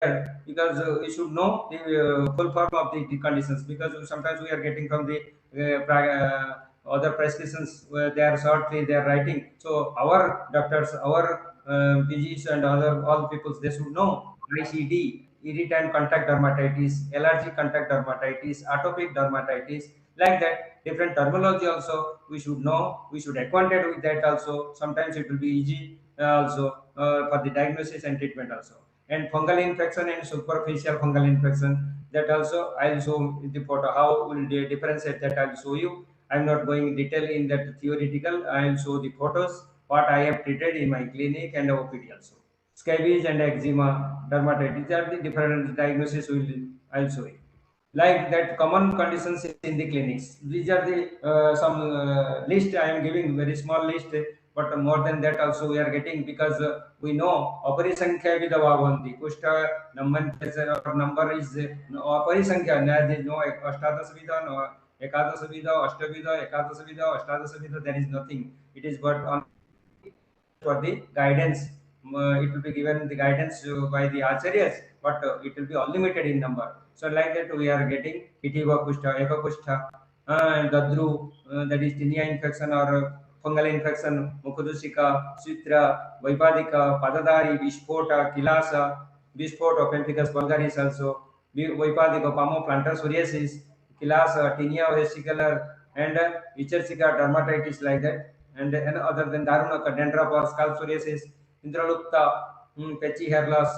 because we should know the full form of the conditions, because sometimes we are getting from the other prescriptions where they are shortly they are writing. So our doctors, our PGs and other all peoples, they should know ICD, irritant contact dermatitis, allergic contact dermatitis, atopic dermatitis, like that. Different terminology also we should know. We should acquainted with that also. Sometimes it will be easy also for the diagnosis and treatment also. And fungal infection and superficial fungal infection, that also I'll show the photo how will they differentiate, that I'll show you. I'm not going in detail in that theoretical. I'll show the photos what I have treated in my clinic and OPD also. Scabies and eczema, dermatitis are the different diagnosis will I'll show you. Like that common conditions in the clinics, these are the some list I am giving, very small list, but more than that also we are getting, because we know अपरिसंख्या विधवा भवन्ति कुष्ठ number is अपरिसंख्या, there is no अष्टादश विध, no एकादश विध, अष्टविध, एकादश विध, अष्टादश विध, there is nothing. It is but on for the guidance. It will be given the guidance by the acharyas, but it will be unlimited in number. So like that we are getting Pitiva Kushta, Ekakushta, Dadru, that is tinea infection or fungal infection, Mukudusika, Sitra, Vaipadika, Padadari, Vishpota, Kilasa, Vispota, Pemphigus vulgaris also, Vaipadika, Pamo plantar psoriasis, Kilasa, tinea vesicular, and Vichursica dermatitis, like that. And other than Darunaka, dandruff or scalp psoriasis, Indralupta, Pechi hair loss,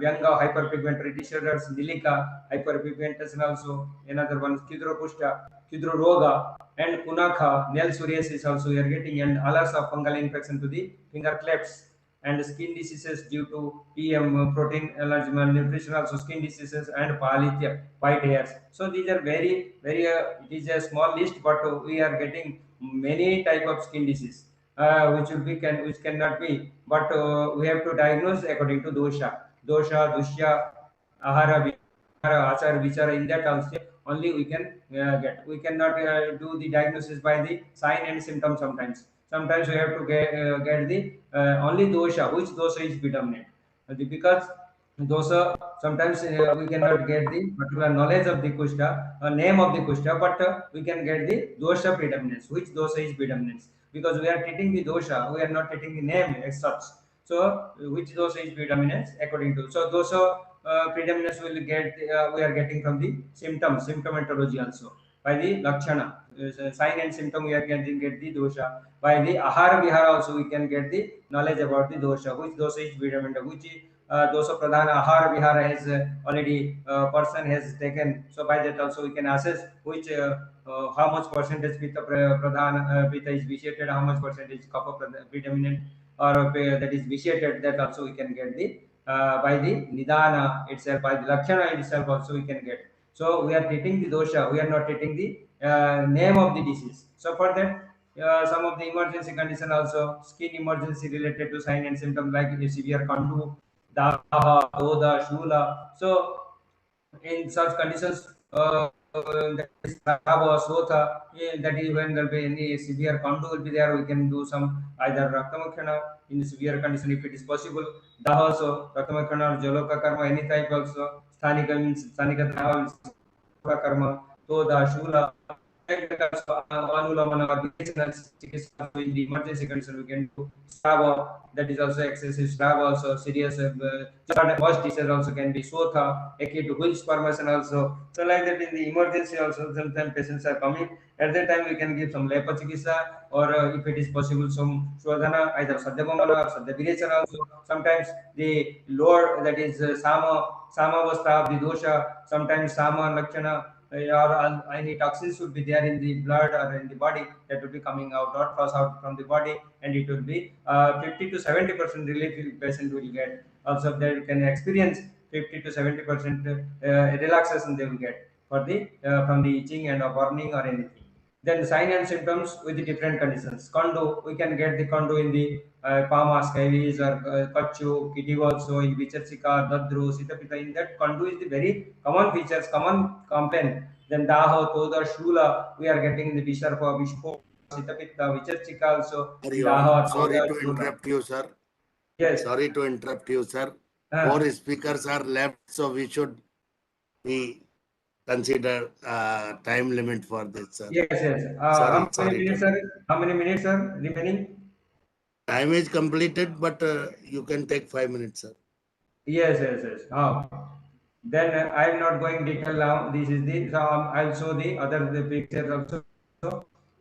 Vyanga, hyperpigmentary disorders, Nilika, hyperpigmentation also, another one, Kidropushta, Kidroroga, and Punakha, nail psoriasis also we are getting, and alas of fungal infection to the finger clefts, and skin diseases due to PM, protein allergy, malnutrition, also skin diseases and polythia, white hairs. So these are very, it is a small list, but we are getting many type of skin disease, which will be which cannot be, but we have to diagnose according to dosha, dushya, ahara, vihara, achar, vichara. In that also only we can get. We cannot do the diagnosis by the sign and symptom. Sometimes we have to get the only dosha, which dosha is predominant. Because dosa, sometimes we cannot get the particular knowledge of the kushta, name of the kushta, but we can get the dosha predominance, which dosha is predominance, because we are treating the dosha, we are not treating the name as such. So which dosha is predominance according to, so dosha predominance will get we are getting from the symptomatology also, by the lakshana, sign and symptom we are getting get the dosha. By the ahara vihara also we can get the knowledge about the dosha, which dosha is predominant, which dosha pradhana ahara vihara has already person has taken. So by that also we can assess which how much percentage pradhana pitta is vitiated, how much percentage kapha predominant or that is vitiated, that also we can get the by the nidana itself, by the lakshana itself also we can get. So we are treating the dosha, we are not treating the name of the disease. So for that some of the emergency condition also, skin emergency related to sign and symptom, like a severe kandu, daha, doda, shula. So in such conditions, that is Rabo, Sotha, that is when there will be any severe contour will be there, we can do some either Raktamakana in severe condition if it is possible. Daha also, Raktamakana or Jaloka Karma, any type also, Sthanika means Sthanika Daha means Karma, Toda, Shula, Anulamana or medicinal chikitsa in the emergency condition we can do. Strava, that is also excessive Strava, also serious first disease also can be Sotha, acute Wills formation also. So like that in the emergency also sometimes patients are coming. At that time we can give some Lepa chikitsa, or if it is possible some Swadhana, either Sadhyabhamana or Sadhyavirechana also. Sometimes the lower, that is Samavastha of the dosha, sometimes Sama Lakshana, or any toxins should be there in the blood or in the body, that will be coming out or pass out from the body, and it will be 50 to 70% relief patient will get. Also they can experience 50 to 70% relaxation they will get for the from the itching and burning or anything. Then the sign and symptoms with the different conditions. Kondo, we can get the kondo in the Pama, scabies or Kachu, Kitty also in Vichachika, Dadru, Sitapita. In that, kondo is the very common features, common complaint. Then Daho, Toda, Shula, we are getting in the Visharpa, Vishpo, Sitapita, Vichachika also. Sorry Daho, sorry Toda, to Shula. interrupt you, sir. Yes. Sorry to interrupt you, sir. 4 speakers are left, so we should be consider time limit for this, sir. Yes, yes. Sorry, How many sorry minutes, to. sir? How many minutes, sir, remaining? Time is completed, but you can take 5 minutes, sir. Yes, yes, yes. Then I am not going detail now. This is the, so I'll show the other the pictures also.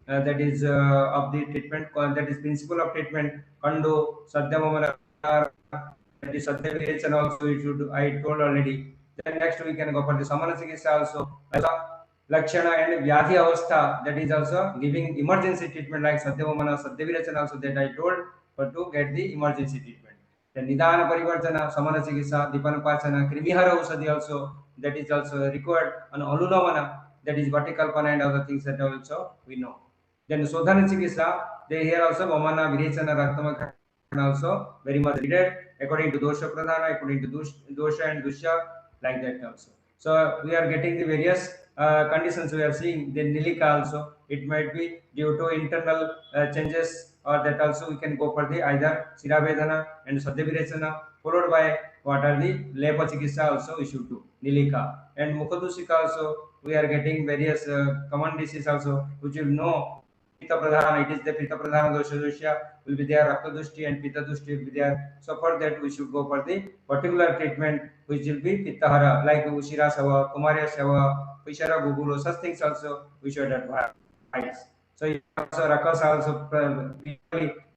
That is of the treatment. That is principle of treatment. Kandu, Sadhyamamana, that is Sadhyavirechana also. You should. I told already. Then next we can go for the Samana Chikitsa also. Lakshana and Vyadhi Avastha. That is also giving emergency treatment like Sadhyamamana, Sadhyavirechana also. That I told for to get the emergency treatment. The Nidana Parivartana, Samana Chikitsa, Dipanapachana, Krimihara Ausadi also, that is also required, and Anulovana, that is Vatikalpana and other things that also we know. Then Sodhana Chikitsa, they here also Vamana, Virechana, Raktama also very much needed according to Dosha Pradhana, according to Dosha and Dusha, like that also. So we are getting the various conditions we are seeing. Then Nilika also, it might be due to internal changes, or that also we can go for the either Siravedana and Sadhyavirechana, followed by what are the Lepa Chikitsa also we should do, Nilika. And Mukhadushika also, we are getting various common diseases also, which will know Pitta Pradhana, it is the Pitta Pradhana Dosha Dosha will be there, Rakta Dushti and Pitta Dushti will be there. So for that we should go for the particular treatment which will be Pittahara, like Ushira Sava, Kumarya Sava, Pishara Gugulu, such things also we should advise. So also Rakas also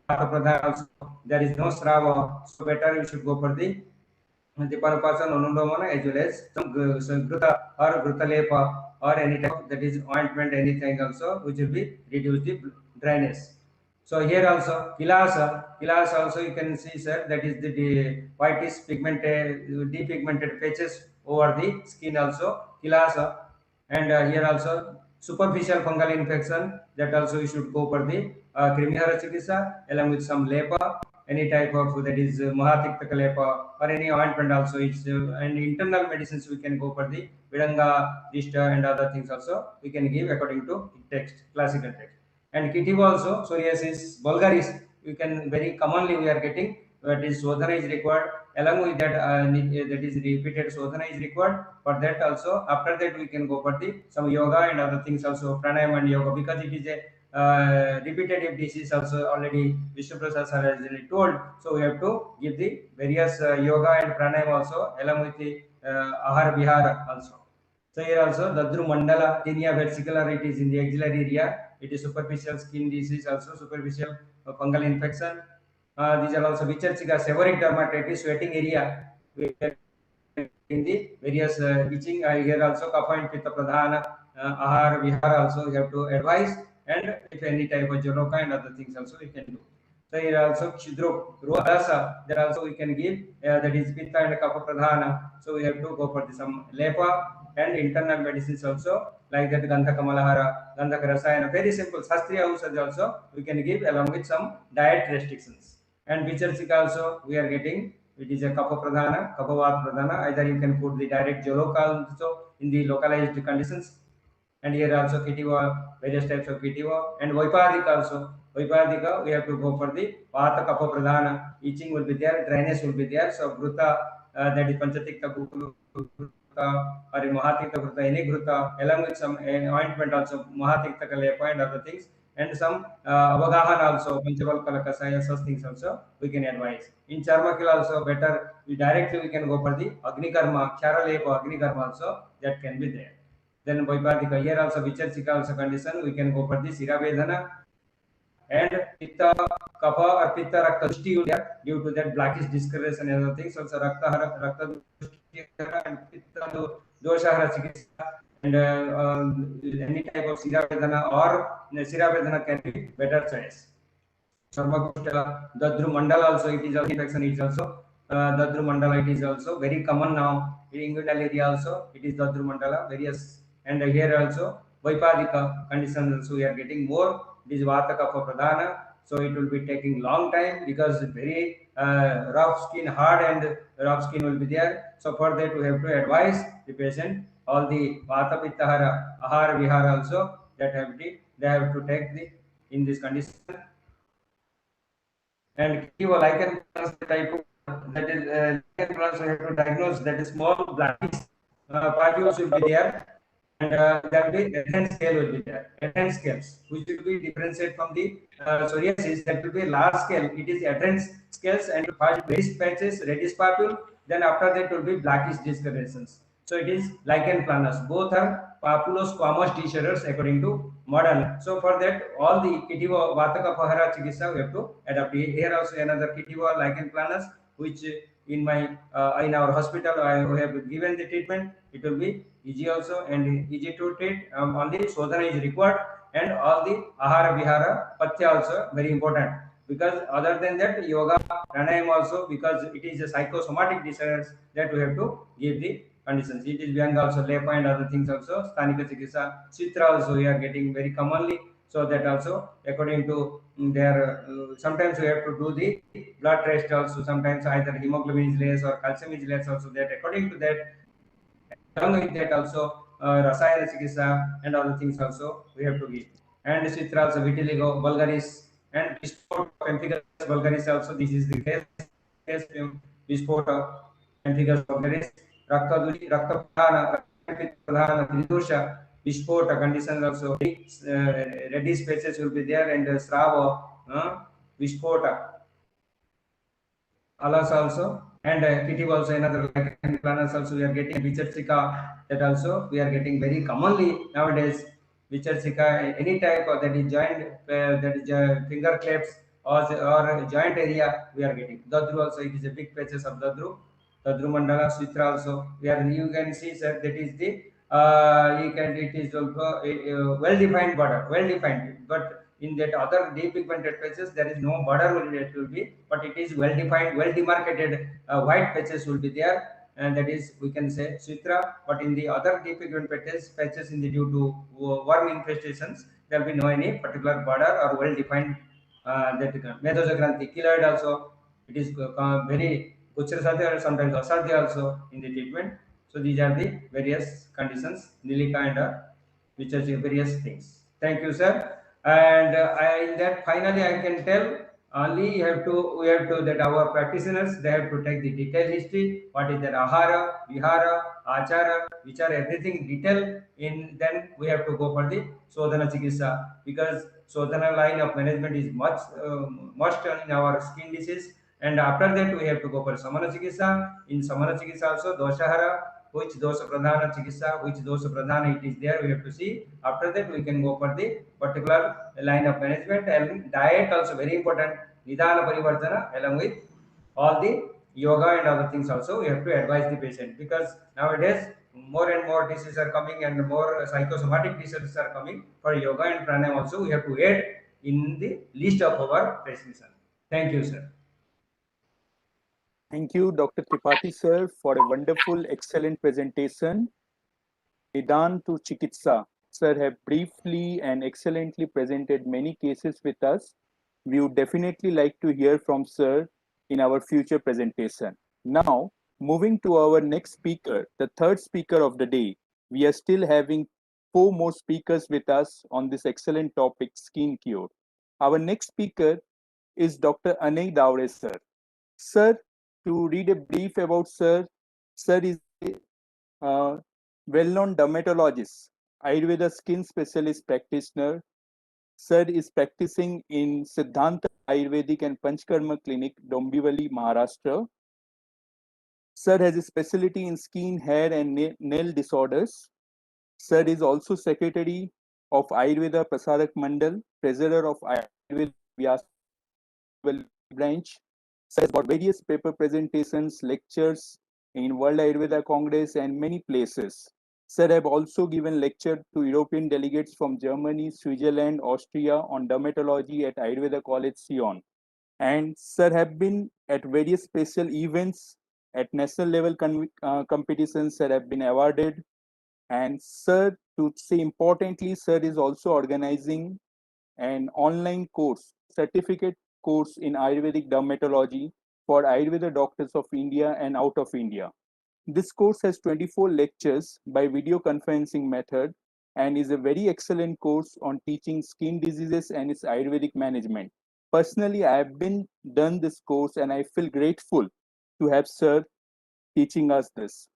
Pradhana also there is no Srava, so better we should go for the Dipanapasa, Nonundomana, as well as some Gruta or Grutalepa or any type that is ointment, anything also, which will be reduce the dryness. So here also kilasa also you can see, sir, that is the whitish pigmented, depigmented patches over the skin also kilasa, and here also superficial fungal infection, that also you should go for the Krimihara Chikitsa along with some lepa, any type of that is Mahatikta lepa or any ointment also. It's and internal medicines we can go for the Vidanga, Dishta and other things also we can give according to text, classical text. And Kitiva also, psoriasis, vulgaris, you can very commonly we are getting, that is Sodhana is required, along with that that is repeated Sodhana is required. For that also, after that we can go for the some yoga and other things also, pranayama and yoga, because it is a repetitive disease also, already Vishnu Prasad sir has already told. So we have to give the various yoga and pranayama also, along with the ahara vihara also. So here also Dadru Mandala, tinea versicolor, it is in the axillary area. It is superficial skin disease, also superficial fungal infection. These are also Vichachika, seborrheic dermatitis, sweating area. We are in the various itching. Here also Kapha and Pitta Pradhana, Ahar, Vihara also you have to advise, and if any type of Joloka and other things also we can do. So here also Chidro, Rohadasa, there also we can give, that is Pitta and Kapha Pradhana. So we have to go for some Lepa and internal medicines also, like that Gandhaka Malahara, Gandhaka Rasayana, very simple. Shastriya Ausad also we can give along with some diet restrictions. And Vicharsika also we are getting, it is a Kapha Pradhana, Kaphavat Pradhana. Either you can put the direct Joloka also in the localized conditions. And here also Kitiva, various types of Kitiva, and Vaipadika also. Vaipadika, we have to go for the Vata Kapha Pradhana. Itching will be there, dryness will be there. So Gruta, that is Panchatikta Gruta or in Mahatikta Gruta, any Gruta, along with some ointment also, Mahatikta Kalepa and other things, and some Avagahan also, Panchaval Kalakasaya, such things also we can advise. In Charmakil also better, we directly we can go for the Agni Karma, Charalepa Agni Karma also, that can be there. Then Vaipadika, here also Vichachika also condition, we can go for the Siravedana and Pitta Kapha or Pitta Rakta Dushti will be there due to that blackish discoloration and other things. Also Rakta Dushti and Pitta Doshahara Chikitsa, and any type of Siravedana or Siravedana can be better choice. Sarvakushta, Dadru Mandala also, it is also infection, it is also Dadru Mandala, it is also very common now. In inguinal area also, it is Dadru Mandala, various, and here also Vaipadika conditions also we are getting more. It is Vataka for Pradhana, so it will be taking long time because very rough skin, hard and rough skin will be there. So for that we have to advise the patient all the Vata Pittahara, Ahara Vihara also that they have to take the in this condition. And Kiva lichen type that is lichen planus we have to diagnose, that is small blackish papules will be there, and there will be adherent scale will be there. Adherent scales, which will be differentiated from the psoriasis, that will be large scale. It is adherent scales, and first reddish patches, reddish papule, then after that will be blackish discolorations. So it is lichen planus. Both are papulosquamous disorders according to modern. So for that, all the Kitiwa Vataka Pahara Chikitsa we have to adapt. Here also another Kitiwa lichen planus, which in my in our hospital I have given the treatment. It will be easy also and easy to treat. Only Sodhana is required, and all the Ahara Vihara Patya also very important, because other than that yoga pranayam also, because it is a psychosomatic disorders that we have to give the conditions. It is Vyanga also, Lepa and other things also, Sthanika Chikitsa, Chitra also we are getting very commonly. So that also according to their, sometimes we have to do the blood test also, sometimes either hemoglobin is less or calcium is less also, that according to that, along with that also Rasayana Chikitsa and other things also we have to give. And Chitra also, vitiligo vulgaris and Bisport pemphigus vulgaris also, this is the case Bisport pemphigus vulgaris, Rakta Pradhana, Tridosha, Bisport conditions also, reddish patches will be there, and Srava, Bispota, Alas also, and Kitty also another, like planners also we are getting Vicharsika, that also we are getting very commonly nowadays. Vicharsika, any type of that is joint, that is finger clefts or joint area we are getting. Dadru also, it is a big patches of Dadru. Dadru Mandala, Sitra also, we are, you can see sir, that is the you can, it is also a well defined border, well defined, but in that other depigmented patches there is no border it will be, but it is well defined, well demarcated white patches will be there, and that is we can say Sutra. But in the other depigmented patches in the due to worm infestations, there will be no any particular border or well defined that Medosa Granthi, keloid also, it is very Kuchra sometimes Asadhya also in the treatment. So these are the various conditions, Nilika and which are the various things. Thank you, sir. And in that finally I can tell, only you have to, we have to, that our practitioners they have to take the detailed history, what is their ahara, vihara, achara, which are everything detail in, then we have to go for the Sodhana Chikitsa, because Sodhana line of management is much must in our skin disease. And after that we have to go for Samana Chikitsa. In Samana Chikitsa also Doshahara, which dosha pradhana chikitsa, which dosha pradhana it is there, we have to see. After that we can go for the particular line of management, and diet also very important, nidana parivartana, along with all the yoga and other things also we have to advise the patient, because nowadays more and more diseases are coming and more psychosomatic diseases are coming. For yoga and pranayam also we have to add in the list of our prescription. Thank you, sir. Thank you, Dr. Tripathi sir, for a wonderful, excellent presentation. Nidan to Chikitsa. Sir have briefly and excellently presented many cases with us. We would definitely like to hear from sir in our future presentation. Now, moving to our next speaker, the third speaker of the day. We are still having 4 more speakers with us on this excellent topic, skin cure. Our next speaker is Dr. Anay Davre sir. Sir, to read a brief about sir, sir is a well-known dermatologist, Ayurveda skin specialist practitioner. Sir is practicing in Siddhanta Ayurvedic and Panchkarma Clinic, Dombivali, Maharashtra. Sir has a specialty in skin, hair, and nail disorders. Sir is also secretary of Ayurveda Prasarak Mandal, treasurer of Ayurveda Vyas branch. Sir has got various paper presentations, lectures in World Ayurveda Congress and many places. Sir have also given lecture to European delegates from Germany, Switzerland, Austria on dermatology at Ayurveda College Sion. And sir have been at various special events at national level competitions. Sir have been awarded. And sir, to say importantly, sir is also organizing an online course, certificate course in Ayurvedic dermatology for Ayurveda doctors of India and out of India. This course has 24 lectures by video conferencing method and is a very excellent course on teaching skin diseases and its Ayurvedic management. Personally, I have been done this course and I feel grateful to have sir teaching us this.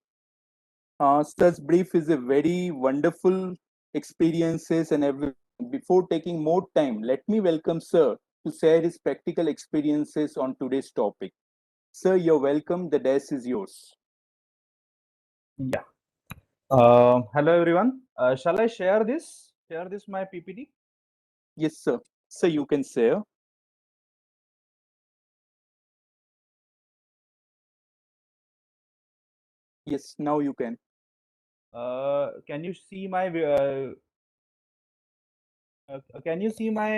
Sir's brief is a very wonderful experiences and everything. Before taking more time, let me welcome sir to share his practical experiences on today's topic. Sir, you're welcome. The desk is yours. Yeah. Hello everyone. Shall I share this? Share this my PPT? Yes, sir. Sir, you can share. Yes, now you can. Can you see my can you see my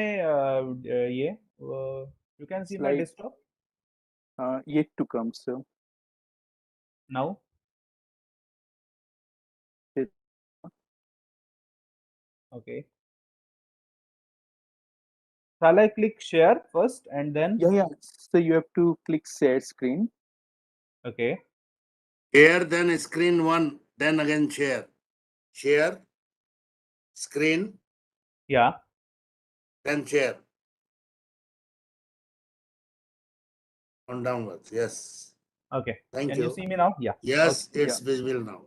yeah? You can see my Slide. desktop Yet to come, sir. now. Yes. Okay. Shall I click share first and then? Yeah. So you have to click share screen. Okay. Share, then screen one, then again share. Share, screen, Yeah. then share. On downwards. Yes. Okay. Thank Can you you. see me now? Yeah. Yes, Okay, it's visible now.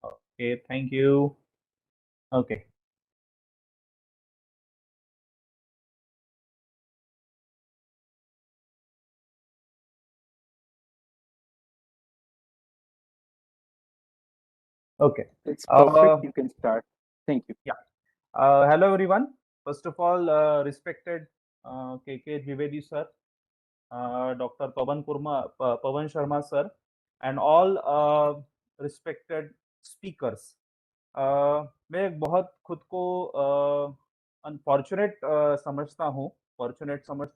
Okay. Thank you. Okay. Okay. it's perfect. Uh, You can start. Thank you. Yeah. Hello everyone. First of all, respected KK Dwivedi sir, Dr. Pavan Sharma sir, and all respected speakers. मैं बहुत खुद को unfortunate समझता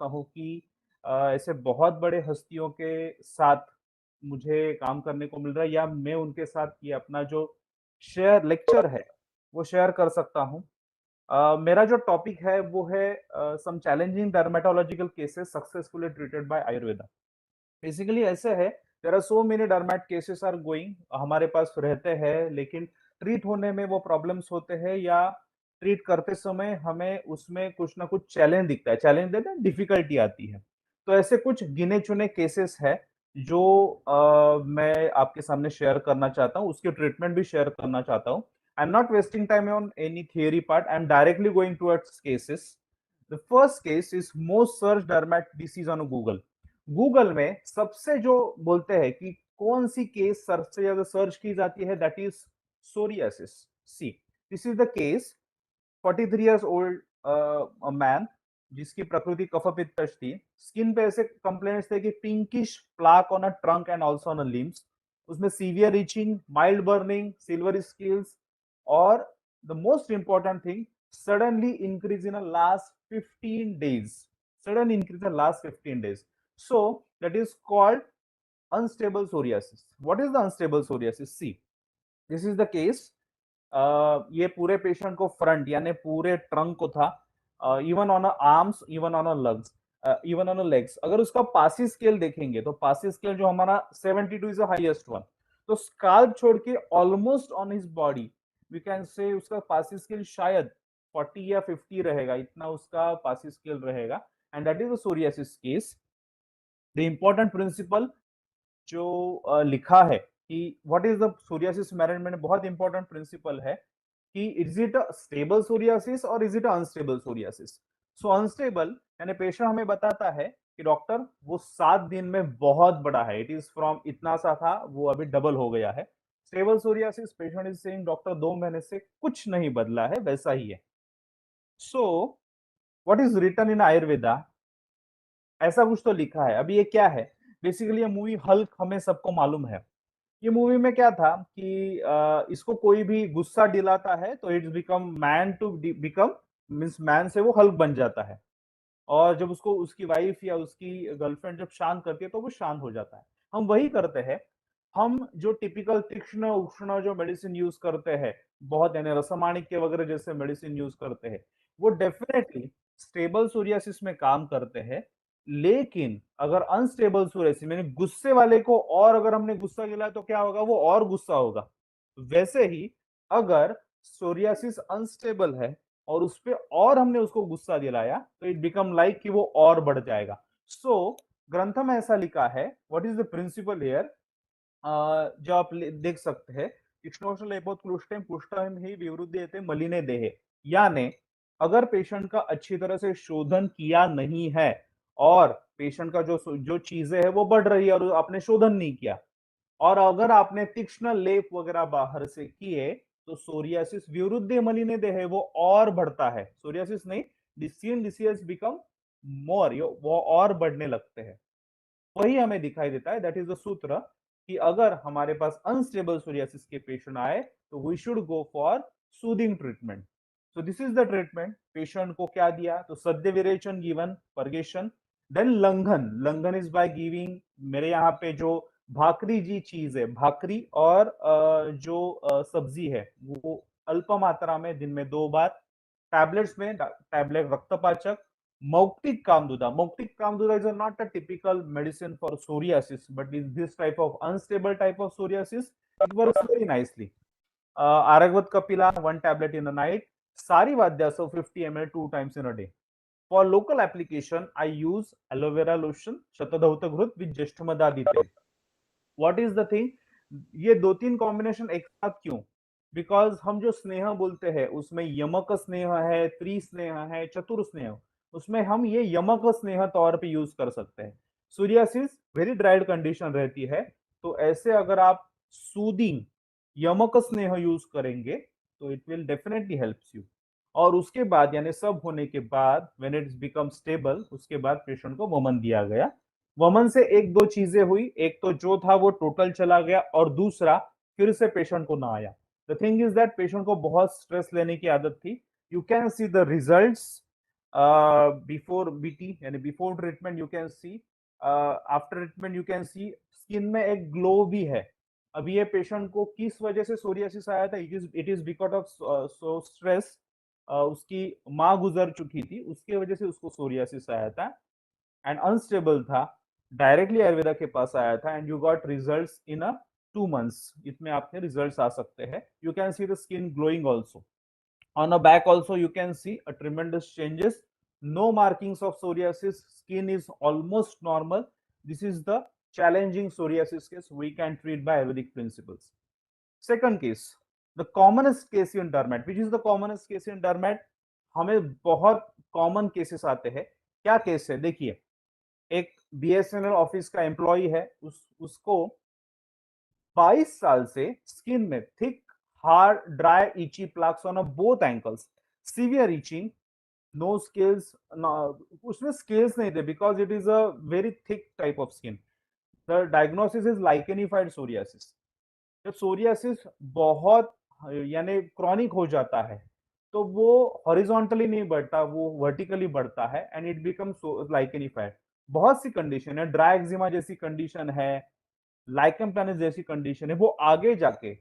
हूँ कि ऐसे बहुत बड़े हस्तियों के साथ मुझे काम करने को मिल रहा है या मैं उनके साथ ये अपना जो लेक्चर है वो शेयर कर सकता हूँ। मेरा जो टॉपिक है वो है some challenging dermatological cases successfully treated by Ayurveda. Basically ऐसे है, there are so many derma cases are going, हमारे पास रहते हैं, लेकिन ट्रीट होने में वो प्रॉब्लम्स होते हैं या ट्रीट करते समय हमें उसमें कुछ ना कुछ चैलेंज दिखता है, चैलेंज देते हैं, डिफिकल्टी आती है। तो ऐसे कुछ गिने चुने केसेस है जो मैं आपके सामने शेयर करना चाहता हूँ, उसके ट्रीटमेंट भी शेयर करना चाहता हूँ। I am not wasting time on any theory part, I am directly going towards cases. The first case is most search डर्मेट disease on Google. Google में सबसे जो बोलते हैं कि कौन सी केस सबसे ज्यादा सर्च की जाती है, that is psoriasis. See, this is the case 43 years old man जिसकी प्रकृति कफपित्तश थी। स्किन पे ऐसे कंप्लेंट्स थे कि pinkish plaque on a trunk and also on a limbs. उसमें severe itching, mild burning, silvery scales और the most important thing, suddenly increase in the last 15 days. Sudden increase in the last 15 days. So that is called unstable psoriasis. What is the unstable psoriasis? See, this is the case. ये पूरे patient को front यानी पूरे trunk को था, even on arms, even on legs, even on legs. अगर उसका PASI scale देखेंगे तो पासी स्केल जो हमारा 72 इज द हाईएस्ट वन। तो स्काल्प छोड़ के almost on his body we can say उसका पासी स्केल शायद 40 या 50 रहेगा, इतना उसका पासी स्केल रहेगा। And that is the psoriasis case. The important principle जो लिखा है कि what is the psoriasis management, बहुत इंपॉर्टेंट प्रिंसिपल है कि is it a stable psoriasis और is it a unstable psoriasis. So unstable यानी पेशेंट हमें बताता है कि डॉक्टर वो 7 दिन में बहुत बड़ा है, इट इज फ्रॉम इतना सा था वो अभी डबल हो गया है। Stable psoriasis, patient is saying doctor 2 महीने से कुछ नहीं बदला है, वैसा ही है। So what is written in Ayurveda, ऐसा कुछ तो लिखा है। अभी ये क्या है, बेसिकली ये मूवी हल्क हमें सबको मालूम है। ये मूवी में क्या था कि इसको कोई भी गुस्सा दिलाता है तो it's become man to become, means man से वो हल्क बन जाता है, और जब उसको उसकी वाइफ या उसकी गर्लफ्रेंड जब शांत करती है तो वो शांत हो जाता है। हम वही करते हैं, हम जो टिपिकल तीक्ष्ण उष्ण जो मेडिसिन यूज करते हैं, बहुत यानी रसमाणिक्य वगैरह जैसे मेडिसिन यूज करते हैं, वो डेफिनेटली स्टेबल सोरियासिस में काम करते हैं। लेकिन अगर अनस्टेबल सोरियासिस यानी गुस्से वाले को और अगर हमने गुस्सा दिलाया तो क्या होगा, वो और गुस्सा होगा। वैसे ही अगर सोरियासिस अनस्टेबल है और उस पे और हमने उसको गुस्सा दिलाया तो इट बिकम लाइक कि वो और बढ़ जाएगा। सो ग्रंथ में ऐसा लिखा है, what is the principle here, जो आप देख सकते हैं, इक्ष्णोष्णलेपोत्कृष्टें पुष्टं हि विवृध्यते मलिने देहे, यानी अगर पेशेंट का अच्छी तरह से शोधन किया नहीं है और पेशेंट का जो जो चीजें है वो बढ़ रही है और आपने शोधन नहीं किया, और अगर आपने तीक्ष्ण लेप वगैरह बाहर से किए तो सोरियासिस विवृद्धि मलिने देह वो और बढ़ता है, सोरियासिस नहीं, स्किन डिसीज बिकम मोर, वो और बढ़ने लगते हैं। वही हमें दिखाई देता है, दैट इज द सूत्र कि अगर हमारे पास अनस्टेबल सोरियासिस के पेशेंट आए तो we should go for soothing treatment. So this is the treatment. Patient को क्या दिया, तो सद्य विरेचन गिवन, परगेशन, देन लंघन, लंघन इज बाय गिविंग, मेरे यहाँ पे जो भाकरी जी चीज है, भाकरी और जो सब्जी है वो अल्प मात्रा में दिन में 2 बार, टैबलेट्स में tablet रक्तपाचक, Mautic Kamduda. Mautic Kamduda is not a typical medicine for psoriasis, but is this type of unstable type of psoriasis. It works very nicely. Aragvat Kapila, 1 tablet in the night. Sari Vadya, so 50 ml 2 times in a day. For local application, I use aloe vera lotion, Shatadhauta Grut with Jeshtumadadite. What is the thing? ये 2-3 combination एक साथ क्यों? Because हम जो स्नेह बोलते हैं उसमें यमक स्नेह है, त्रिस्नेह है, चतुर स्नेह, उसमें हम ये यमक स्नेह तौर पे यूज कर सकते हैं। सूर्यासिस वेरी ड्राइड कंडीशन रहती है, तो ऐसे अगर आप सूदिंग यमक स्नेह यूज करेंगे तो it will definitely helps you. और उसके बाद यानी सब होने के बाद व्हेन इट्स बिकम स्टेबल, उसके बाद पेशेंट को वमन दिया गया। वमन से 1-2 चीजें हुई, एक तो जो था वो टोटल चला गया और दूसरा फिर से पेशेंट को ना आया। The thing is that patient को बहुत स्ट्रेस लेने की आदत थी। You can see the results before BT यानी before treatment, you can see after treatment, you can see skin में एक ग्लो भी है। अभी ये पेशेंट को किस वजह से सोरियासिस आया था, it is because of so stress, उसकी माँ गुजर चुकी थी, उसकी वजह से उसको सोरियासिस आया था एंड अनस्टेबल था, डायरेक्टली आयुर्वेदा के पास आया था and you got results in a 2 months, इसमें आपके रिजल्ट्स आ सकते हैं। You can see the skin glowing also, on a back also you can see a tremendous changes, no markings of psoriasis, skin is almost normal. This is the challenging psoriasis case we can treat by Ayurvedic principles. Second case, the commonest case in dermat, which is the commonest case in dermat, हमें बहुत common cases आते हैं। क्या case है देखिए, एक BSNL office का employ है, उसको 22 साल से स्किन में thick hard dry itchy plugs on both ankles, severe itching, no scales, उसमें स्केल्स नहीं थे because it is a very thick type of skin. The diagnosis is lichenified psoriasis. जब सोरियासिस बहुत यानी क्रॉनिक हो जाता है तो वो हॉरिजॉन्टली नहीं बढ़ता, वो वर्टिकली बढ़ता है एंड इट बिकम्स लाइकेनिफाइड। बहुत सी कंडीशन है, ड्राई एक्जिमा जैसी कंडीशन है, लाइकन प्लानिस जैसी कंडीशन है, वो आगे जाके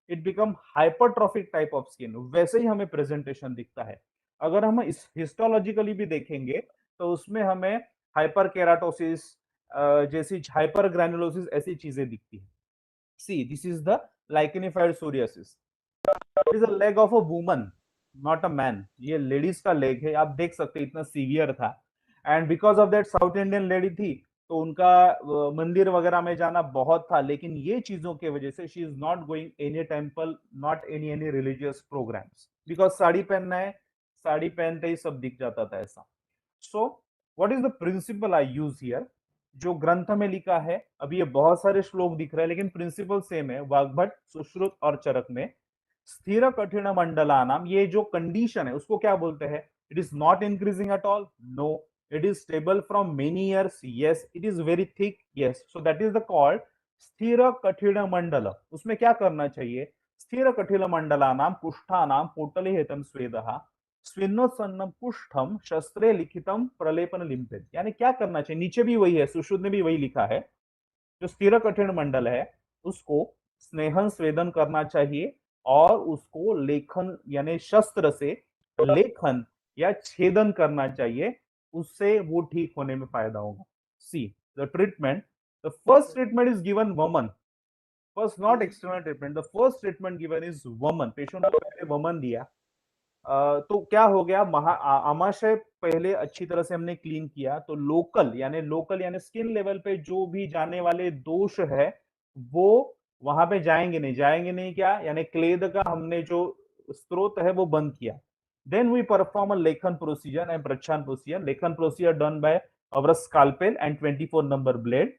it become hypertrophic type of skin, वैसे ही हमें प्रेजेंटेशन दिखता है। अगर हम इस हिस्टोलॉजिकली भी देखेंगे तो उसमें हमें हाइपर केराटोसिस जैसी, हाइपर ग्रैनुलोसिस ऐसी चीजें दिखती है। See this is the lichenified psoriasis. It is a leg of a woman, not a man. ये लेडीज का लेग है, आप देख सकते हैं इतना सीवियर था and because of that south Indian lady थी तो उनका मंदिर वगैरह में जाना बहुत था, लेकिन ये चीजों की वजह से she is not going any temple, not any religious programs, because sari पहनना है, साड़ी पहनते ही सब दिख जाता था ऐसा। So what is the principle I use here, जो ग्रंथ में लिखा है, अभी ये बहुत सारे श्लोक दिख रहे हैं लेकिन प्रिंसिपल सेम है, वाग्भट, सुश्रुत और चरक में। स्थिर कठिन मंडला नाम, ये जो कंडीशन है उसको क्या बोलते हैं, it is not increasing at all, no, it is stable from many years, yes, it is very thick, yes, so that is the called स्थिर कठिन मंडल। उसमें क्या करना चाहिए, स्थिर कठिन मंडला नाम कुष्ठा नाम पोटले हेतम स्वेदः स्विन्नोत्सन्नम कुष्ठम शस्त्रे लिखितम प्रलेपन लिम्पित, यानी क्या करना चाहिए, नीचे भी वही है, सुश्रुत में भी वही लिखा है। जो स्थिर कठिन मंडल है उसको स्नेहन स्वेदन करना चाहिए और उसको लेखन यानी शस्त्र से लेखन या छेदन करना चाहिए, उससे वो ठीक होने में फायदा होगा। See the treatment, the first treatment is given वमन, first not external treatment, the first treatment given is वमन। पेशेंट को पहले वमन दिया, तो क्या हो गया, आमाशय पहले अच्छी तरह से हमने क्लीन किया, तो लोकल यानी स्किन लेवल पे जो भी जाने वाले दोष है वो वहां पे जाएंगे नहीं क्या, यानी क्लेद का हमने जो स्रोत है वो बंद किया. देन वी परफॉर्म अ लेखन प्रोसीजर एंड प्रच्छान प्रोसीजर. लेखन procedure done by our scalpel and 24 number blade.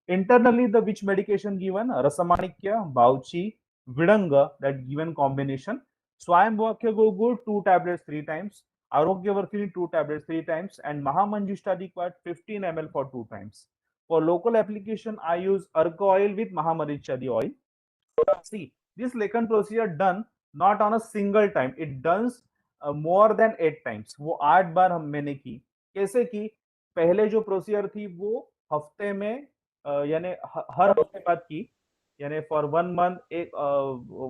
Internally, the which medication given? Rasamanikya, Bauchi, Vidanga, that given combination. Swayambhakya Gogul, 2 tablets 3 times. Arogya Varkini, 2 tablets 3 times. And Mahamanjushtadikvat, 15 ml for 2 times. For local application, I use Arka oil with Mahamarichadi oil. See, this Lekan procedure done not on a single time. It does more than 8 times. वो 8 बार मैंने की. कैसे की? पहले जो procedure थी वो हफ्ते में यानी हर हफ्ते बाद की, यानी फॉर 1 मंथ एक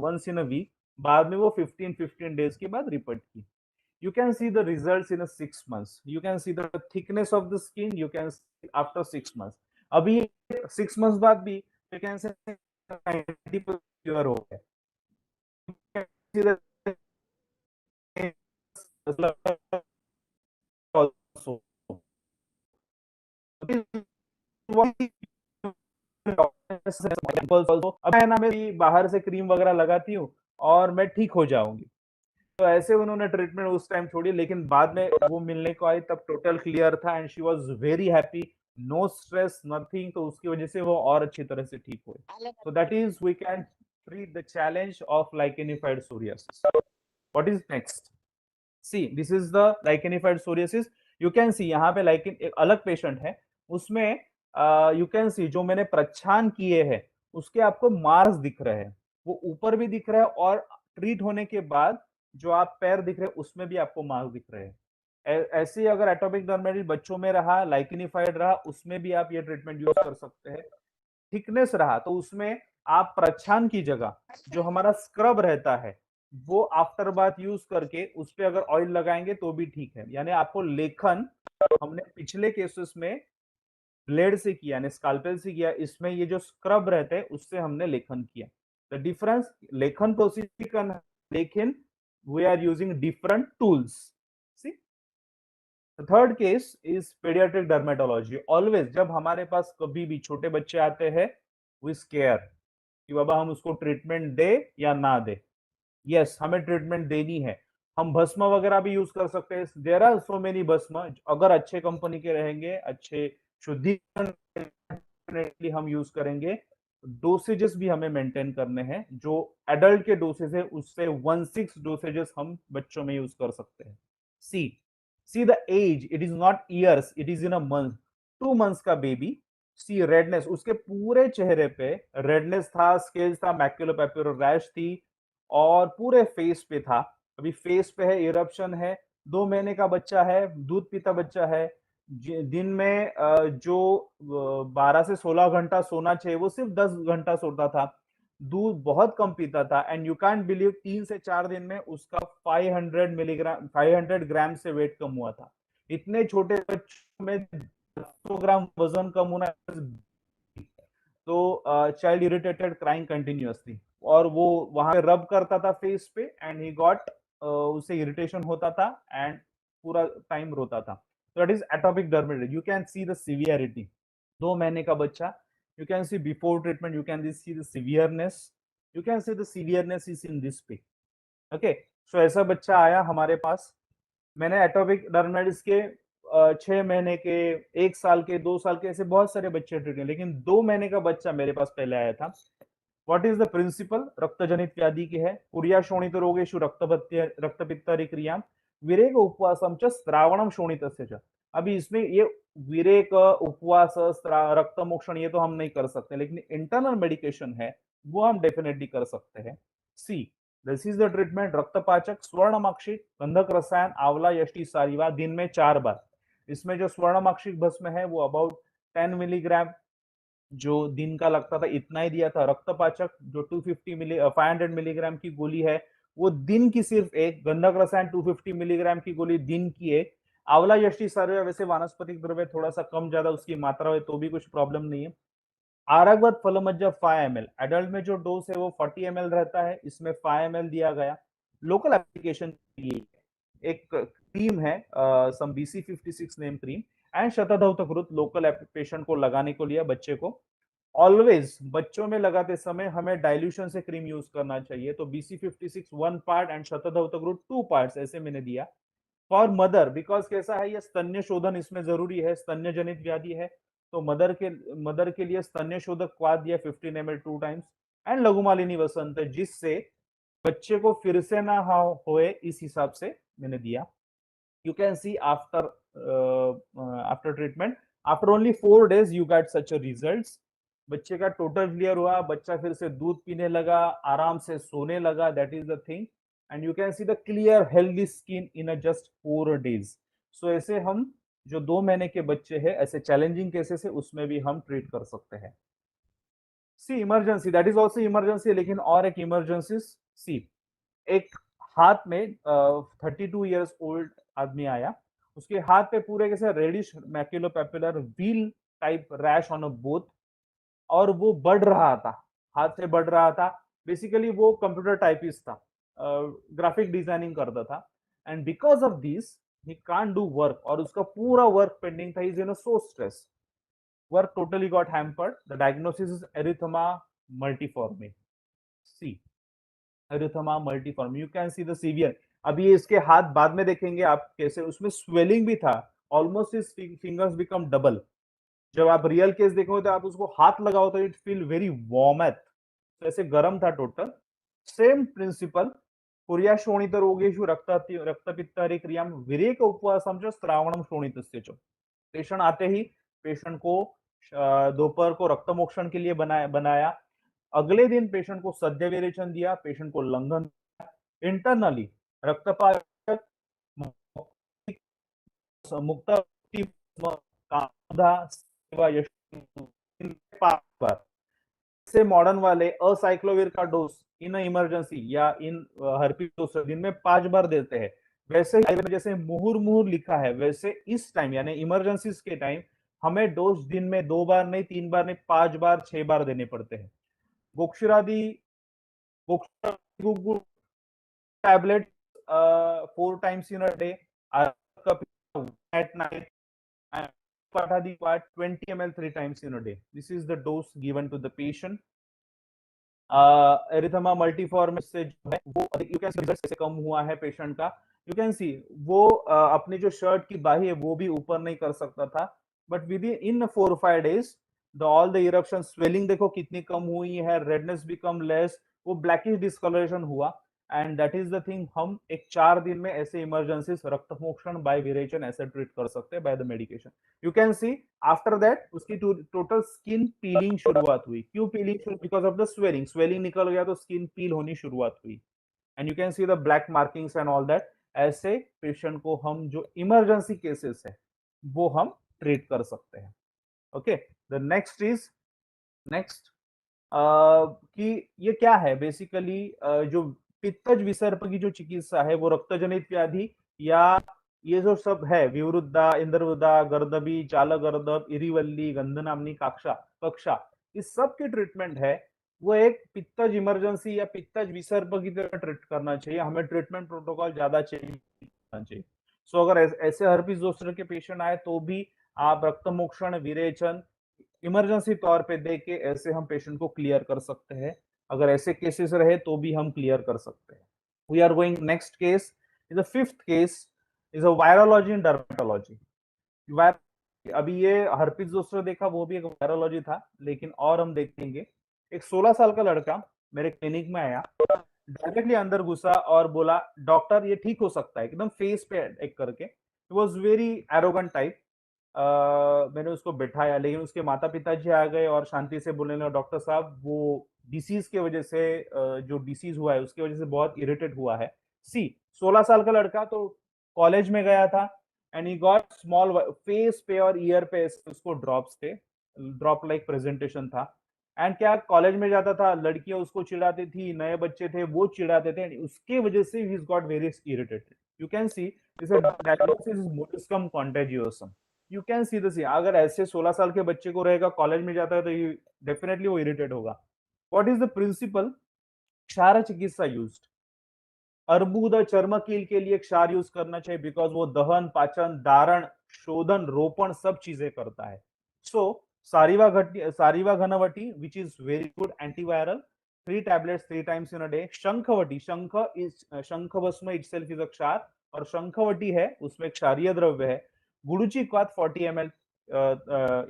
वंस इन अ वीक. बाद में वो 15 डेज के बाद रिपीट की. You can see the results in a 6 months. You can see the thickness of the skin. You can see after 6 months. अभी 6 months बाद भी you can say 90% pure हो गया. You can see the also. अब है ना, मैं बाहर से क्रीम वगैरह लगाती हूँ और मैं ठीक हो जाऊंगी. तो ऐसे उन्होंने ट्रीटमेंट उस टाइम छोड़ी, लेकिन बाद में वो मिलने को आई तब टोटल क्लियर था and she was very happy, no stress nothing. तो उसकी वजह से वो और अच्छी तरह से ठीक हुए. So that is we can treat the challenge of lichenified psoriasis. What is next? See, this is the lichenified psoriasis. You can see यहाँ पे लाइकेन एक अलग पेशेंट है, उसमें यू कैन सी जो मैंने प्रच्छान किए हैं उसके आपको मार्क्स दिख रहे हैं, वो ऊपर भी दिख रहा है और ट्रीट होने के बाद जो आप पैर दिख रहे हैं उसमें भी आपको मार्क्स दिख रहे हैं. ऐसे ही अगर एटोपिक डर्मेटिस बच्चों में रहा, लाइकेनिफाइड रहा, उसमें भी आप ये ट्रीटमेंट यूज कर सकते हैं. थिकनेस रहा तो उसमें आप प्रच्छान की जगह जो हमारा स्क्रब रहता है वो आफ्टर बाथ यूज करके उस पे अगर ऑयल लगाएंगे तो भी ठीक है. यानी आपको लेखन हमने पिछले केसेस में ब्लेड से किया, यानी स्काल्पेल से किया, इसमें ये जो स्क्रब रहते हैं उससे हमने लेखन किया. द डिफरेंस, लेखन प्रोसीजर, लेकिन we are using different tools. See, the third case is paediatric dermatology. Always जब हमारे पास कभी भी छोटे बच्चे आते हैं वी स्केयर कि बाबा हम उसको ट्रीटमेंट दे या ना दे. यस, हमें ट्रीटमेंट देनी है. हम भस्म वगैरह भी यूज कर सकते हैं. देयर आर सो मेनी भस्म, अगर अच्छे कंपनी के रहेंगे, अच्छे शुद्धिकरण हम यूज करेंगे. डोसेजेस भी हमें मेंटेन करने हैं. जो एडल्ट के डोसेज है उससे 1/6 डोसेजेस हम बच्चों में यूज कर सकते हैं. See the age, it is not years, it is in a month. 2 months का बेबी. सी रेडनेस, उसके पूरे चेहरे पे रेडनेस था, स्केल्स था, मैक्युलोपैपुलर रैश थी और पूरे फेस पे था. अभी फेस पे है, इरप्शन है, 2 महीने का बच्चा है, दूध पीता बच्चा है. दिन में जो 12 से 16 घंटा सोना चाहिए वो सिर्फ 10 घंटा सोता था. दूध बहुत कम पीता था एंड यू कैंट बिलीव 3 से 4 दिन में उसका 500 ग्राम से वेट कम हुआ था. इतने छोटे बच्चों में 100 ग्राम वजन कम होना. तो चाइल्ड इरिटेटेड क्राइंग कंटिन्यूअसली और वो वहां पे रब करता था फेस पे एंड ही गॉट, उसे इरिटेशन होता था एंड पूरा टाइम रोता था. That is atopic dermatitis. You can see the severity. 2 महीने का बच्चा, you can see before treatment, you can see the severeness, you can see the severeness is in this way. Okay, so ऐसा बच्चा आया हमारे पास. मैंने एटोपिक डर्मेटिस के 6 महीने के, 1 साल के, 2 साल के, ऐसे बहुत सारे बच्चे ट्रीट किए, लेकिन 2 महीने का बच्चा मेरे पास पहले आया था. What is the principle? रक्तजनित व्याधि की है. पुरिया शोणित रोगेषु रक्तपित्तरी क्रिया विरेक उपवासम च श्रावणम शोणितस्य च. अभी इसमें ये विरेक, उपवास, रक्तमोक्षण ये तो हम नहीं कर सकते, लेकिन इंटरनल मेडिकेशन है वो हम डेफिनेटली कर सकते हैं. सी, दिस इज द ट्रीटमेंट. रक्तपाचक, स्वर्णमाक्षिक, गंधक रसायन, आंवला, यष्टि, सारिवा, दिन में 4 बार. इसमें जो स्वर्णमाक्षिक भस्म है वो अबाउट 10 मिलीग्राम जो दिन का लगता था इतना ही दिया था. रक्तपाचक जो 500 मिलीग्राम की गोली है वो दिन की सिर्फ एक. गंधक रसायन 250 मिलीग्राम की गोली दिन की एक. आंवला, यष्टि, सारिवा वैसे वानस्पतिक द्रव्य थोड़ा सा कम ज्यादा उसकी मात्रा है तो भी कुछ प्रॉब्लम नहीं है. आरगवत फलमज्जा 5 ml. एडल्ट में जो डोज है वो 40 ml रहता है, इसमें 5 ml दिया गया. लोकल एप्लीकेशन के लिए एक क्रीम है some BC56 name cream and शतधौतकृत लोकल पेशेंट को लगाने को लिया बच्चे को। ऑलवेज बच्चों में लगाते समय हमें डाइल्यूशन से क्रीम यूज करना चाहिए। तो BC56 1 पार्ट एंड शतधौतकृत 2 पार्ट्स ऐसे मैंने दिया। फॉर मदर बिकॉज कैसा है, ये स्तन्य शोधन इसमें जरूरी है, स्तन्य जनित व्याधि है, तो मदर के लिए स्तन्य शोधक क्वाद दिया 15 ml 2 टाइम्स एंड लघुमालिनी वसंत, जिससे बच्चे को फिर से ना होए इस हिसाब से मैंने दिया। You can see after treatment, after only 4 days you got such a results. बच्चे का टोटल क्लियर हुआ, बच्चा फिर से दूध पीने लगा, आराम से सोने लगा, that is the thing. And you can see the clear healthy skin in a just 4 days. So ऐसे हम जो 2 महीने के बच्चे हैं, ऐसे चैलेंजिंग केसेस है, उसमें भी हम ट्रीट कर सकते हैं। See emergency, that is also emergency, लेकिन और एक इमरजेंसी सी, एक हाथ में 32 इयर्स ओल्ड आदमी आया, उसके हाथ पे पूरे कैसे reddish maculopapular wheal type rash on a both, और वो बढ़ रहा था, हाथ से बढ़ रहा था। बेसिकली वो कंप्यूटर टाइपिस्ट था, ग्राफिक डिजाइनिंग करता था, and because of this he can't do work, और उसका पूरा वर्क पेंडिंग था, is in so stress, work totally got hampered. The diagnosis is erythema multiforme. See, erythema multiforme. You can see the severe. अभी इसके हाथ बाद में देखेंगे आप कैसे, उसमें स्वेलिंग भी था, almost his fingers become double. जब आप रियल केस देखोगे तो आप उसको हाथ लगाओ तो इट फील वेरी वार्म, तो ऐसे गर्म था टोटल। सेम प्रिंसिपल, पुर्या शोणित रोगेषु रक्तपित्तहरि क्रियाम विरेक उपवासम च श्रावणम शोणितस्य च। पेशेंट आते ही पेशेंट को दोपहर को रक्तमोक्षण के लिए बनाया। अगले दिन पेशेंट को सद्य विरेचन दिया, पेशेंट को लंघन, इंटरनली रक्तपात से मॉडर्न वाले असाइक्लोविर का डोज इन इमरजेंसी या इन हर्पीस दिन में 5 बार देते हैं। वैसे ही जैसे मुहुर लिखा है, वैसे इस टाइम यानी इमरजेंसीज के टाइम हमें डोज दिन में 2 बार नहीं, 3 बार नहीं, 5 बार 6 बार देने पड़ते हैं। Gokshuradi tablet 4 times in a day, at night, and Patadi part 20 ml 3 times in a day. This is the dose given to the patient. Erythema multiform से जो है वो यू कैन सी रिजल्ट से कम हुआ है पेशेंट का। यू कैन सी वो अपनी जो शर्ट की बाही है वो भी ऊपर नहीं कर सकता था, but with in 4-5 days the all the eruption swelling देखो कितनी कम हुई है, रेडनेस बिकम लेस, वो ब्लैकिश डिस्कलरेशन हुआ, and that is the thing. हम एक 4 दिन में ऐसे इमरजेंसीज रक्तमोक्षण बाय विरेचन ऐसे ट्रीट कर सकते हैं by the medication. You can see after that उसकी टोटल स्किन पीलिंग शुरुआत हुई। क्यों पीलिंग शुरू? Because of the swelling, swelling निकल गया तो स्किन पील होनी शुरुआत हुई, and you can see the black markings and all that. ऐसे पेशेंट को हम जो इमरजेंसी केसेस है वो हम ट्रीट कर सकते हैं। Okay, the next is next कि ये क्या है बेसिकली, जो पित्तज विसर्प की जो चिकित्सा है वो रक्तजनित व्याधि या ये जो सब है विवृद्धा, इंद्रवृद्धा, गर्दभी, चालगर्दभ, इरिवल्ली, गंधनामनी कक्षा, इस सब की ट्रीटमेंट है वो एक पित्तज इमरजेंसी या पित्तज विसर्प की तरह ट्रीट करना चाहिए। हमें ट्रीटमेंट प्रोटोकॉल ज्यादा चाहिए। सो अगर ऐसे हर्पीस जोस्टर के पेशेंट आए तो भी आप रक्तमोक्षण, विरेचन इमरजेंसी तौर पे दे के ऐसे हम पेशेंट को क्लियर कर सकते हैं। अगर ऐसे केसेस रहे तो भी हम क्लियर कर सकते हैं। We are going next case is the 5th case is a virology and dermatology. अभी ये हर्पीस जोस्टर देखा वो भी एक वायरोलॉजी था, लेकिन और हम देखेंगे एक 16 साल का लड़का मेरे क्लिनिक में आया, डायरेक्टली अंदर घुसा और बोला डॉक्टर ये ठीक हो सकता है, एकदम फेस पे एक करके। It was very arrogant type. मैंने उसको बिठाया, लेकिन उसके माता पिताजी आ गए और शांति से बोलने लगे डॉक्टर साहब वो डिसीज के वजह से जो डिसीज हुआ है उसकी वजह से बहुत इरिटेट हुआ है। सी 16 साल का लड़का तो कॉलेज में गया था and he got small face पे और ईयर पे उसको ड्रॉप्स थे, ड्रॉप लाइक प्रेजेंटेशन था। एंड क्या कॉलेज में जाता था, लड़कियां उसको चिढ़ाती थी, नए बच्चे थे वो चिढ़ाते थे, एंड उसके वजह से ही got very irritated. You can see this diagnosis is molluscum contagiosum. You can see this. अगर ऐसे 16 साल के बच्चे को रहेगा, कॉलेज में जाता है तो डेफिनेटली वो इरिटेट होगा। What is the principle? क्षार चिकित्सा यूज्ड। अर्बुद चर्मकील के लिए क्षार यूज करना चाहिए बिकॉज वो दहन, पाचन, धारण, शोधन, रोपण सब चीजें करता है. सो सारीवा घनवटी which is very good antiviral, 3 tablets 3 times in a day. शंखवटी, शंख भस्म itself is a क्षार और शंखवटी है उसमें क्षारीय द्रव्य है. गुडुचीक्वाथ 40 ml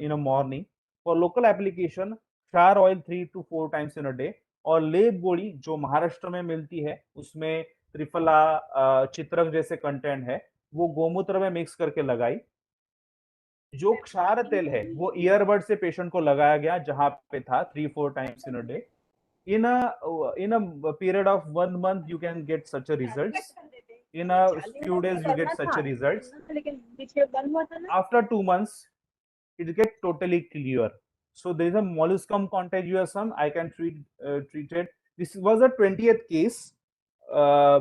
in a morning. For local application, क्षार oil 3 to 4 times in a day. और लेप गोली जो महाराष्ट्र में मिलती है उसमें त्रिफला, चित्रक जैसे कंटेंट है, वो गोमूत्र में मिक्स करके लगाई. जो क्षार तेल है वो ईयरबड से पेशेंट को लगाया गया जहां पे था 3-4 times in a day. In a period of 1 month you can get such a results. In a few days you get such a results. After 2 months it get totally clear. So there is a molluscum contagiosum. I can treat it. This was a 20th case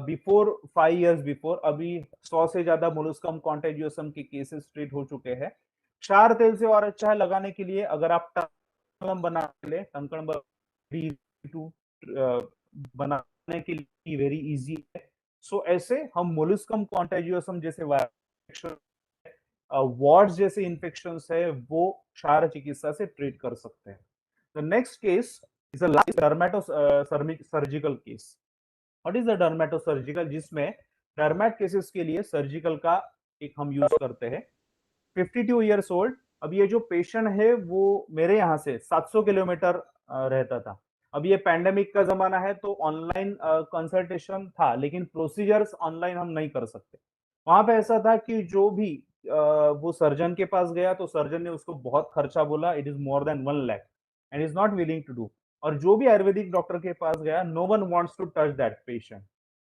before 5 years before. अभी 100 से ज्यादा molluscum contagiosum के cases treat हो चुके हैं. क्षार तेल से और अच्छा है लगाने के लिए अगर आप टंकण बना ले, टंकण बनाने के लिए वेरी इजी है. सो ऐसे हम मोलुस्कम कॉन्टेजियोसम जैसे वार्ड्स जैसे इन्फेक्शंस है वो क्षार चिकित्सा से ट्रीट कर सकते हैं. The next case is a dermatosurgical case. What is the dermatosurgical, जिसमें डर्मेट केसेस के लिए सर्जिकल का एक हम यूज करते हैं. 52 years old. अब ये जो पेशेंट है वो मेरे यहाँ से 700 किलोमीटर रहता था. अब ये पैंडेमिक का जमाना है तो ऑनलाइन कंसल्टेशन था, लेकिन प्रोसीजर्स ऑनलाइन हम नहीं कर सकते. वहां पे ऐसा था कि जो भी वो सर्जन के पास गया तो सर्जन ने उसको बहुत खर्चा बोला. It is more than 1 lakh and is not willing to do. और जो भी आयुर्वेदिक डॉक्टर के पास गया, no one wants to touch that patient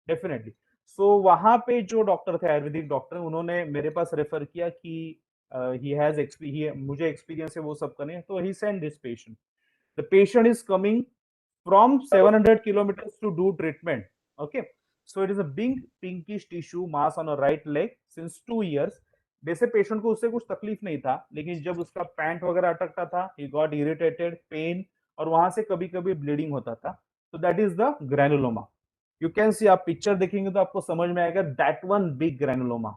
definitely. So वहां पे जो डॉक्टर थे आयुर्वेदिक डॉक्टर, उन्होंने मेरे पास रेफर किया कि मुझे एक्सपीरियंस है वो सब करने. तो he send this patient. The patient is coming from 700 kilometers to do treatment. Okay, so it is a big pinkish tissue mass on a right leg since 2 years. वैसे पेशेंट को उससे कुछ तकलीफ नहीं था, लेकिन जब उसका पैंट वगैरह अटकता था, he got irritated, pain, और वहां से कभी-कभी ब्लीडिंग होता था. So that is the granuloma. You can see, आप पिक्चर देखेंगे तो आपको समझ में आएगा that one big granuloma.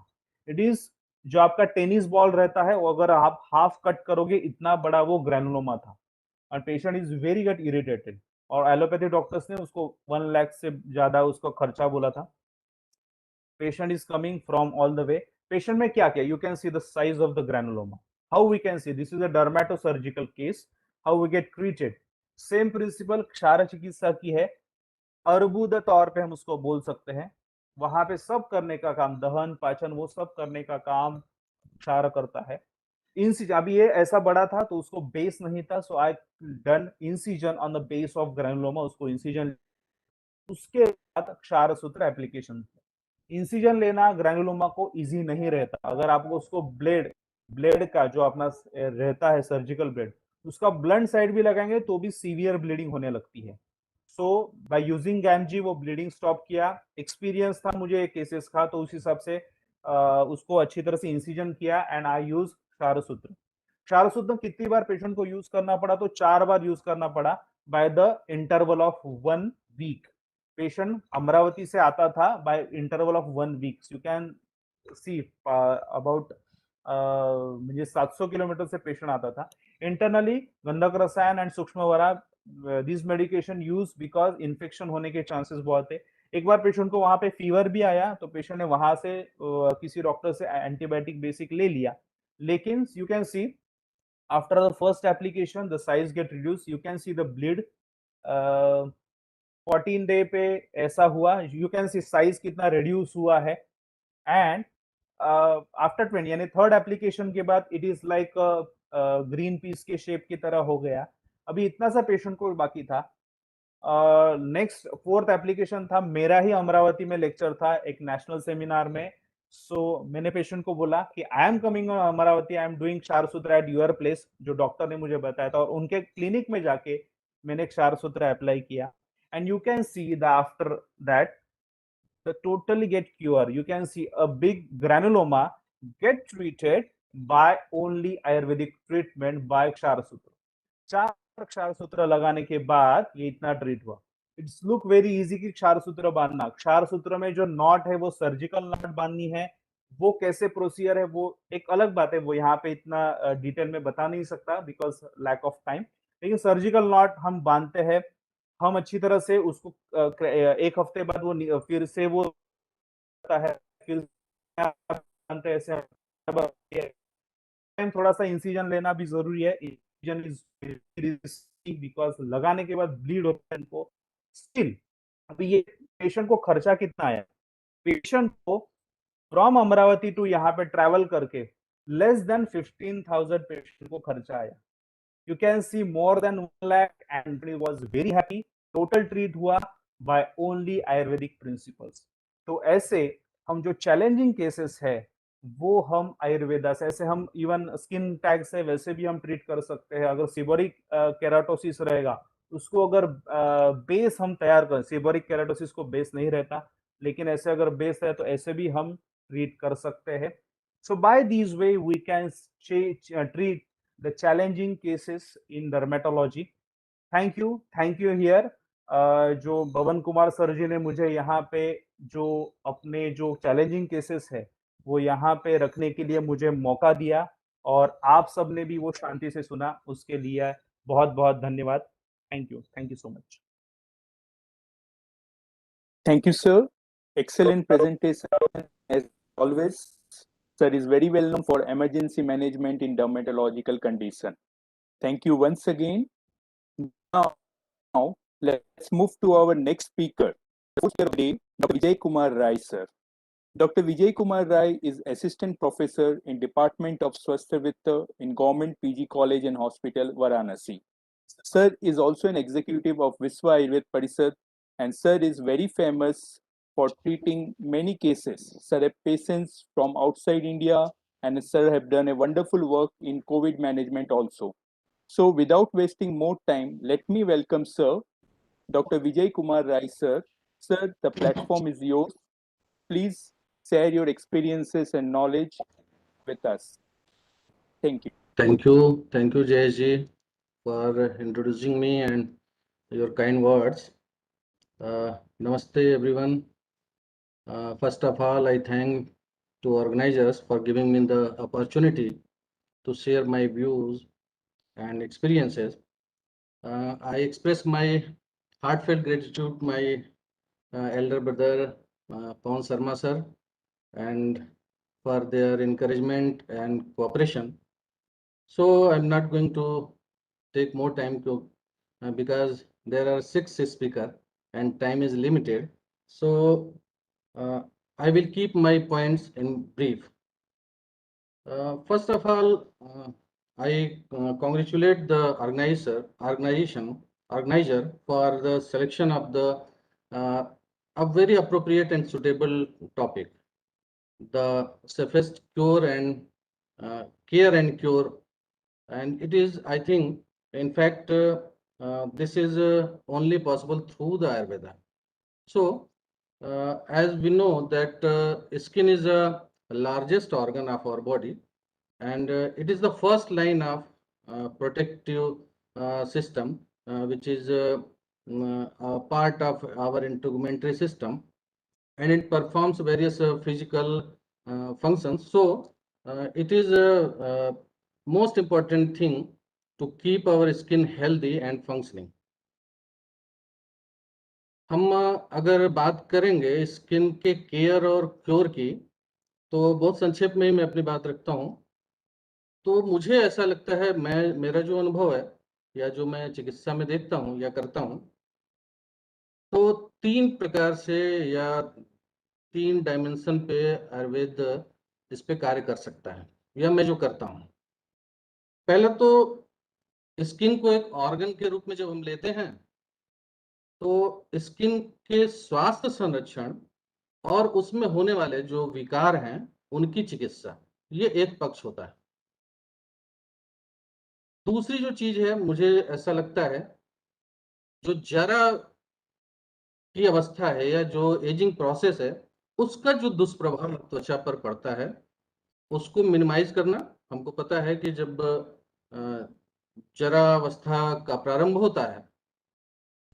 It is जो आपका टेनिस बॉल रहता है वो अगर आप हाफ कट करोगे इतना बड़ा वो ग्रैनुलोमा था. और patient is very get irritated और एलोपैथी डॉक्टर्स ने उसको 1 लाख से ज्यादा उसको खर्चा बोला था. Patient is coming from all the way. Patient में क्या क्या, you can see the size of the granuloma. How we can see this is a dermatosurgical case. How we get treated, same principle क्षार चिकित्सा की है. अर्बुद तौर पे हम उसको बोल सकते हैं. वहां पे सब करने का काम, दहन, पाचन, वो सब करने का काम क्षार करता है. इंसिजन, अभी ये ऐसा बड़ा था तो उसको बेस नहीं था, so I done incision on the base of granuloma. उसको इंसिजन, उसके बाद क्षार सूत्र एप्लीकेशन. इंसिजन लेना ग्रैनुलोमा को इजी नहीं रहता. अगर आपको उसको ब्लेड का जो अपना रहता है सर्जिकल ब्लेड, उसका ब्लंट साइड भी लगाएंगे तो भी सीवियर ब्लीडिंग होने लगती है. सो बाय यूजिंग गैमजी वो ब्लीडिंग स्टॉप किया. एक्सपीरियंस था मुझे केसेस का, तो उस हिसाब से उसको अच्छी तरह से इंसिजन किया एंड आई यूज क्षार सूत्र. क्षार सूत्र कितनी बार पेशेंट को यूज करना पड़ा, तो 4 बार यूज करना पड़ा by the interval of 1 week. Patient Amravati से आता था by interval of 1 week. You can see about म्हणजे 700 किलोमीटर से पेशेंट आता था. इंटरनली गंधक रसायन एंड सूक्ष्मवरा, this medication use because infection होने के चांसेस बहुत है. एक बार पेशेंट को वहां पे फीवर भी आया तो पेशेंट ने वहां से किसी डॉक्टर से एंटीबायोटिक बेसिक ले लिया. लेकिन you can see after the first application the size get reduced. You can see the bleed 14 day पे ऐसा हुआ. You can see size कितना reduce हुआ है. and after 20 यानी थर्ड एप्लीकेशन के बाद it is like green peas के शेप की तरह हो गया. अभी इतना सा पेशेंट को बाकी था. नेक्स्ट फोर्थ एप्लीकेशन था, मेरा ही अमरावती में लेक्चर था एक नेशनल सेमिनार में. सो मैंने पेशेंट को बोला कि I am coming Amravati, I am doing क्षार सूत्र एट योर प्लेस, जो डॉक्टर ने मुझे बताया था, और उनके क्लिनिक में जाके मैंने क्षार सूत्र अप्लाई किया. And you can see the after that the totally get cure. You can C a big granuloma gate treated by only Ayurvedic treatment bye क्षार सूत्र. 4 क्षार सूत्र लगाने के बाद ये इतना ट्रीट हुआ. इट्स लुक वेरी इजी कि क्षार सूत्र बांधना, क्षार सूत्र में जो नॉट है वो सर्जिकल नॉट बांधनी है, वो कैसे प्रोसीजर है वो एक अलग बात है, वो यहाँ पे इतना डिटेल में बता नहीं सकता बिकॉज लैक ऑफ टाइम। लेकिन सर्जिकल नॉट हम बांधते हैं, हम अच्छी तरह से उसको एक हफ्ते बाद वो फिर से वो होता है, फिर बांधते हैं ऐसे। टाइम थोड़ा सा इंसिजन लेना भी जरूरी है, इंसिजन इज बिकॉज लगाने के बाद ब्लीड होता है इनको। स्टिल अभी ये पेशेंट को खर्चा कितना आया, पेशेंट को फ्रॉम अमरावती टू यहाँ पे ट्रैवल करके लेस देन 15,000 पेशेंट को खर्चा आया। You can C more than 1 lakh and he was very happy. Total treat हुआ बाय ओनली आयुर्वेदिक प्रिंसिपल्स। तो ऐसे हम जो चैलेंजिंग केसेस है वो हम आयुर्वेदा से, ऐसे हम इवन स्किन टैग से वैसे भी हम ट्रीट कर सकते हैं। अगर सीबोरिक केराटोसिस रहेगा उसको अगर बेस हम तैयार करें, सीबोरिक केराटोसिस को बेस नहीं रहता लेकिन ऐसे अगर बेस है तो ऐसे भी हम ट्रीट कर सकते हैं। So by this way we can treat the challenging cases in dermatology. Thank you here. जो भवन कुमार सर जी ने मुझे यहाँ पे जो अपने जो चैलेंजिंग केसेस है वो यहाँ पे रखने के लिए मुझे मौका दिया और आप सब ने भी वो शांति से सुना, उसके लिए बहुत बहुत धन्यवाद। Thank you so much. Thank you, sir. Excellent presentation as always. Sir is very well known for emergency management in dermatological condition. Thank you once again. Now, let's move to our next speaker, Dr. Vijay Kumar Rai, sir. Dr. Vijay Kumar Rai is Assistant Professor in Department of Swasthya in Government PG College and Hospital, Varanasi. Sir is also an executive of Visva Ayurved Parishad, and Sir is very famous for treating many cases. Sir have patients from outside India, and Sir have done a wonderful work in COVID management also. So without wasting more time, let me welcome Sir, Dr. Vijay Kumar Rai, sir. Sir, the platform is yours. Please share your experiences and knowledge with us. Thank you. Thank you, Jayesh, for introducing me and your kind words. Namaste, everyone. First of all, I thank to organizers for giving me the opportunity to share my views and experiences. I express my heartfelt gratitude to my elder brother, Pawan Sharma sir, and for their encouragement and cooperation. So I'm not going to take more time to because there are 6 speakers and time is limited. So I will keep my points in brief. First of all, I congratulate the organizer for the selection of the a very appropriate and suitable topic, the safest cure and care and cure. And it is, I think, in fact, this is only possible through the Ayurveda. So, as we know that skin is the largest organ of our body, and it is the first line of protective system, which is a part of our integumentary system, and it performs various physical functions. So, it is a most important thing to keep our skin healthy and functioning. हम अगर बात करेंगे skin के care और cure की, तो बहुत संक्षेप में ही मैं अपनी बात रखता हूँ। तो मुझे ऐसा लगता है, मेरा जो अनुभव है या जो मैं चिकित्सा में देखता हूँ या करता हूँ, तो 3 प्रकार से या 3 डायमेंशन पे आयुर्वेद इस पे कार्य कर सकता है, या मैं जो करता हूँ। पहला तो स्किन को एक ऑर्गन के रूप में जब हम लेते हैं, तो स्किन के स्वास्थ्य संरक्षण और उसमें होने वाले जो विकार हैं उनकी चिकित्सा, ये एक पक्ष होता है। दूसरी जो चीज है, मुझे ऐसा लगता है, जो जरा की अवस्था है या जो एजिंग प्रोसेस है, उसका जो दुष्प्रभाव त्वचा पर पड़ता है उसको मिनिमाइज करना। हमको पता है कि जब जरा अवस्था का प्रारंभ होता है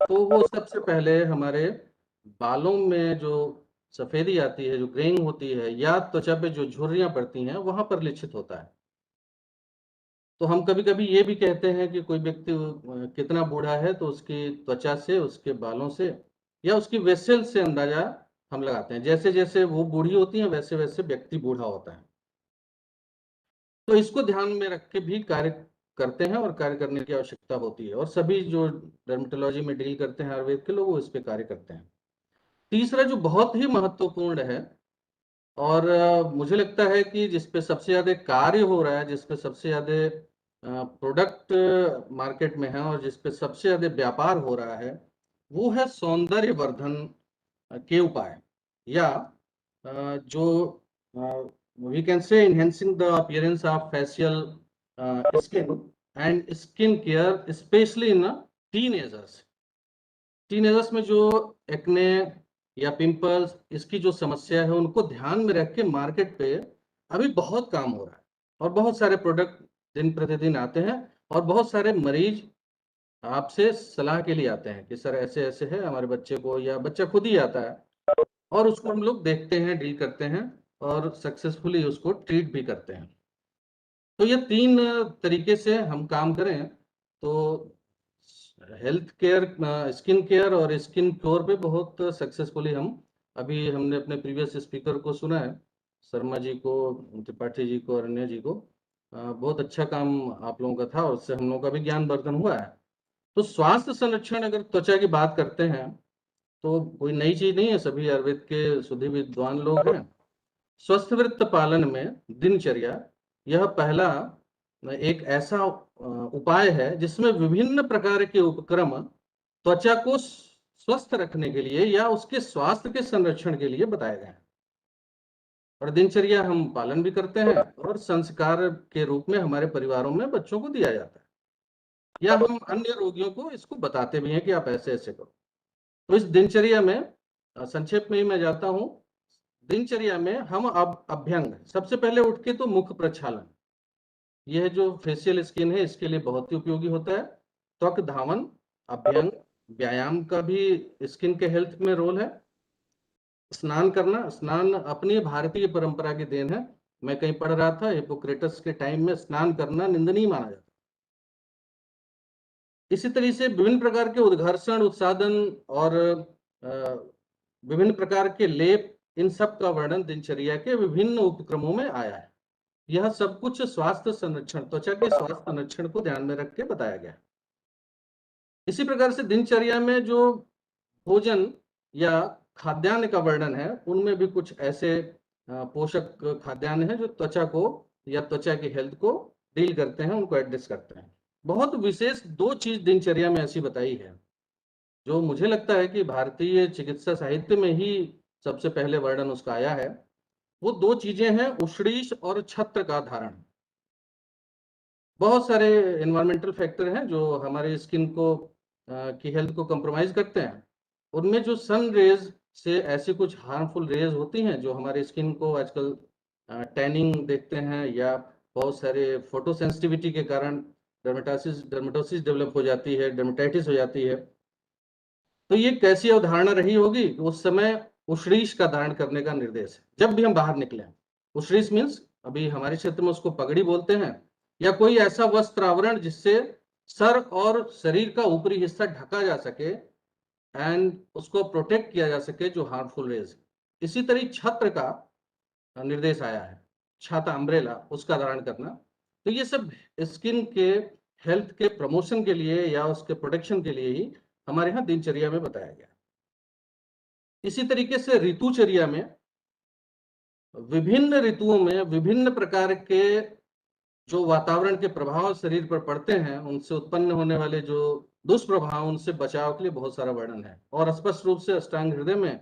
तो वो सबसे पहले हमारे बालों में जो सफेदी आती है, जो ग्रेइंग होती है, या त्वचा पे जो झुर्रियां पड़ती हैं, वहां पर लक्षित होता है। तो हम कभी कभी ये भी कहते हैं कि कोई व्यक्ति कितना बूढ़ा है, तो उसकी त्वचा से, उसके बालों से या उसकी वेसल से अंदाजा हम लगाते हैं। जैसे जैसे वो बूढ़ी होती है, वैसे वैसे व्यक्ति बूढ़ा होता है। तो इसको ध्यान में रख के भी कार्य करते हैं और कार्य करने की आवश्यकता होती है, और सभी जो डर्मेटोलॉजी में डील करते हैं आयुर्वेद के लोग, वो इस पे कार्य करते हैं। तीसरा जो बहुत ही महत्वपूर्ण है, और मुझे लगता है कि जिसपे सबसे ज्यादा कार्य हो रहा है, जिसपे सबसे ज्यादा प्रोडक्ट मार्केट में है और जिसपे सबसे ज्यादा व्यापार हो रहा है, वो है सौंदर्य वर्धन के उपाय, या जो we can say enhancing the appearance of facial skin and skin care, specially in teenagers. Teenagers में जो एक्ने या पिंपल्स, इसकी जो समस्या है, उनको ध्यान में रख के मार्केट पे अभी बहुत काम हो रहा है, और बहुत सारे प्रोडक्ट दिन प्रतिदिन आते हैं, और बहुत सारे मरीज आपसे सलाह के लिए आते हैं कि सर ऐसे ऐसे है हमारे बच्चे को, या बच्चा खुद ही आता है, और उसको हम लोग देखते हैं, डील करते हैं, और सक्सेसफुली उसको ट्रीट भी करते हैं। तो ये 3 तरीके से हम काम करें तो हेल्थ केयर, स्किन केयर और स्किन क्योर पे बहुत सक्सेसफुली हमने अपने प्रीवियस स्पीकर को सुना है, शर्मा जी को, त्रिपाठी जी को और अन्य जी को। बहुत अच्छा काम आप लोगों का था, और उससे हम लोगों का भी ज्ञान वर्धन हुआ है। तो स्वास्थ्य संरक्षण, अगर त्वचा की बात करते हैं, तो कोई नई चीज नहीं है, सभी आयुर्वेद के शुद्धि विद्वान लोग हैं। स्वस्थ वृत्त पालन में दिनचर्या, यह पहला एक ऐसा उपाय है जिसमें विभिन्न प्रकार के उपक्रम त्वचा को स्वस्थ रखने के लिए या उसके स्वास्थ्य के संरक्षण के लिए बताए गए हैं, और दिनचर्या हम पालन भी करते हैं, और संस्कार के रूप में हमारे परिवारों में बच्चों को दिया जाता है, या हम अन्य रोगियों को इसको बताते भी हैं कि आप ऐसे ऐसे करो। तो इस दिनचर्या में संक्षेप में ही मैं जाता हूं। दिनचर्या में हम अब अभ्यंग, सबसे पहले उठ के तो मुख प्रक्षालन, यह जो फेशियल स्किन है इसके लिए बहुत ही उपयोगी होता है। त्वक धावन, अभ्यंग, व्यायाम का भी स्किन के हेल्थ में रोल है। स्नान करना, स्नान अपनी भारतीय परंपरा की देन है। मैं कहीं पढ़ रहा था, हिपोक्रेटस के टाइम में स्नान करना निंदनीय माना जाता। इसी तरह से विभिन्न प्रकार के उद्घर्षण, उत्सादन और विभिन्न प्रकार के लेप, इन सब का वर्णन दिनचर्या के विभिन्न उपक्रमों में आया है। यह सब कुछ स्वास्थ्य संरक्षण, त्वचा के स्वास्थ्य संरक्षण को ध्यान में रख के बताया गया है। इसी प्रकार से दिनचर्या में जो भोजन या खाद्यान्न का वर्णन है, उनमें भी कुछ ऐसे पोषक खाद्यान्न है जो त्वचा को या त्वचा की हेल्थ को डील करते हैं, उनको एड्रेस करते हैं। बहुत विशेष 2 चीज दिनचर्या में ऐसी बताई है जो मुझे लगता है कि भारतीय चिकित्सा साहित्य में ही सबसे पहले वर्णन उसका आया है। वो 2 चीजें हैं, उष्णीश और छत्र का धारण। बहुत सारे एनवायरमेंटल फैक्टर हैं जो हमारे स्किन को की हेल्थ को कंप्रोमाइज करते हैं। उनमें जो सन रेज से ऐसी कुछ हार्मफुल रेज होती हैं जो हमारे स्किन को आजकल टैनिंग देखते हैं, या बहुत सारे फोटो सेंसिटिविटी के कारण डर्मेटोसिस डेवलप हो जाती है, डर्मेटाइटिस हो जाती है। तो ये कैसी अवधारणा रही होगी, उस समय उष्णीश का धारण करने का निर्देश है जब भी हम बाहर निकले। उष्णीश मीन्स, अभी हमारे क्षेत्र में उसको पगड़ी बोलते हैं, या कोई ऐसा वस्त्र आवरण जिससे सर और शरीर का ऊपरी हिस्सा ढका जा सके एंड उसको प्रोटेक्ट किया जा सके जो हार्मफुल रेज। इसी तरह छत्र का निर्देश आया है, छाता, अम्ब्रेला, उसका धारण करना। तो ये सब स्किन के हेल्थ के प्रमोशन के लिए या उसके प्रोटेक्शन के लिए ही हमारे यहाँ दिनचर्या में बताया गया। इसी तरीके से ऋतुचर्या में, विभिन्न ऋतुओं में विभिन्न प्रकार के जो वातावरण के प्रभाव शरीर पर पड़ते हैं, उनसे उत्पन्न होने वाले जो दुष्प्रभाव, उनसे बचाव के लिए बहुत सारा वर्णन है। और स्पष्ट रूप से अष्टांग हृदय में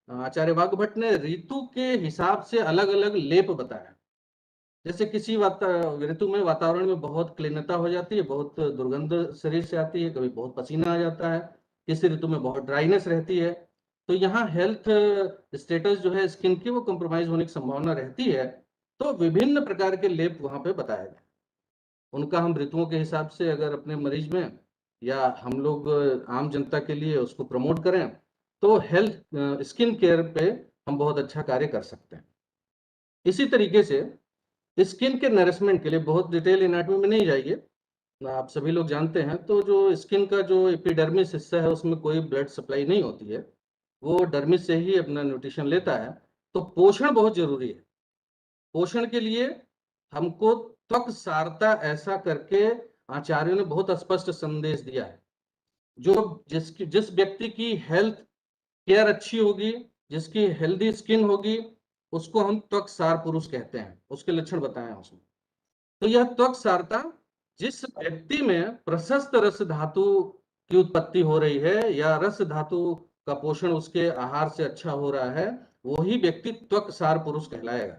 आचार्य वाग्भट ने ऋतु के हिसाब से अलग अलग लेप बताया। जैसे किसी ऋतु में वातावरण में बहुत क्लीनता हो जाती है, बहुत दुर्गंध शरीर से आती है, कभी बहुत पसीना आ जाता है, किसी ऋतु में बहुत ड्राइनेस रहती है। तो यहाँ हेल्थ स्टेटस जो है स्किन की, वो कॉम्प्रोमाइज होने की संभावना रहती है। तो विभिन्न प्रकार के लेप वहां पे बताया गया, उनका हम ऋतुओं के हिसाब से अगर अपने मरीज में या हम लोग आम जनता के लिए उसको प्रमोट करें, तो हेल्थ स्किन केयर पे हम बहुत अच्छा कार्य कर सकते हैं। इसी तरीके से स्किन के नरिशमेंट के लिए बहुत डिटेल एनाटॉमी में नहीं जाइए, आप सभी लोग जानते हैं, तो जो स्किन का जो एपिडर्मिस हिस्सा है उसमें कोई ब्लड सप्लाई नहीं होती है, वो डर्मिस से ही अपना न्यूट्रिशन लेता है। तो पोषण बहुत जरूरी है। पोषण के लिए हमको त्वक सारता ऐसा करके आचार्यों ने बहुत स्पष्ट संदेश दिया है। जो जिस व्यक्ति की हेल्थ केयर अच्छी होगी, जिसकी हेल्दी स्किन होगी, उसको हम त्वक सार पुरुष कहते हैं। उसके लक्षण बताए हैं उसमें। तो यह त्वक सारता, जिस व्यक्ति में प्रशस्त रस धातु की उत्पत्ति हो रही है या रस धातु का पोषण उसके आहार से अच्छा हो रहा है, वही व्यक्ति त्वक सार पुरुष कहलाएगा।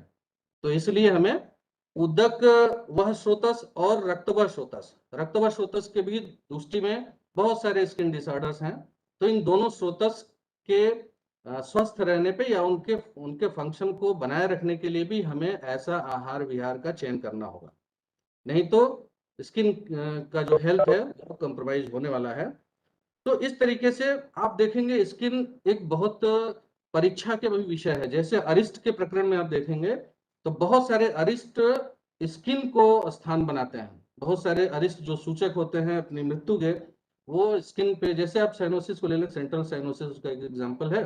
तो इसलिए हमें उदक वह स्रोतस और रक्तवह स्रोतस के भी दृष्टि में बहुत सारे स्किन डिसऑर्डर्स हैं। तो इन दोनों स्रोतस के स्वस्थ रहने पे या उनके फंक्शन को बनाए रखने के लिए भी हमें ऐसा आहार विहार का चयन करना होगा, नहीं तो स्किन का जो हेल्थ है वो कंप्रोमाइज होने वाला है। तो इस तरीके से आप देखेंगे स्किन एक बहुत परीक्षा के भी विषय है। जैसे अरिष्ट के प्रकरण में आप देखेंगे तो बहुत सारे अरिष्ट स्किन को स्थान बनाते हैं। बहुत सारे अरिष्ट जो सूचक होते हैं अपनी मृत्यु के, वो स्किन पे, जैसे आप साइनोसिस को ले लें, सेंट्रल साइनोसिस उसका एक एग्जाम्पल है,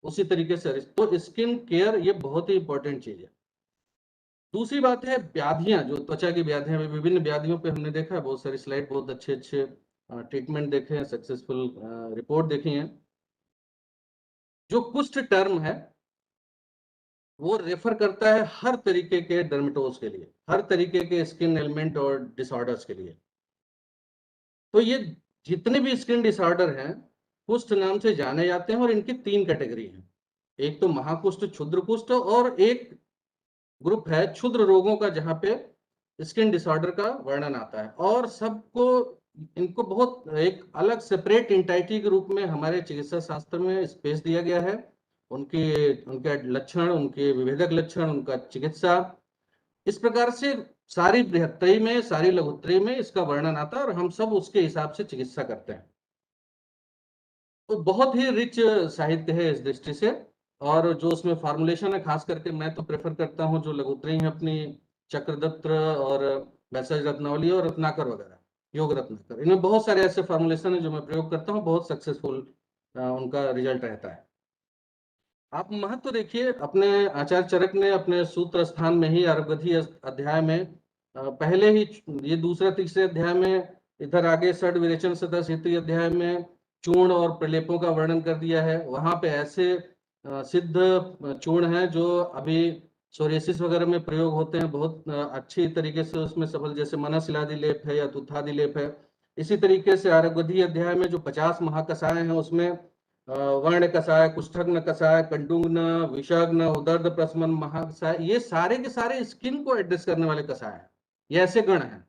उसी तरीके से अरिष्ट। तो स्किन केयर ये बहुत ही इंपॉर्टेंट चीज है। दूसरी बात है व्याधियां, जो त्वचा की व्याधियां, विभिन्न व्याधियों पे हमने देखा है बहुत सारी स्लाइड, बहुत अच्छे अच्छे ट्रीटमेंट देखे हैं, सक्सेसफुल रिपोर्ट देखी है। जो कुष्ठ टर्म है वो रेफर करता है हर तरीके के डर्मेटोज के लिए, हर तरीके के स्किन एलिमेंट और डिसऑर्डर्स के लिए। तो ये जितने भी स्किन डिसऑर्डर हैं कुष्ठ नाम से जाने जाते हैं, और इनकी 3 कैटेगरी हैं। एक तो महाकुष्ठ, क्षुद्र कुष्ठ, और एक ग्रुप है क्षुद्र रोगों का, जहां पे स्किन डिसऑर्डर का वर्णन आता है। और सबको इनको बहुत एक अलग सेपरेट एंटाइटी के रूप में हमारे चिकित्सा शास्त्र में स्पेस दिया गया है। उनके लक्षण, उनके विभेदक लक्षण, उनका चिकित्सा, इस प्रकार से सारी बृहत्त्रयी में, सारी लघुत्त्रयी में इसका वर्णन आता है, और हम सब उसके हिसाब से चिकित्सा करते हैं। तो बहुत ही रिच साहित्य है इस दृष्टि से। और जो उसमें फॉर्मुलेशन है, खास करके मैं तो प्रेफर करता हूँ जो लघुत्तरी है अपनी, चक्रदत्त और वैसज रत्नावली और रत्नाकर वगैरह, योग रत्नाकर, इनमें बहुत सारे ऐसे फॉर्मुलेशन है जो मैं प्रयोग करता हूँ, बहुत सक्सेसफुल उनका रिजल्ट रहता है। आप महत्व देखिए, अपने आचार्य चरक ने अपने सूत्र स्थान में ही आरोग्यधि अध्याय में पहले ही, ये दूसरे तीसरे अध्याय में, इधर आगे षड विरेचन सतः अध्याय में चूर्ण और प्रलेपों का वर्णन कर दिया है। वहां पे ऐसे सिद्ध चूर्ण हैं जो अभी सोरियासिस वगैरह में प्रयोग होते हैं, बहुत अच्छी तरीके से उसमें सफल, जैसे मनशिलादि लेप है या तुथादि लेप है। इसी तरीके से आरोग्यधि अध्याय में जो 50 महाकषाय हैं उसमें वर्ण कषाय, कुष्ठग्न कषाय, कंडुग्न, विषग्न, उदर्द प्रशमन महाकषाय, ये सारे के सारे स्किन को एड्रेस करने वाले कषाय हैं, ये ऐसे गण हैं।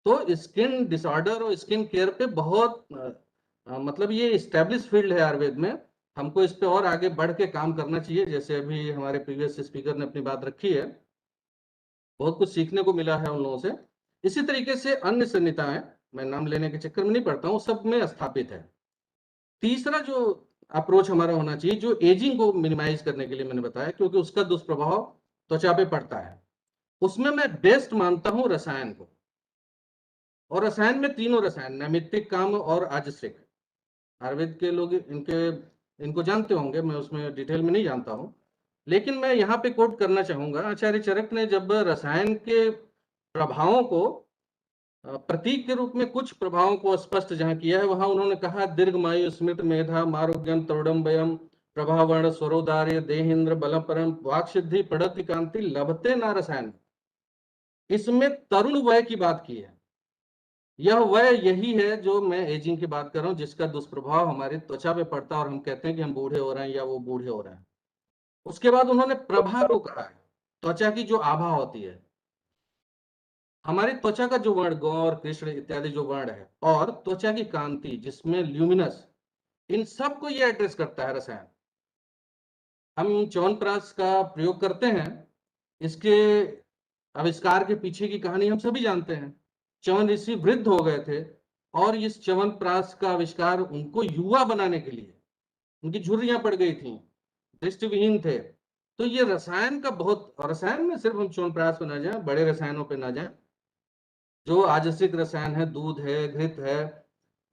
तो स्किन डिसऑर्डर और स्किन केयर पे बहुत मतलब ये स्टैब्लिश फील्ड है आयुर्वेद में। हमको इस पे और आगे बढ़ के काम करना चाहिए। जैसे अभी हमारे प्रीवियस स्पीकर ने अपनी बात रखी है, बहुत कुछ सीखने को मिला है उन लोगों से। इसी तरीके से अन्य संहिताएं, मैं नाम लेने के चक्कर में नहीं पड़ता हूँ, सब में स्थापित है। तीसरा जो अप्रोच हमारा होना चाहिए, जो एजिंग को मिनिमाइज करने के लिए मैंने बताया, क्योंकि उसका दुष्प्रभाव त्वचा पे पड़ता है, उसमें मैं बेस्ट मानता हूं रसायन को। और रसायन में 3 रसायन, नैमित्तिक, काम और आजस्रिक। आयुर्वेद के लोग इनको जानते होंगे, मैं उसमें डिटेल में नहीं जानता हूं, लेकिन मैं यहाँ पे कोट करना चाहूंगा। आचार्य चरक ने जब रसायन के प्रभावों को प्रतीक के रूप में कुछ प्रभावों को स्पष्ट जहां किया है, वहां उन्होंने कहा दीर्घमायु, स्मृत, मेधा, मारोग्यम, तरुणम वयम, प्रभावर्ण, स्वरोदार्य, देहेंद्र, बलम परम, वाक सिद्धि, पड़ति कांति, लभते ना रसायन। इसमें तरुण वय की बात की है। यह वय यही है जो मैं एजिंग की बात कर रहा हूं, जिसका दुष्प्रभाव हमारी त्वचा पे पड़ता है और हम कहते हैं कि हम बूढ़े हो रहे हैं या वो बूढ़े हो रहे हैं। उसके बाद उन्होंने प्रभा को कहा है, त्वचा की जो आभा होती है, हमारी त्वचा का जो वर्ण, गौर, कृष्ण इत्यादि जो वर्ण है, और त्वचा की कांति जिसमें ल्यूमिनस, इन सब को ये एड्रेस करता है रसायन। हम च्यवनप्राश का प्रयोग करते हैं, इसके आविष्कार के पीछे की कहानी हम सभी जानते हैं। च्यवन ऋषि वृद्ध हो गए थे, और इस च्यवनप्राश का आविष्कार उनको युवा बनाने के लिए, उनकी झुर्रियां पड़ गई थी, दृष्टिविहीन थे। तो ये रसायन का बहुत, और रसायन में सिर्फ हम च्यवनप्राश पे ना जाए, बड़े रसायनों पे ना जाए, जो आजसिक रसायन है, दूध है, घृत है,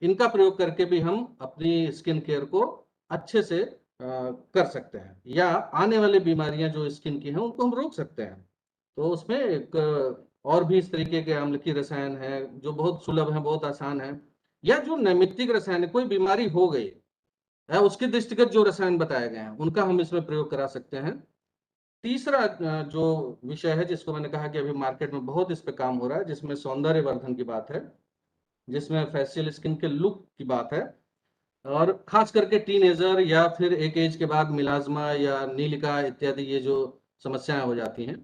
इनका प्रयोग करके भी हम अपनी स्किन केयर को अच्छे से कर सकते हैं, या आने वाली बीमारियां जो स्किन की हैं उनको हम रोक सकते हैं। तो उसमें एक और भी इस तरीके के अम्लकीय रसायन है जो बहुत सुलभ है, बहुत आसान है, या जो नैमित्तिक रसायन है, कोई बीमारी हो गई है उसके दृष्टिगत जो रसायन बताए गए हैं उनका हम इसमें प्रयोग करा सकते हैं। तीसरा जो विषय है जिसको मैंने कहा कि अभी मार्केट में बहुत इस पे काम हो रहा है, जिसमें सौंदर्य वर्धन की बात है, जिसमें फेशियल स्किन के लुक की बात है, और खास करके टीनेजर या फिर एक एज के बाद मिलाज्मा या नीलिका इत्यादि ये जो समस्याएं हो जाती हैं,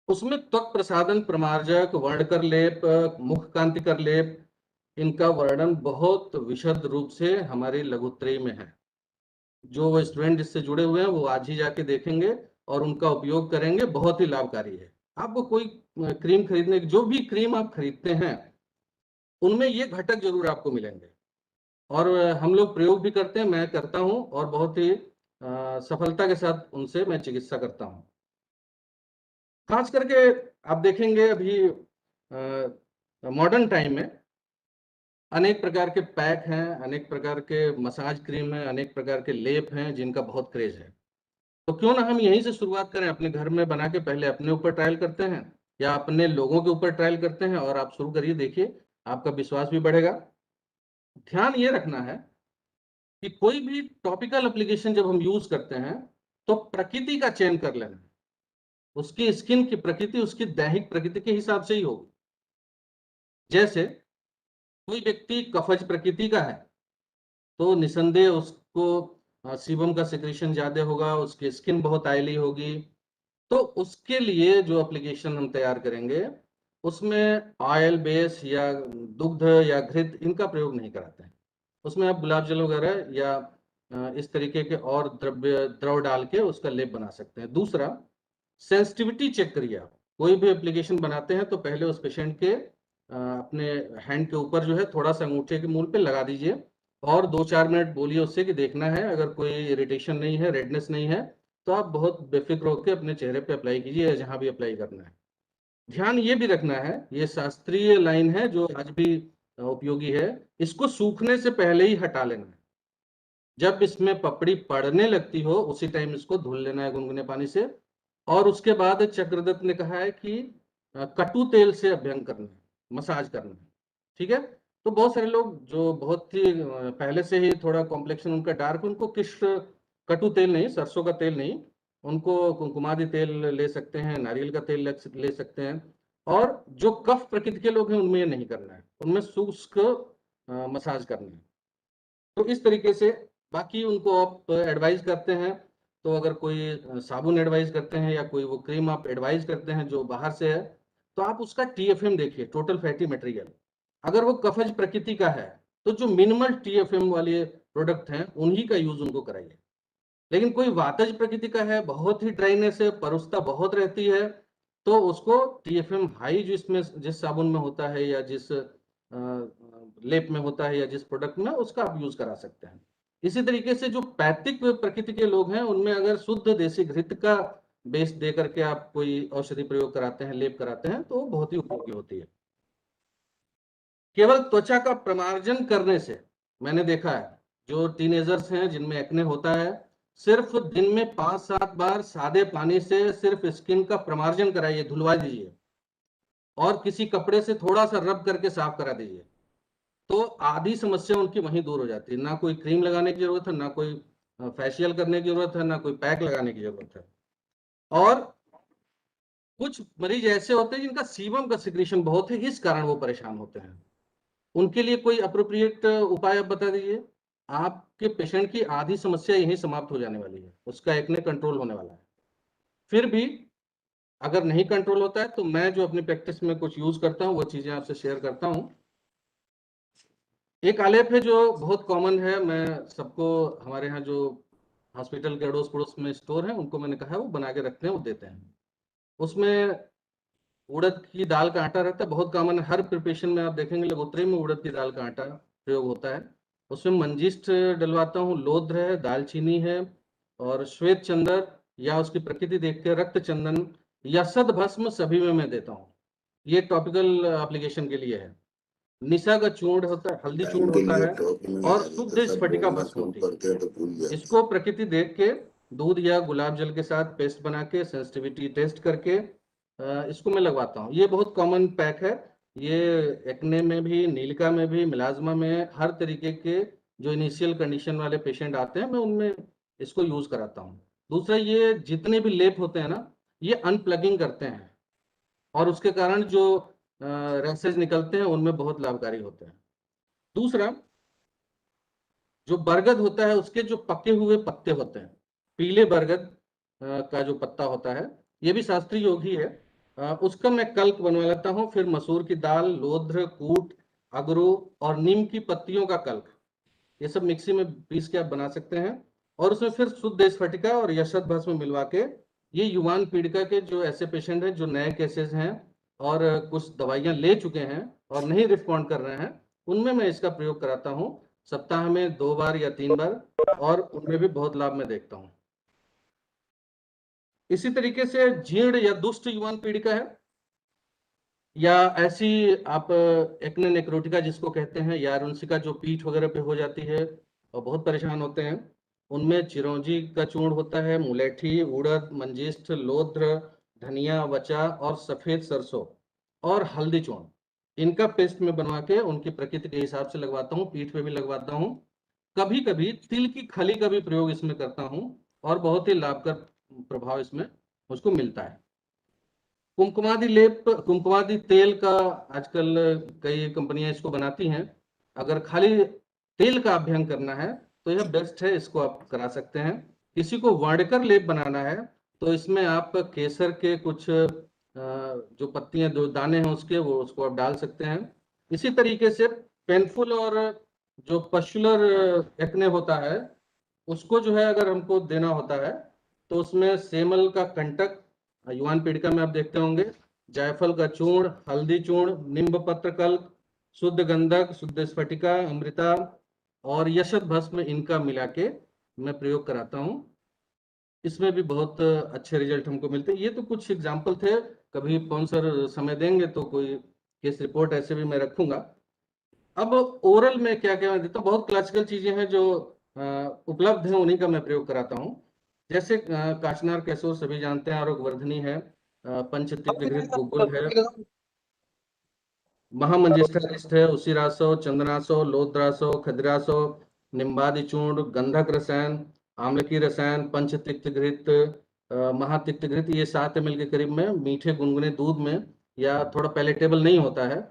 उसमें त्वक प्रसाधन, प्रमार्जक, वर्णकर लेप, मुख कांतिकर लेप, इनका वर्णन बहुत विशद रूप से हमारी लघुत्रयी में है। जो स्टूडेंट इससे जुड़े हुए हैं वो आज ही जाके देखेंगे और उनका उपयोग करेंगे, बहुत ही लाभकारी है। आपको कोई क्रीम खरीदने, जो भी क्रीम आप खरीदते हैं उनमें ये घटक जरूर आपको मिलेंगे, और हम लोग प्रयोग भी करते हैं, मैं करता हूं, और बहुत ही सफलता के साथ उनसे मैं चिकित्सा करता हूं। खास करके आप देखेंगे अभी मॉडर्न टाइम में अनेक प्रकार के पैक हैं, अनेक प्रकार के मसाज क्रीम हैं, अनेक प्रकार के लेप हैं जिनका बहुत क्रेज है। तो क्यों ना हम यहीं से शुरुआत करें, अपने घर में बना के पहले अपने ऊपर ट्रायल करते हैं या अपने लोगों के ऊपर ट्रायल करते हैं, और आप शुरू करिए, देखिए आपका विश्वास भी बढ़ेगा। ध्यान ये रखना है कि कोई भी टॉपिकल एप्लीकेशन जब हम यूज करते हैं तो प्रकृति का चयन कर लेना, उसकी स्किन की प्रकृति उसकी दैहिक प्रकृति के हिसाब से ही होगी। जैसे कोई व्यक्ति कफज प्रकृति का है तो निसंदेह उसको सीबम का सिक्रेशन ज्यादा होगा, उसकी स्किन बहुत आयली होगी। तो उसके लिए जो एप्लीकेशन हम तैयार करेंगे उसमें ऑयल बेस या दुग्ध या घृत इनका प्रयोग नहीं कराते हैं। उसमें आप गुलाब जल वगैरह या इस तरीके के और द्रव डाल के उसका लेप बना सकते हैं। दूसरा, सेंसिटिविटी चेक करिए। आप कोई भी एप्लीकेशन बनाते हैं तो पहले उस पेशेंट के अपने हैंड के ऊपर जो है थोड़ा सा अंगूठे के मूल पे लगा दीजिए, और 2-4 मिनट बोलिए उससे कि देखना है, अगर कोई इरिटेशन नहीं है, रेडनेस नहीं है, तो आप बहुत बेफिक्र होकर अपने चेहरे पे अप्लाई कीजिए या जहां भी अप्लाई करना है। ध्यान ये भी रखना है, ये शास्त्रीय लाइन है जो आज भी उपयोगी है, इसको सूखने से पहले ही हटा लेना है। जब इसमें पपड़ी पड़ने लगती हो उसी टाइम इसको धुल लेना है गुनगुने पानी से। और उसके बाद चक्रदत्त ने कहा है कि कटु तेल से अभ्यंग करना है, मसाज करना है। ठीक है, तो बहुत सारे लोग जो बहुत ही पहले से ही थोड़ा कॉम्प्लेक्शन उनका डार्क, उनको किस कटु तेल नहीं, सरसों का तेल नहीं, उनको कुंकुमादि तेल ले सकते हैं, नारियल का तेल ले सकते हैं। और जो कफ प्रकृति के लोग हैं उनमें ये नहीं करना है, उनमें शुष्क मसाज करना है। तो इस तरीके से बाकी उनको आप एडवाइज करते हैं, तो अगर कोई साबुन एडवाइज करते हैं या कोई वो क्रीम आप एडवाइज करते हैं जो बाहर से है, तो आप उसका TFM देखिए, टोटल फैटी मटेरियल। अगर वो कफज प्रकृति का है तो जो मिनिमल TFM वाले प्रोडक्ट हैं उन्हीं का यूज उनको कराइए। लेकिन कोई वातज प्रकृति का है, बहुत ही ड्राइनेस है, परुस्ता बहुत रहती है, तो उसको TFM हाई जो इसमें जिस साबुन में होता है या जिस लेप में होता है या जिस प्रोडक्ट में, उसका आप यूज करा सकते हैं। इसी तरीके से जो पैतृक प्रकृति के लोग हैं उनमें अगर शुद्ध देसी घृत का बेस दे करके आप कोई औषधि प्रयोग कराते हैं, लेप कराते हैं, तो बहुत ही उपयोगी होती है। केवल त्वचा का प्रमार्जन करने से मैंने देखा है जो टीनेजर्स हैं जिनमें एक्ने होता है, सिर्फ दिन में 5-7 बार सादे पानी से सिर्फ स्किन का प्रमार्जन कराइए, धुलवा दीजिए और किसी कपड़े से थोड़ा सा रब करके साफ करा दीजिए, तो आधी समस्या उनकी वहीं दूर हो जाती है। ना कोई क्रीम लगाने की जरूरत है, ना कोई फेशियल करने की जरूरत है, ना कोई पैक लगाने की जरूरत है। और कुछ मरीज ऐसे होते हैं जिनका सीबम का सिक्रीशन बहुत है, इस कारण वो परेशान होते हैं। उनके लिए कोई अप्रोप्रिएट उपाय आप बता दीजिए, आपके पेशेंट की आधी समस्या यहीं समाप्त हो जाने वाली है, उसका एक्ने कंट्रोल होने वाला है। फिर भी अगर नहीं कंट्रोल होता है तो मैं जो अपनी प्रैक्टिस में कुछ यूज करता हूँ वो चीजें आपसे शेयर करता हूँ। एक आलेप है जो बहुत कॉमन है, मैं सबको, हमारे यहाँ जो हॉस्पिटल के अड़ोस पड़ोस में स्टोर है उनको मैंने कहा है वो बना के रखते हैं, वो देते हैं। उसमें उड़द की दाल का आटा रहता है, बहुत कॉमन है, हर प्रिपरेशन में आप देखेंगे लघुत्तरी में उड़द की दाल का आटा प्रयोग होता है। उसमें मंजिष्ठ डलवाता हूँ, लोध्र है, दालचीनी है, और श्वेत चंदन या उसकी प्रकृति देख के रक्त चंदन या सदभस्म सभी में मैं देता हूँ। ये टॉपिकल एप्लीकेशन के लिए है। निशा का चूर्ण होता है, हल्दी चूर्ण होता है, और शुद्ध स्फटिका भस्म होती है। इसको प्रकृति देख के दूध या गुलाब जल के साथ पेस्ट बना के सेंसिटिविटी टेस्ट करके इसको मैं लगवाता हूँ। ये बहुत कॉमन पैक है। ये एक्ने में भी, नीलिका में भी, मिलाज्मा में, हर तरीके के जो इनिशियल कंडीशन वाले पेशेंट आते हैं मैं उनमें इसको यूज कराता हूँ। दूसरा, ये जितने भी लेप होते हैं ना, ये अनप्लगिंग करते हैं और उसके कारण जो रैसेज निकलते हैं उनमें बहुत लाभकारी होते हैं। दूसरा, जो बरगद होता है उसके जो पके हुए पत्ते होते हैं, पीले बरगद का जो पत्ता होता है, ये भी शास्त्रीय योग ही है। उसका मैं कल्क बनवा लेता हूँ। फिर मसूर की दाल, लोध्र, कूट, अगरू और नीम की पत्तियों का कल्क, ये सब मिक्सी में पीस के आप बना सकते हैं। और उसमें फिर शुद्ध स्फटिका और यशत भस्म मिलवा के, ये युवान पीड़िका के जो ऐसे पेशेंट हैं जो नए केसेस हैं और कुछ दवाइयां ले चुके हैं और नहीं रिस्पॉन्ड कर रहे हैं, उनमें मैं इसका प्रयोग कराता हूँ सप्ताह में 2 बार या 3 बार, और उनमें भी बहुत लाभ मैं देखता हूँ। इसी तरीके से जीर्ण या दुष्ट युवान पीड़िका है, या ऐसी आप एक्ने नेक्रोटिका जिसको कहते हैं, या रुंसिका जो पीठ वगैरह पे हो जाती है और बहुत परेशान होते हैं, उनमें चिरौंजी का चूर्ण होता है, मुलेठी, उड़द, मंजिष्ठ, लोध्र, धनिया, वचा और सफेद सरसों और हल्दी चूर्ण, इनका पेस्ट में बनवा के उनकी प्रकृति के हिसाब से लगवाता हूँ। पीठ पे भी लगवाता हूँ। कभी कभी तिल की खली का भी प्रयोग इसमें करता हूँ और बहुत ही लाभकर प्रभाव इसमें मुझको मिलता है। कुमकुमादी लेप, कुमकुमादी तेल का आजकल कई कंपनियां इसको बनाती हैं। अगर खाली तेल का अभ्यंग करना है तो यह बेस्ट है, इसको आप करा सकते हैं। किसी को वार्डकर लेप बनाना है तो इसमें आप केसर के कुछ जो पत्तियां, जो दाने हैं उसके, वो उसको आप डाल सकते हैं। इसी तरीके से पेनफुल और जो पशुलर एक्ने होता है उसको जो है अगर हमको देना होता है तो उसमें सेमल का कंटक, युवान पीड़िका में आप देखते होंगे, जायफल का चूर्ण, हल्दी चूर्ण, नींब पत्र कल्क, शुद्ध गंधक, शुद्ध स्फटिका, अमृता और यशत भस्म, इनका मिला के मैं प्रयोग कराता हूँ। इसमें भी बहुत अच्छे रिजल्ट हमको मिलते हैं। ये तो कुछ एग्जाम्पल थे। कभी स्पॉन्सर समय देंगे तो कोई केस रिपोर्ट ऐसे भी मैं रखूंगा। अब ओरल में क्या क्या मैं देता हूँ, बहुत क्लासिकल चीजें हैं जो उपलब्ध हैं, उन्हीं का मैं प्रयोग कराता हूँ। जैसे काचनार कैसोर सभी जानते हैं, आरोग्यवर्धनी है, पंचतिग्धृत गुगुल है, महामंजिष्ठारिष्ट है, उसिरासो, चंदनासो, लोद्रासो, खदिरासो, निम्बादि चूर्ण, गंधक रसायन, आम्लकी रसायन, पंचतिक्तघृत, महातिक्तघृत, ये 7 ml के करीब में मीठे गुनगुने दूध में, या थोड़ा पैलेटेबल नहीं होता है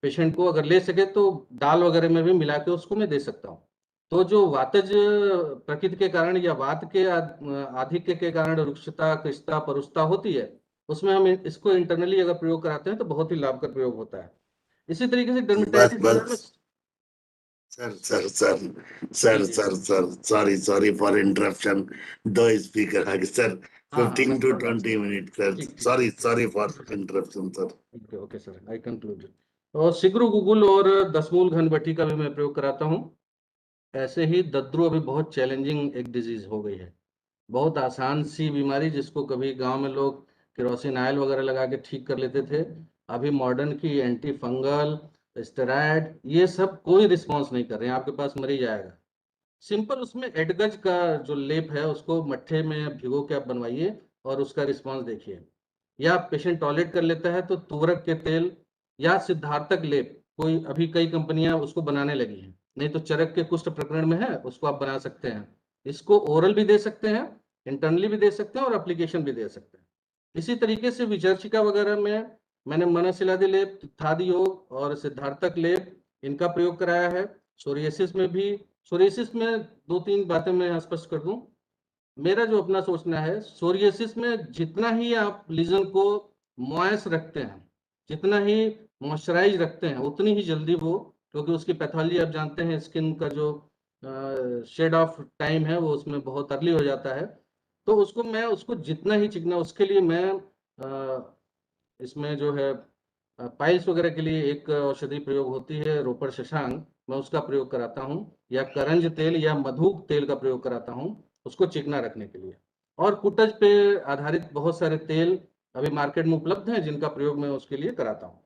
पेशेंट को, अगर ले सके तो दाल वगैरह में भी मिला के उसको मैं दे सकता हूँ। तो जो वातज प्रकृति के कारण या वात के आधिक्य के कारण रुक्षता, कृष्णता, परुषता होती है, उसमें हम इसको इंटरनली अगर प्रयोग कराते हैं तो बहुत ही लाभकर प्रयोग होता है। इसी तरीके से बस डर्मेटाइटिस बस sir sorry for interruption. 2 speaker आगे sir, 15 to 20 minutes sir, sorry for interruption sir. Okay sir, I conclude. और सिगरू गुगुल और दसमूल घनबटी का भी मैं प्रयोग कराता हूँ। ऐसे ही दद्रू अभी बहुत चैलेंजिंग एक डिजीज हो गई है, बहुत आसान सी बीमारी जिसको कभी गांव में लोग केरोसिन ऑयल वगैरह लगा के ठीक कर लेते थे। अभी मॉडर्न की एंटी फंगल, स्टेरॉइड, ये सब कोई रिस्पॉन्स नहीं कर रहे हैं, आपके पास मर ही जाएगा। सिंपल उसमें एडगज का जो लेप है उसको मट्ठे में भिगो के आप बनवाइए और उसका रिस्पॉन्स देखिए। या पेशेंट टॉयलेट कर लेता है तो तुवरक के तेल या सिद्धार्थक लेप, कोई अभी कई कंपनियां उसको बनाने लगी हैं, नहीं तो चरक के कुष्ठ प्रकरण में है उसको आप बना सकते हैं। इसको ओरल भी दे सकते हैं, इंटरनली भी दे सकते हैं और एप्लीकेशन भी दे सकते हैं। इसी तरीके से विचर्चिका वगैरह में मैंने मनशिलादि लेप, थादि योग और सिद्धार्थक लेप, इनका प्रयोग कराया है। सोरियासिस में भी, सोरियासिस में 2-3 बातें मैं स्पष्ट कर दूं। मेरा जो अपना सोचना है, सोरियासिस में जितना ही आप लीजन को मॉइस्ट रखते हैं, जितना ही मॉइस्चराइज रखते हैं, उतनी ही जल्दी वो, क्योंकि उसकी पैथोलॉजी आप जानते हैं, स्किन का जो शेड ऑफ टाइम है वो उसमें बहुत अर्ली हो जाता है। तो उसको मैं, उसको जितना ही चिकना, उसके लिए मैं इसमें जो है पाइल्स वगैरह के लिए एक औषधि प्रयोग होती है रोपर शशांक, मैं उसका प्रयोग कराता हूँ, या करंज तेल या मधुक तेल का प्रयोग कराता हूँ उसको चिकना रखने के लिए। और कुटज पे आधारित बहुत सारे तेल अभी मार्केट में उपलब्ध हैं जिनका प्रयोग मैं उसके लिए कराता हूँ।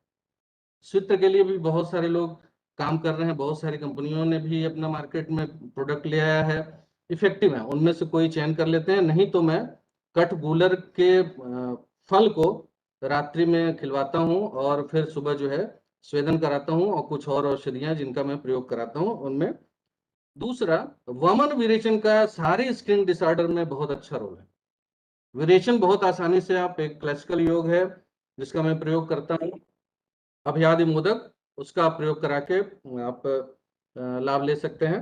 सूत्र के लिए भी बहुत सारे लोग काम कर रहे हैं, बहुत सारी कंपनियों ने भी अपना मार्केट में प्रोडक्ट ले आया है, इफेक्टिव है, उनमें से कोई चयन कर लेते हैं। नहीं तो मैं कठगूलर के फल को रात्रि में खिलवाता हूँ और फिर सुबह जो है स्वेदन कराता हूँ, और कुछ और औषधियां जिनका मैं प्रयोग कराता हूँ उनमें। दूसरा, वमन विरेचन का सारे स्किन डिसऑर्डर में बहुत अच्छा रोल है। विरेचन बहुत आसानी से आप, एक क्लासिकल योग है जिसका मैं प्रयोग करता हूँ, अभ्यादि मोदक, उसका आप प्रयोग करा के आप लाभ ले सकते हैं।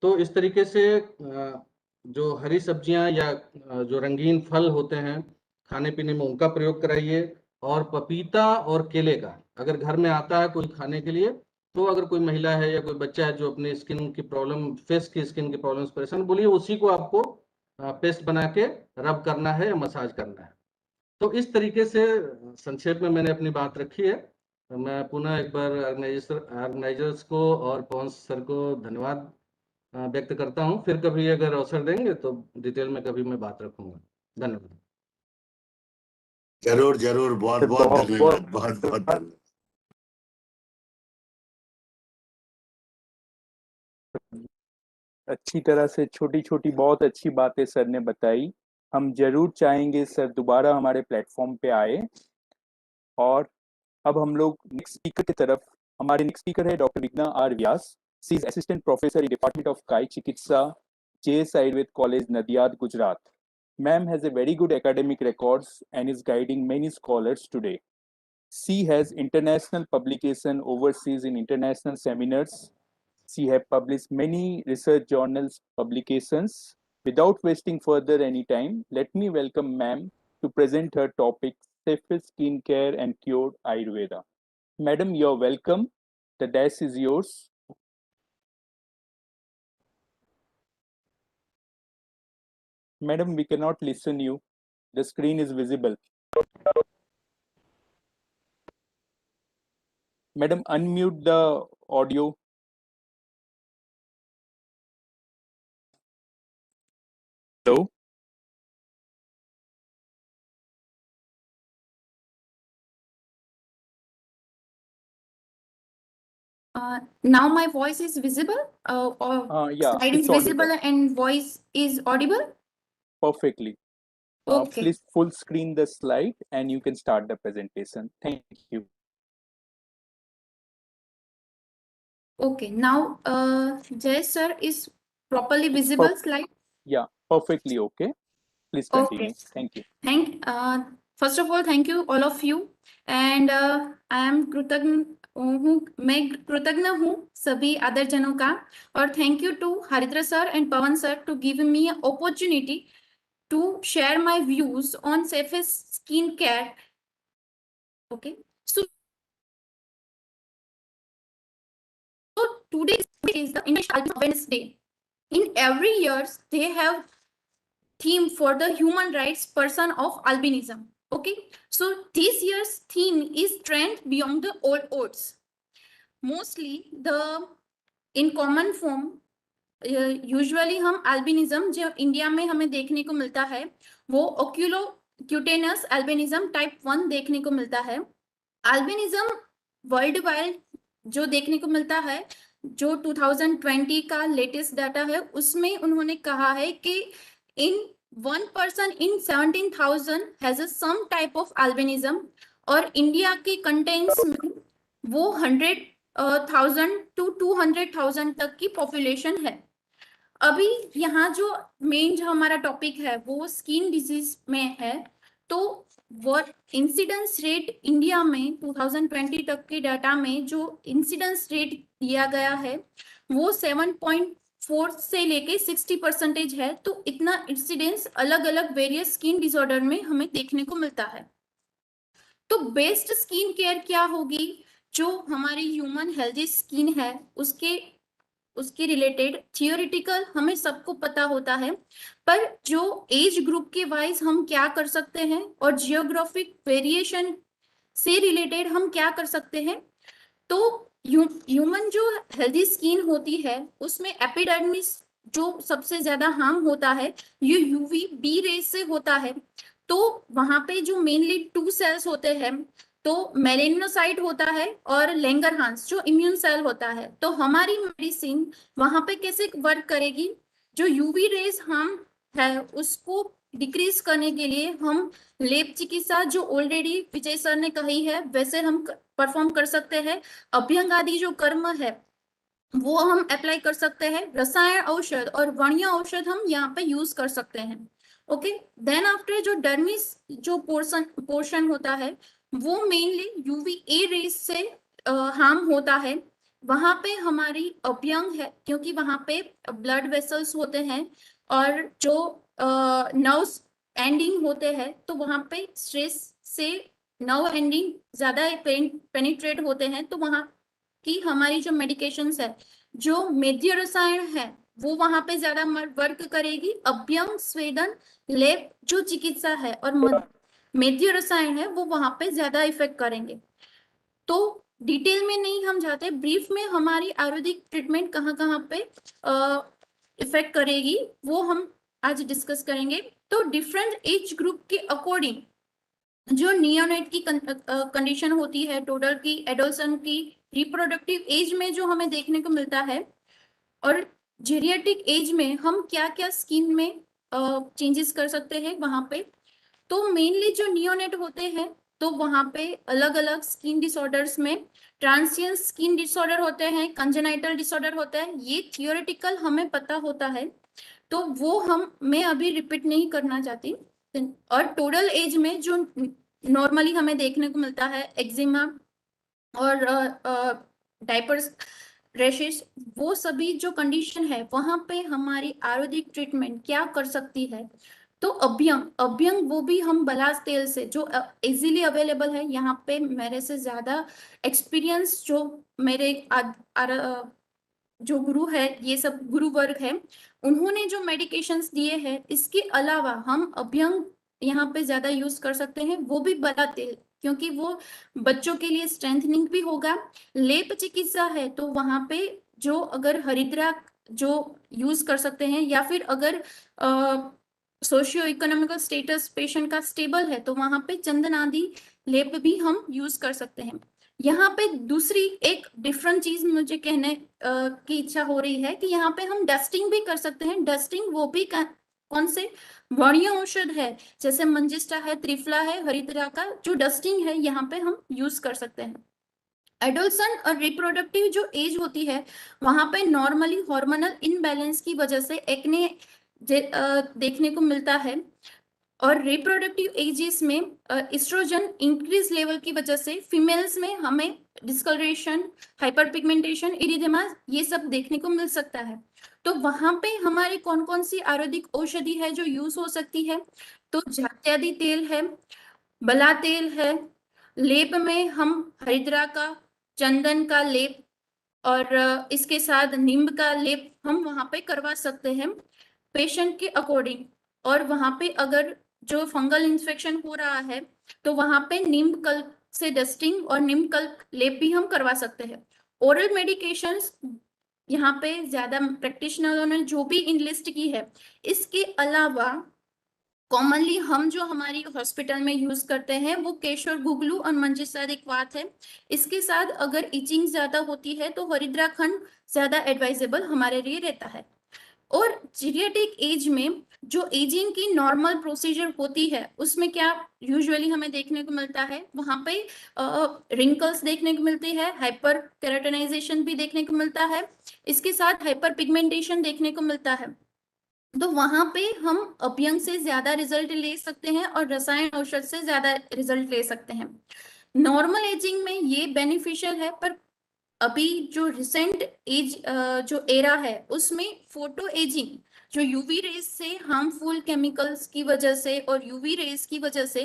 तो इस तरीके से जो हरी सब्जियां या जो रंगीन फल होते हैं खाने पीने में, उनका प्रयोग कराइए। और पपीता और केले का अगर घर में आता है कोई खाने के लिए, तो अगर कोई महिला है या कोई बच्चा है जो अपने स्किन की प्रॉब्लम, फेस की स्किन की प्रॉब्लम से परेशान, बोलिए उसी को आपको पेस्ट बना के रब करना है या मसाज करना है। तो इस तरीके से संक्षेप में मैंने अपनी बात रखी है। मैं पुनः एक बार ऑर्गेनाइजर्स को और पवन सर को धन्यवाद व्यक्त करता हूं। फिर कभी अगर अवसर देंगे तो डिटेल में कभी मैं बात रखूंगा। धन्यवाद। जरूर जरूर, बहुत सर, बहुत बहुत धन्यवाद, बहुत बहुत धन्यवाद। अच्छी तरह से छोटी छोटी बहुत अच्छी बातें सर ने बताई। हम जरूर चाहेंगे सर दोबारा हमारे प्लेटफॉर्म पे आए। और अब हम लोग नेक्स्ट स्पीकर की तरफ, हमारे नेक्स्ट स्पीकर है doctor Vighna R Vyas. She is assistant professor in department of काय चिकित्सा, JS Ayurveda college, Nadiad, Gujarat. Ma'am has a very good academic records and is guiding many scholars today. She has international publication overseas in international seminars. She has published many research journals publications. Without wasting further any time, let me welcome ma'am to present her topic, safest skincare and cured Ayurveda. Madam, you're welcome. The dash is yours. Madam, we cannot listen you. The screen is visible. Madam, unmute the audio. Hello? Now my voice is visible, or Yeah, slide it's is visible audible. and voice is audible? Perfectly. Okay. Please full screen the slide and you can start the presentation. Thank you. Okay. Now, Jay sir is properly visible slide. Yeah, perfectly okay. Please continue. Okay. Thank you. First of all, thank you all of you, and I am कृतज्ञ हूँ, मैं कृतज्ञ हूँ सभी आदर जनों का, और thank you to हरिद्र sir and Pawan sir to give me an opportunity to share my views on safest skincare. Okay, so today is the International Albinism Awareness Day. In every year, they have theme for the human rights person of albinism. Okay, so this year's theme is trend beyond the old odds. Mostly the in common form, usually हम albinism जो India में हमें देखने को मिलता है वो ओक्यूलो क्यूटेनस albinism type 1 देखने को मिलता है। एल्बिनिज्म वर्ल्ड वाइड जो देखने को मिलता है, जो 2020 का लेटेस्ट डाटा है, उसमें उन्होंने कहा है कि इन 1 person in 17,000 has a some type of albinism, और इंडिया के कंटेंट्स में वो 100,000 to 200,000 तक की पॉपुलेशन है। अभी यहाँ जो मेन जो हमारा टॉपिक है वो स्किन डिजीज में है, तो वो इंसिडेंस रेट इंडिया में 2020 तक के डाटा में जो इंसिडेंस रेट दिया गया है वो 7.4 से लेके 60% है। तो इतना इंसिडेंस अलग अलग वेरियस स्किन डिसऑर्डर में हमें देखने को मिलता है। तो बेस्ट स्किन केयर क्या होगी, जो हमारी ह्यूमन हेल्दी स्किन है उसके रिलेटेड थियोरिटिकल हमें सबको पता होता है, पर जो एज ग्रुप के वाइज हम क्या कर सकते हैं और जियोग्राफिक वेरिएशन से रिलेटेड हम क्या कर सकते हैं? तो ह्यूमन जो हेल्दी स्किन होती है उसमें एपिडर्मिस जो सबसे ज्यादा हार्म होता है ये यूवी बी रेज से होता है। तो वहां पे जो मेनली 2 सेल्स होते हैं, तो मेलेनोसाइट होता है और लैंगरहांस जो इम्यून सेल होता है। तो हमारी मेडिसिन वहां पे कैसे वर्क करेगी? जो यूवी रेज हार्म है उसको डिक्रीज करने के लिए हम लेप चिकित्सा जो ऑलरेडी विजय सर ने कही है वैसे हम परफॉर्म कर सकते हैं। अभ्यंग आदि जो कर्म है वो हम अप्लाई कर सकते हैं। रसायन औषध और वणीय औषध हम यहाँ पे यूज कर सकते हैं। ओके, देन आफ्टर जो डर्मिस जो पोर्शन होता है वो मेनली यूवी ए रेस से हार्म होता है। वहां पे हमारी अभ्यंग है क्योंकि वहां पे ब्लड वेसल्स होते हैं और जो नर्व्स एंडिंग होते हैं, तो वहां पे स्ट्रेस से नर्व एंडिंग ज्यादा पेनिट्रेट होते हैं। तो वहां की हमारी जो मेडिकेशंस है जो मेध्य रसायन है वो वहां पे ज्यादा वर्क करेगी। अभ्यंग स्वेदन लेप जो चिकित्सा है और मेध्य रसायन है वो वहां पे ज्यादा इफेक्ट करेंगे। तो डिटेल में नहीं हम जाते, ब्रीफ में हमारी आयुर्वेदिक ट्रीटमेंट कहाँ कहाँ पे इफेक्ट करेगी वो हम आज डिस्कस करेंगे। तो डिफरेंट एज ग्रुप के अकॉर्डिंग जो नियोनेट की कंडीशन होती है, टोटल की, एडोलसेंट की, रिप्रोडक्टिव एज में जो हमें देखने को मिलता है, और जेरियाट्रिक एज में हम क्या क्या स्किन में चेंजेस कर सकते हैं वहां पे। तो मेनली जो नियोनेट होते हैं तो वहां पे अलग अलग स्किन डिसऑर्डर्स में ट्रांसिएंट स्किन डिसऑर्डर होते हैं, कंजेनाइटल डिसऑर्डर होता है, ये थियोरेटिकल हमें पता होता है तो वो मैं अभी रिपीट नहीं करना चाहती। और टोटल एज में जो नॉर्मली हमें देखने को मिलता है एक्जिमा और डायपर्स रैशेस, वो सभी जो कंडीशन है वहां पे हमारी आयुर्वेदिक ट्रीटमेंट क्या कर सकती है। तो अभ्यंग वो भी हम बलास तेल से जो इजीली अवेलेबल है। यहाँ पे मेरे से ज्यादा एक्सपीरियंस जो मेरे जो गुरु है, ये सब गुरु वर्ग है, उन्होंने जो मेडिकेशंस दिए हैं इसके अलावा हम अभ्यंग यहाँ पे ज्यादा यूज कर सकते हैं, वो भी बला तेल, क्योंकि वो बच्चों के लिए स्ट्रेंथनिंग भी होगा। लेप चिकित्सा है तो वहां पे जो अगर हरिद्रा जो यूज कर सकते हैं, या फिर अगर सोशियो इकोनॉमिकल स्टेटस पेशेंट का स्टेबल है तो वहां पे चंदन आदि लेप भी हम यूज कर सकते हैं। यहाँ पे दूसरी एक डिफरेंट चीज मुझे कहने की इच्छा हो रही है कि यहाँ पे हम डस्टिंग भी कर सकते हैं। डस्टिंग वो भी कौन से वणीय औषध है, जैसे मंजिष्ठा है, त्रिफला है, हरिद्रा का जो डस्टिंग है यहाँ पे हम यूज कर सकते हैं। एडोलसेंट और रिप्रोडक्टिव जो एज होती है वहां पे नॉर्मली हार्मोनल इनबैलेंस की वजह से एक्ने देखने को मिलता है, और रिप्रोडक्टिव एजेस में एस्ट्रोजन इंक्रीज लेवल की वजह से फीमेल्स में हमें डिस्कलरेशन, हाइपर पिगमेंटेशन, इरिथेमा ये सब देखने को मिल सकता है। तो वहां पे हमारी कौन कौन सी आयुर्वेदिक औषधि है जो यूज हो सकती है? तो जात्यादि तेल है, बला तेल है, लेप में हम हरिद्रा का, चंदन का लेप और इसके साथ नींब का लेप हम वहां पे करवा सकते हैं पेशेंट के अकॉर्डिंग। और वहां पे अगर जो फंगल इंफेक्शन हो रहा है तो वहां पे नीम कल्प से डस्टिंग और नीम कल्प लेप भी हम करवा सकते हैं। ओरल मेडिकेशंस यहाँ पे ज्यादा प्रैक्टिशनरों ने जो भी इनलिस्ट की है, इसके अलावा कॉमनली हम जो हमारी हॉस्पिटल में यूज करते हैं वो केशर गुगलू और मंजिष्ठादिक्वात है। इसके साथ अगर इचिंग ज्यादा होती है तो हरिद्रा खंड ज्यादा एडवाइजेबल हमारे लिए रहता है। और जीरियाट्रिक एज में जो एजिंग की नॉर्मल प्रोसीजर होती है उसमें क्या यूजुअली हमें देखने को मिलता है, वहां पे रिंकल्स देखने को मिलती है, हाइपर केराटिनाइजेशन भी देखने को मिलता है, इसके साथ हाइपर पिगमेंटेशन देखने को मिलता है। तो वहां पे हम अभ्यंग से ज्यादा रिजल्ट ले सकते हैं और रसायन औषध से ज्यादा रिजल्ट ले सकते हैं। नॉर्मल एजिंग में ये बेनिफिशियल है, पर अभी जो रिसेंट एज जो एरा है उसमें फोटो एजिंग जो यूवी रेज से हार्मफुल केमिकल्स की वजह से और यूवी रेज की वजह से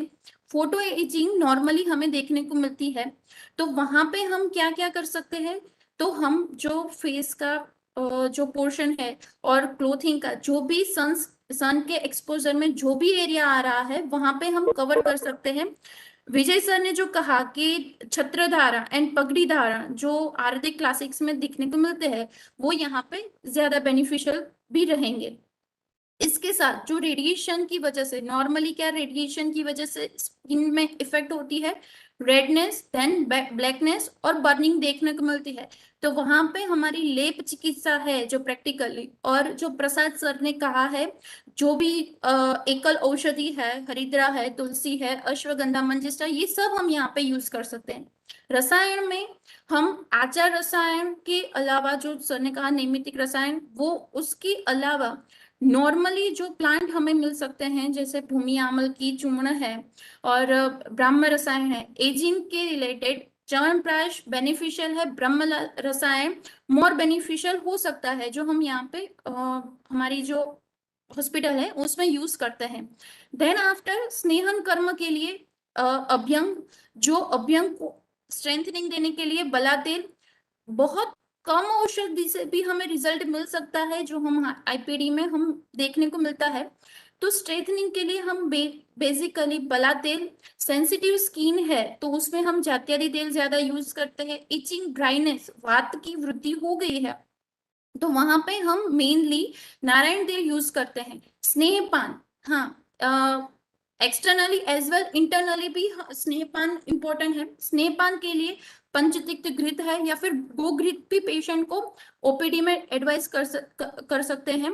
फोटो एजिंग नॉर्मली हमें देखने को मिलती है। तो वहां पे हम क्या क्या कर सकते हैं? तो हम जो फेस का जो पोर्शन है और क्लोथिंग का जो भी सन के एक्सपोजर में जो भी एरिया आ रहा है वहां पे हम कवर कर सकते हैं विजय सर ने जो कहा कि छत्रधारा एंड पगड़ी धारा जो आयुर्वेदिक क्लासिक्स में दिखने को मिलते हैं वो यहाँ पे ज्यादा बेनिफिशियल भी रहेंगे। इसके साथ जो रेडिएशन की वजह से, नॉर्मली क्या रेडिएशन की वजह से स्किन में इफेक्ट होती है, रेडनेस, देन ब्लैकनेस और बर्निंग देखने को मिलती है। तो वहां पे हमारी लेप चिकित्सा है जो प्रैक्टिकली, और जो प्रसाद सर ने कहा है जो भी एकल औषधि है, हरिद्रा है, तुलसी है, अश्वगंधा, मंजिष्ठा, ये सब हम यहाँ पे यूज कर सकते हैं। रसायन में हम आचार रसायन के अलावा, जो सर ने कहा नैमित्तिक रसायन, वो उसके अलावा नॉर्मली जो प्लांट हमें मिल सकते हैं जैसे भूमि आमल की चूर्ण है और ब्रह्म रसायन है, एजिंग के रिलेटेड च्यवनप्राश बेनिफिशियल है, ब्रह्म रसायन मोर बेनिफिशियल हो सकता है, जो हम यहाँ पे हमारी जो हॉस्पिटल है उसमें यूज करते हैं। देन आफ्टर स्नेहन कर्म के लिए अभ्यंग, जो अभ्यंग को स्ट्रेंथनिंग देने के लिए बला तेल, बहुत कम औषधि से भी हमें रिजल्ट मिल सकता है जो हम आईपीडी में हम देखने को मिलता है। तो स्ट्रेथनिंग के लिए हम बेसिकली बला तेल, सेंसिटिव स्किन है तो उसमें हम जात्यादी तेल ज्यादा यूज करते हैं। इचिंग, ड्राइनेस, वात की वृद्धि हो गई है तो वहां पे हम मेनली नारायण तेल यूज करते हैं। स्नेहपान, हाँ, एक्सटर्नली एज वेल इंटरनली भी स्नेहपान इंपॉर्टेंट है। स्नेहपान के लिए पंचतिक्त घृत है या फिर गोघृत भी पेशेंट को ओपीडी में एडवाइस कर सकते हैं।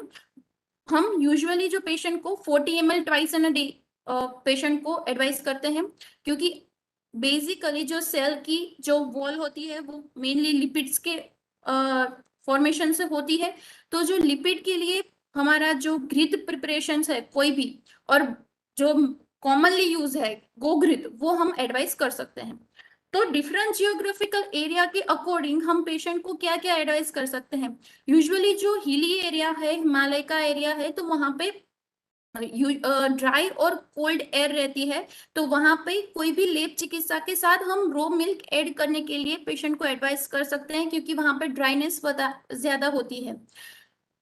हम यूजुअली जो पेशेंट को 40 ml twice in a day patient को एडवाइस करते हैं, क्योंकि बेसिकली जो सेल की जो वॉल होती है वो मेनली लिपिड्स के फॉर्मेशन से होती है। तो जो लिपिड के लिए हमारा जो घृत प्रिपरेशन है कोई भी, और जो कॉमनली यूज है गोघृत, वो हम एडवाइस कर सकते हैं। तो डिफरेंट जियोग्राफिकल एरिया के अकॉर्डिंग हम पेशेंट को क्या क्या एडवाइस कर सकते हैं। यूजुअली जो हिली एरिया है, हिमालय का एरिया है, तो वहां पे ड्राई और कोल्ड एयर रहती है, तो वहां पे कोई भी लेप चिकित्सा के साथ हम रो मिल्क ऐड करने के लिए पेशेंट को एडवाइस कर सकते हैं, क्योंकि वहां पे ड्राइनेस ज्यादा होती है।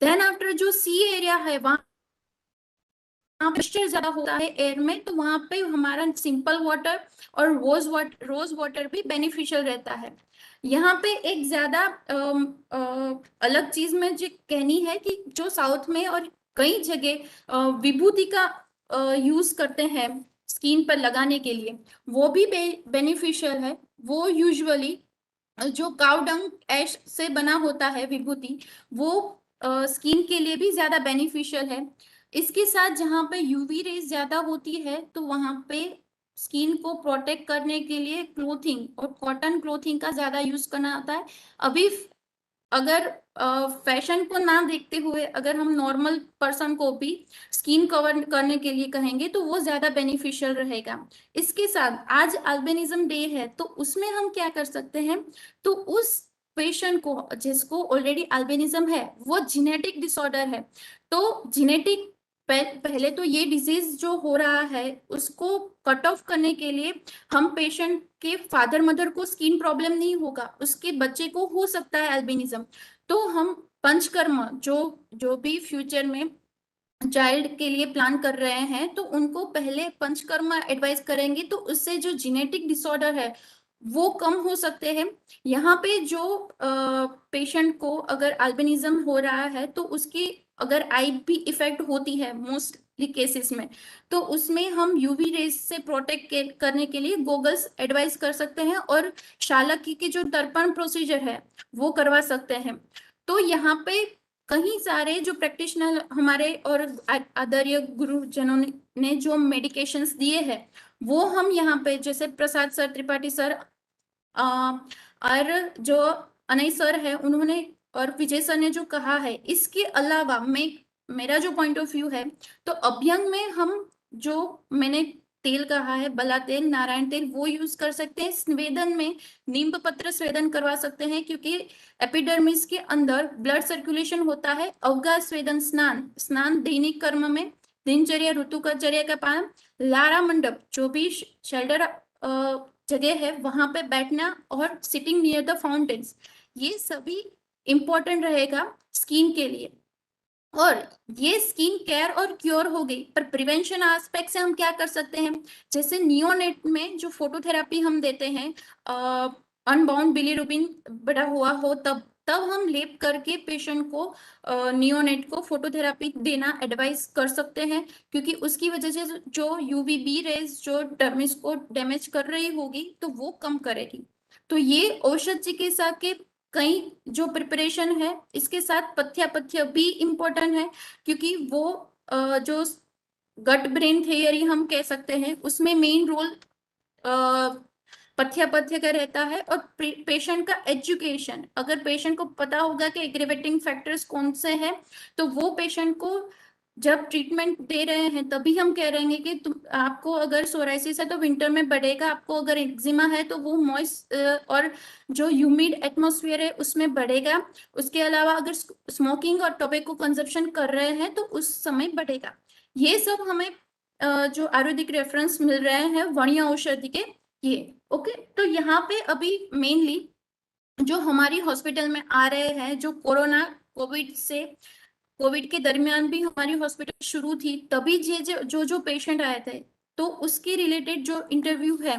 देन आफ्टर जो सी एरिया है, वहां मॉइस्चर ज्यादा होता है एयर में, तो वहां पे हमारा सिंपल वाटर और रोज वाटर भी बेनिफिशियल रहता है। यहाँ पे एक ज्यादा अलग चीज में जो कहनी है कि जो साउथ में और कई जगह विभूति का यूज करते हैं स्किन पर लगाने के लिए, वो भी बेनिफिशियल है। वो यूजुअली जो काउ डंग ऐश से बना होता है विभूति, वो स्किन के लिए भी ज्यादा बेनिफिशियल है। इसके साथ जहाँ पे यूवी रेज ज्यादा होती है तो वहां पे स्किन को प्रोटेक्ट करने के लिए क्लोथिंग और कॉटन क्लोथिंग का ज्यादा यूज करना होता है। अभी अगर फैशन को ना देखते हुए अगर हम नॉर्मल पर्सन को भी स्किन कवर करने के लिए कहेंगे तो वो ज्यादा बेनिफिशियल रहेगा। इसके साथ आज अल्बिनिज्म डे है, तो उसमें हम क्या कर सकते हैं, तो उस पेशेंट को जिसको ऑलरेडी अल्बिनिज्म है, वो जेनेटिक डिसऑर्डर है, तो जेनेटिक पहले तो ये डिजीज जो हो रहा है उसको कट ऑफ करने के लिए हम पेशेंट के फादर मदर को स्किन प्रॉब्लम नहीं होगा, उसके बच्चे को हो सकता है अल्बिनिज्म, तो हम पंचकर्म जो जो भी फ्यूचर में चाइल्ड के लिए प्लान कर रहे हैं तो उनको पहले पंचकर्मा एडवाइस करेंगे, तो उससे जो जेनेटिक डिसऑर्डर है वो कम हो सकते हैं। यहाँ पे जो पेशेंट को अगर अल्बिनिज्म हो रहा है तो उसकी अगर आई भी इफेक्ट होती है मोस्टली केसेस में, तो उसमें हम यूवी रेज से प्रोटेक्ट करने के लिए गोगल्स एडवाइस कर सकते हैं और शालकी की जो दर्पण प्रोसीजर है वो करवा सकते हैं। तो यहाँ पे कई सारे जो प्रैक्टिशनर हमारे और आदरणीय गुरुजनों ने जो मेडिकेशंस दिए हैं वो हम यहाँ पे, जैसे प्रसाद सर, त्रिपाठी सर और जो अनय सर है उन्होंने, और विजय सर ने जो कहा है, इसके अलावा मेरा जो पॉइंट ऑफ व्यू है, तो अभ्यंग में हम जो मैंने तेल कहा है, बला तेल, नारायण तेल, वो यूज कर सकते हैं। स्वेदन में नींब पत्र स्वेदन करवा सकते हैं, क्योंकि एपिडर्मिस के अंदर ब्लड सर्कुलेशन होता है। अवगा स्वेदन, स्नान दैनिक कर्म में, दिनचर्या, ऋतुचर्या का पालन, लारा मंडप जो भी शेल्टर जगह है वहां पे बैठना, और सिटिंग नियर द फाउंटेन्स, ये सभी इंपॉर्टेंट रहेगा स्किन के लिए। और ये स्किन केयर और क्योर हो गई, पर प्रिवेंशन एस्पेक्ट से हम क्या कर सकते हैं, जैसे नियोनेट में जो फोटोथेरेपी हम देते हैं, अनबाउंड बिलीरुबिन बड़ा हुआ हो तब हम लेप करके पेशेंट को नियोनेट को फोटोथेरेपी देना एडवाइस कर सकते हैं, क्योंकि उसकी वजह से जो यूवीबी रेज जो डर्मिस को डैमेज कर रही होगी तो वो कम करेगी। तो ये औषध चिकित्सा के कई जो प्रिपरेशन है, इसके साथ पथ्य भी इम्पोर्टेंट है, क्योंकि वो जो गट ब्रेन थियरी हम कह सकते हैं उसमें मेन रोल पथ्य का रहता है। और पेशेंट का एजुकेशन, अगर पेशेंट को पता होगा कि एग्रीवेटिंग फैक्टर्स कौन से हैं, तो वो पेशेंट को जब ट्रीटमेंट दे रहे हैं तभी हम कह रहे हैं कि तुम आपको अगर सोराइसिस है तो विंटर में बढ़ेगा, आपको अगर एक्जिमा है तो वो मॉइस्ट और जो ह्यूमिड एटमॉस्फेयर है उसमें बढ़ेगा। उसके अलावा अगर स्मोकिंग और टोबैको कंजप्शन कर रहे हैं तो उस समय बढ़ेगा। ये सब हमें जो आयुर्वेदिक रेफरेंस मिल रहे हैं वणिया औषधि के ये। ओके, तो यहाँ पे अभी मेनली जो हमारी हॉस्पिटल में आ रहे हैं, जो कोविड के दरमियान भी हमारी हॉस्पिटल शुरू थी, तभी जो पेशेंट आए थे, तो उसके रिलेटेड जो इंटरव्यू है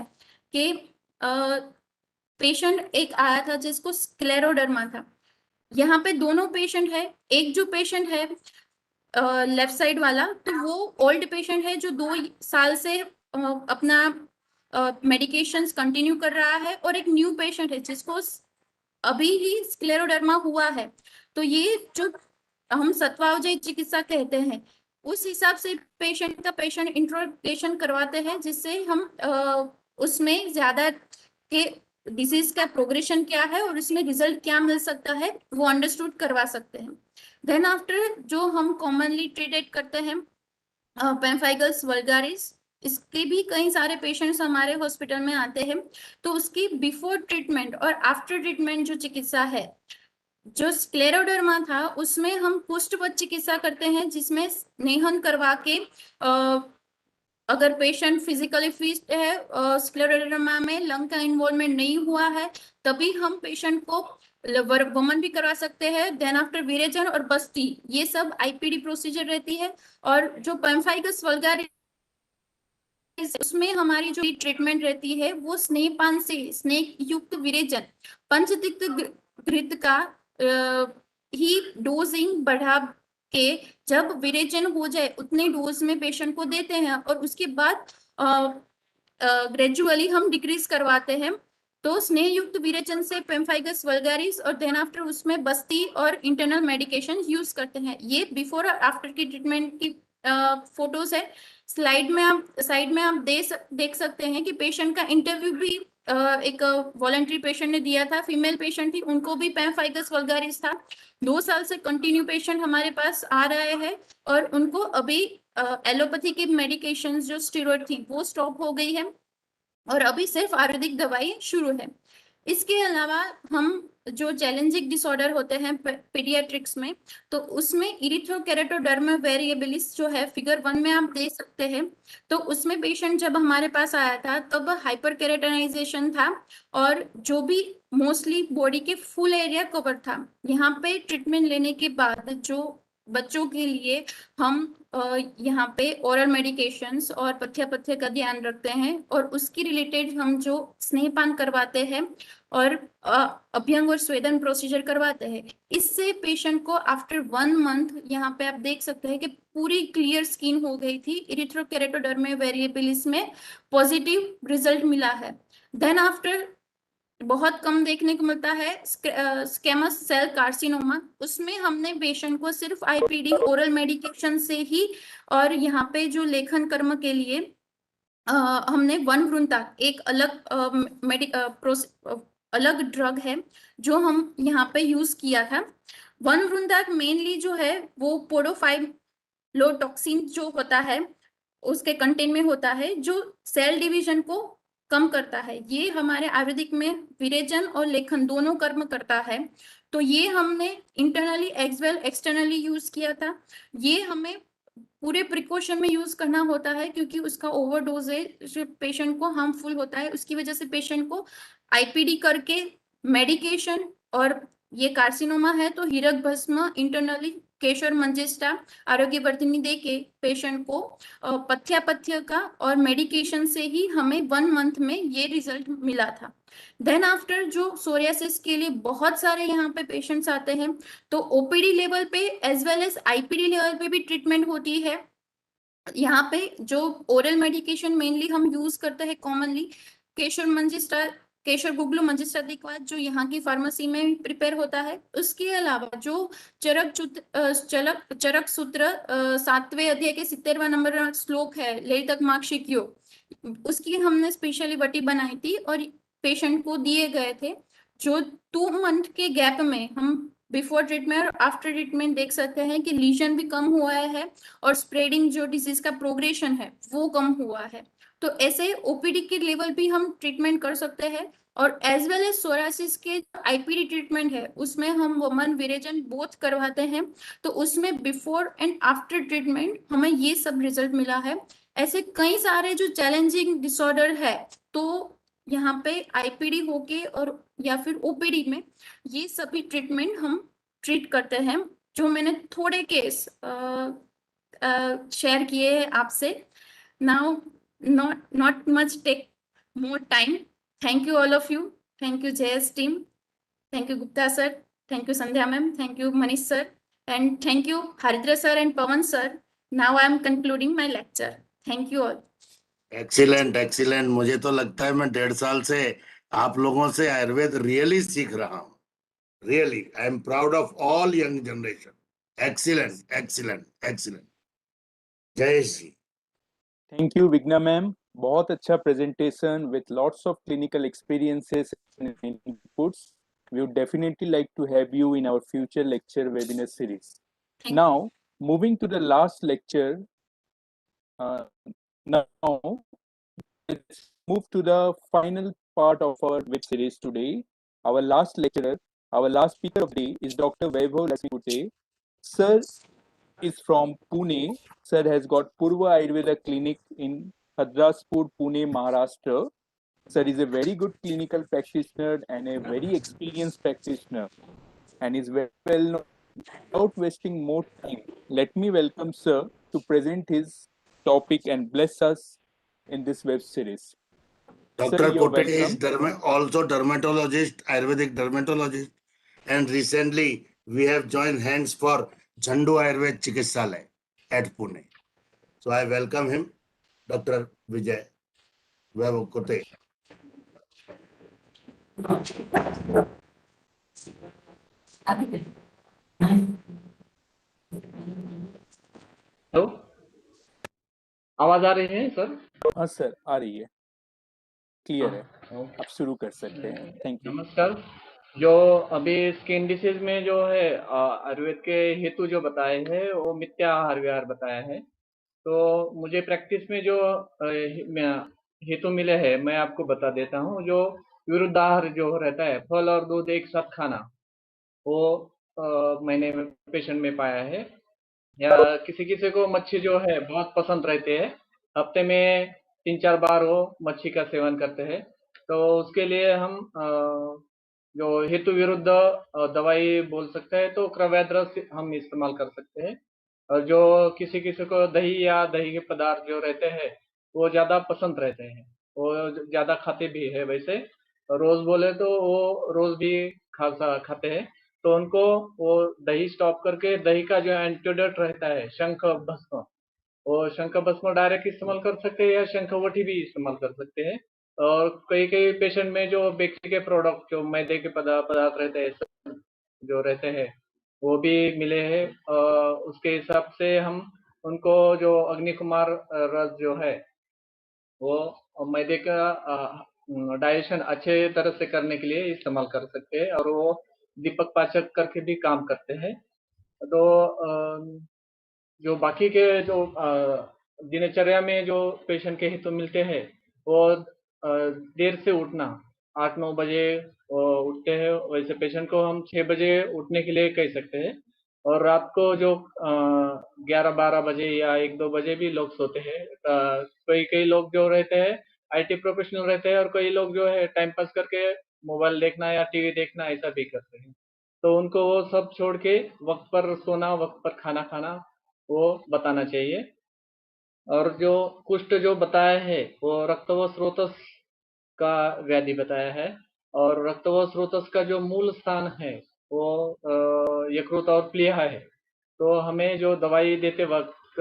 कि पेशेंट एक आया था जिसको स्क्लेरोडर्मा था। यहाँ पे दोनों पेशेंट है, एक जो पेशेंट है लेफ्ट साइड वाला, तो वो ओल्ड पेशेंट है जो 2 साल से अपना मेडिकेशंस कंटिन्यू कर रहा है, और एक न्यू पेशेंट है जिसको अभी ही स्क्लेरोडर्मा हुआ है। तो ये जो हम सत्वावजयी चिकित्सा कहते हैं, उस हिसाब से पेशेंट का पेशेंट इंट्रोगेशन करवाते हैं, जिससे हम उसमें ज्यादा के डिजीज का प्रोग्रेशन क्या है और उसमें रिजल्ट क्या मिल सकता है वो अंडरस्टूड करवा सकते हैं। देन आफ्टर जो हम कॉमनली ट्रीटेड करते हैं पेम्फाइगस वल्गारिस, इसके भी कई सारे पेशेंट्स हमारे हॉस्पिटल में आते हैं। तो उसकी बिफोर ट्रीटमेंट और आफ्टर ट्रीटमेंट जो चिकित्सा है, जो स्क्लेरोडर्मा था उसमें हम पुष्टवत चिकित्सा करते हैं, जिसमें स्नेहन करवा के अगर पेशेंट फिजिकली फिट है, स्क्लेरोडर्मा में लंग का इन्वॉल्वमेंट नहीं हुआ है, तभी हम पेशेंट को वमन भी करवा सकते हैं। देन आफ्टर विरेचन और बस्ती, ये सब आईपीडी प्रोसीजर रहती है। और जो पेम्फाइगस वल्गारिस, उसमें हमारी जो ट्रीटमेंट रहती है वो स्नेहपान से स्नेह युक्त विरेचन पंचतिक्त घृत का ही डोजिंग बढ़ा के जब विरेचन हो जाए उतने डोज में पेशेंट को देते हैं, और उसके बाद ग्रेजुअली हम डिक्रीज करवाते हैं। तो स्नेह युक्त विरेचन से पेम्फाइगस वल्गारिस, और देन आफ्टर उसमें बस्ती और इंटरनल मेडिकेशन यूज करते हैं। ये बिफोर और आफ्टर की ट्रीटमेंट की फोटोज है। साइड में आप देख सकते हैं कि पेशेंट का इंटरव्यू भी एक वॉलंटरी पेशेंट ने दिया था, फीमेल पेशेंट थी, उनको भी पेम्फाइगस वल्गारिस था। 2 साल से कंटिन्यू पेशेंट हमारे पास आ रहे हैं, और उनको अभी एलोपैथी की मेडिकेशन जो स्टेरॉइड थी वो स्टॉप हो गई है, और अभी सिर्फ आयुर्वेदिक दवाई शुरू है। इसके अलावा हम जो चैलेंजिंग डिसऑर्डर होते हैं पीडियाट्रिक्स में, तो उसमें इरिथ्रोकेरेटोडर्मा वेरिएबलिस जो है फिगर 1 में आप देख सकते हैं। तो उसमें पेशेंट जब हमारे पास आया था तब हाइपर केरेटनाइजेशन था, और जो भी मोस्टली बॉडी के फुल एरिया कवर था। यहाँ पे ट्रीटमेंट लेने के बाद जो बच्चों के लिए हम यहाँ पे ओरल मेडिकेशंस और पथ्य का ध्यान रखते हैं, और उसकी रिलेटेड हम जो स्नेहपान करवाते हैं और अभ्यंग और स्वेदन प्रोसीजर करवाते हैं। इससे पेशेंट को आफ्टर 1 मंथ यहाँ पे आप देख सकते हैं कि पूरी क्लियर स्किन हो गई थी। इरिथ्रोकेरेटोडर्मा वेरिएबलिस में पॉजिटिव रिजल्ट मिला है। देन आफ्टर बहुत कम देखने को मिलता है स्क्वेमस सेल कार्सिनोमा, उसमें हमने पेशेंट को सिर्फ आईपीडी ओरल मेडिकेशन से ही, और यहाँ पे जो लेखन कर्म के लिए हमने वनवृंता एक अलग ड्रग है जो हम यहाँ पे यूज किया था। वनवृंता मेनली जो है वो पोडोफाइलोटॉक्सिन जो होता है उसके कंटेंट में होता है, जो सेल डिवीजन को कम करता है। ये हमारे आयुर्वेदिक में विरेचन और लेखन दोनों कर्म करता है। तो ये हमने internally as well externally use किया था। ये हमें पूरे प्रिकॉशन में यूज करना होता है, क्योंकि उसका ओवरडोजेज पेशेंट को हार्मफुल होता है। उसकी वजह से पेशेंट को आईपीडी करके मेडिकेशन, और ये कार्सिनोमा है तो हीरक भस्म इंटरनली केशर मंजिष्ठा आरोग्य वर्धिनी दे के पेशेंट को पथ्य का और मेडिकेशन से ही हमें 1 मंथ में ये रिजल्ट मिला था। देन आफ्टर जो सोरियासिस के लिए बहुत सारे यहाँ पे पेशेंट्स आते हैं, तो ओपीडी लेवल पे as well as IPD level पे भी ट्रीटमेंट होती है। यहाँ पे जो ओरल मेडिकेशन मेनली हम यूज करते हैं कॉमनली केशर मंजिष्ठा, केशर गुगलू मंजिष्ठा के बाद जो यहाँ की फार्मेसी में प्रिपेयर होता है। उसके अलावा जो चरक सूत्र 7वें अध्याय के 70वां नंबर श्लोक है लेतक माक्षिक योग, उसकी हमने स्पेशली वटी बनाई थी और पेशेंट को दिए गए थे। जो 2 मंथ के गैप में हम बिफोर ट्रीटमेंट और आफ्टर ट्रीटमेंट देख सकते हैं कि लीजन भी कम हुआ है और स्प्रेडिंग जो डिजीज का प्रोग्रेशन है वो कम हुआ है। तो ऐसे ओपीडी के लेवल भी हम ट्रीटमेंट कर सकते हैं और एज वेल एज सोरासिस के आईपीडी ट्रीटमेंट है उसमें हम वमन विरेचन बोथ करवाते हैं। तो उसमें बिफोर एंड आफ्टर ट्रीटमेंट हमें ये सब रिजल्ट मिला है। ऐसे कई सारे जो चैलेंजिंग डिसऑर्डर है तो यहाँ पे आईपीडी होके और या फिर ओपीडी में ये सभी ट्रीटमेंट हम ट्रीट करते हैं। जो मैंने थोड़े केस शेयर किए हैं आपसे। Now not much take more time. Thank you all of you. Thank you JS team. Thank you Gupta sir. Thank you Sandhya ma'am. Thank you Manish sir. And thank you Haridra sir and Pawan sir. Now I am concluding my lecture. Thank you all. Excellent excellent. मुझे तो लगता है मैं 1.5 साल से आप लोगों से आयुर्वेद रियली सीख रहा हूँ। Really I am proud of all young generation. Excellent excellent excellent. Jayesh ji. Thank you, Vigna ma'am. बहुत अच्छा presentation with lots of clinical experiences and inputs. We would definitely like to have you in our future lecture webinar series. Thank you. Now, moving to the last lecture. Now, let's move to the final part of our web series today. Our last lecturer, our last speaker of the day is Dr. Vaibhav Lasmikute. Sir is from Pune. Sir has got Purva Ayurveda Clinic in Hadraspur, Pune, Maharashtra. Sir is a very good clinical practitioner and a very experienced practitioner and is very well known. Without wasting more time, let me welcome Sir to present his topic and bless us in this web series. Dr. Sir, you're Kote is welcome. also dermatologist, Ayurvedic dermatologist, and recently we have joined hands for Jhandu Ayurved Chikitsalaya at Pune. So I welcome him, Dr. Vijay Vaibhav Kote. Hello, आवाज आ रही है sir? हाँ sir, आ रही है, clear है, आप शुरू कर सकते हैं। Thank you. नमस्कार। जो अभी स्किन डिसीज में जो है आयुर्वेद के हेतु जो बताए हैं वो मिथ्या आहार विहार बताया है। तो मुझे प्रैक्टिस में जो हेतु मिले हैं मैं आपको बता देता हूँ। जो विरुद्ध आहार जो रहता है, फल और दूध एक साथ खाना, वो मैंने पेशेंट में पाया है। या किसी किसी को मच्छी जो है बहुत पसंद रहती है, हफ्ते में 3-4 बार वो मच्छी का सेवन करते हैं। तो उसके लिए हम जो हेतु विरुद्ध दवाई बोल सकते हैं तो क्रव्याद्रस हम इस्तेमाल कर सकते हैं। और जो किसी किसी को दही या दही के पदार्थ जो रहते हैं वो ज़्यादा पसंद रहते हैं, वो ज़्यादा खाते भी है। वैसे रोज़ बोले तो वो रोज़ भी खाते हैं। तो उनको वो दही स्टॉप करके दही का जो एंटीडोट रहता है शंख भस्म, वो शंख भस्म डायरेक्ट इस्तेमाल कर सकते हैं या शंखवटी भी इस्तेमाल कर सकते हैं। और कई कई पेशेंट में जो बेकरी के प्रोडक्ट जो मैदे के पदार्थ रहते हैं जो रहते हैं वो भी मिले हैं। उसके हिसाब से हम उनको जो अग्निकुमार रस जो है वो मैदे का डाइजेशन अच्छे तरह से करने के लिए इस्तेमाल कर सकते हैं और वो दीपक पाचक करके भी काम करते हैं। तो जो बाकी के जो दिनचर्या में जो पेशेंट के हित मिलते हैं वो देर से उठना, 8-9 बजे उठते हैं। वैसे पेशेंट को हम 6 बजे उठने के लिए कह सकते हैं। और रात को जो 11-12 बजे या 1-2 बजे भी लोग सोते हैं। कई लोग जो रहते हैं आईटी प्रोफेशनल रहते हैं और कई लोग जो है टाइम पास करके मोबाइल देखना या टीवी देखना ऐसा भी करते हैं। तो उनको वो सब छोड़ के वक्त पर सोना, वक्त पर खाना खाना वो बताना चाहिए। और जो कुष्ठ जो बताया है वो रक्त व स्रोतस का व्याधि बताया है, और रक्त व स्रोतस का जो मूल स्थान है वो यकृत और प्लीहा है। तो हमें जो दवाई देते वक्त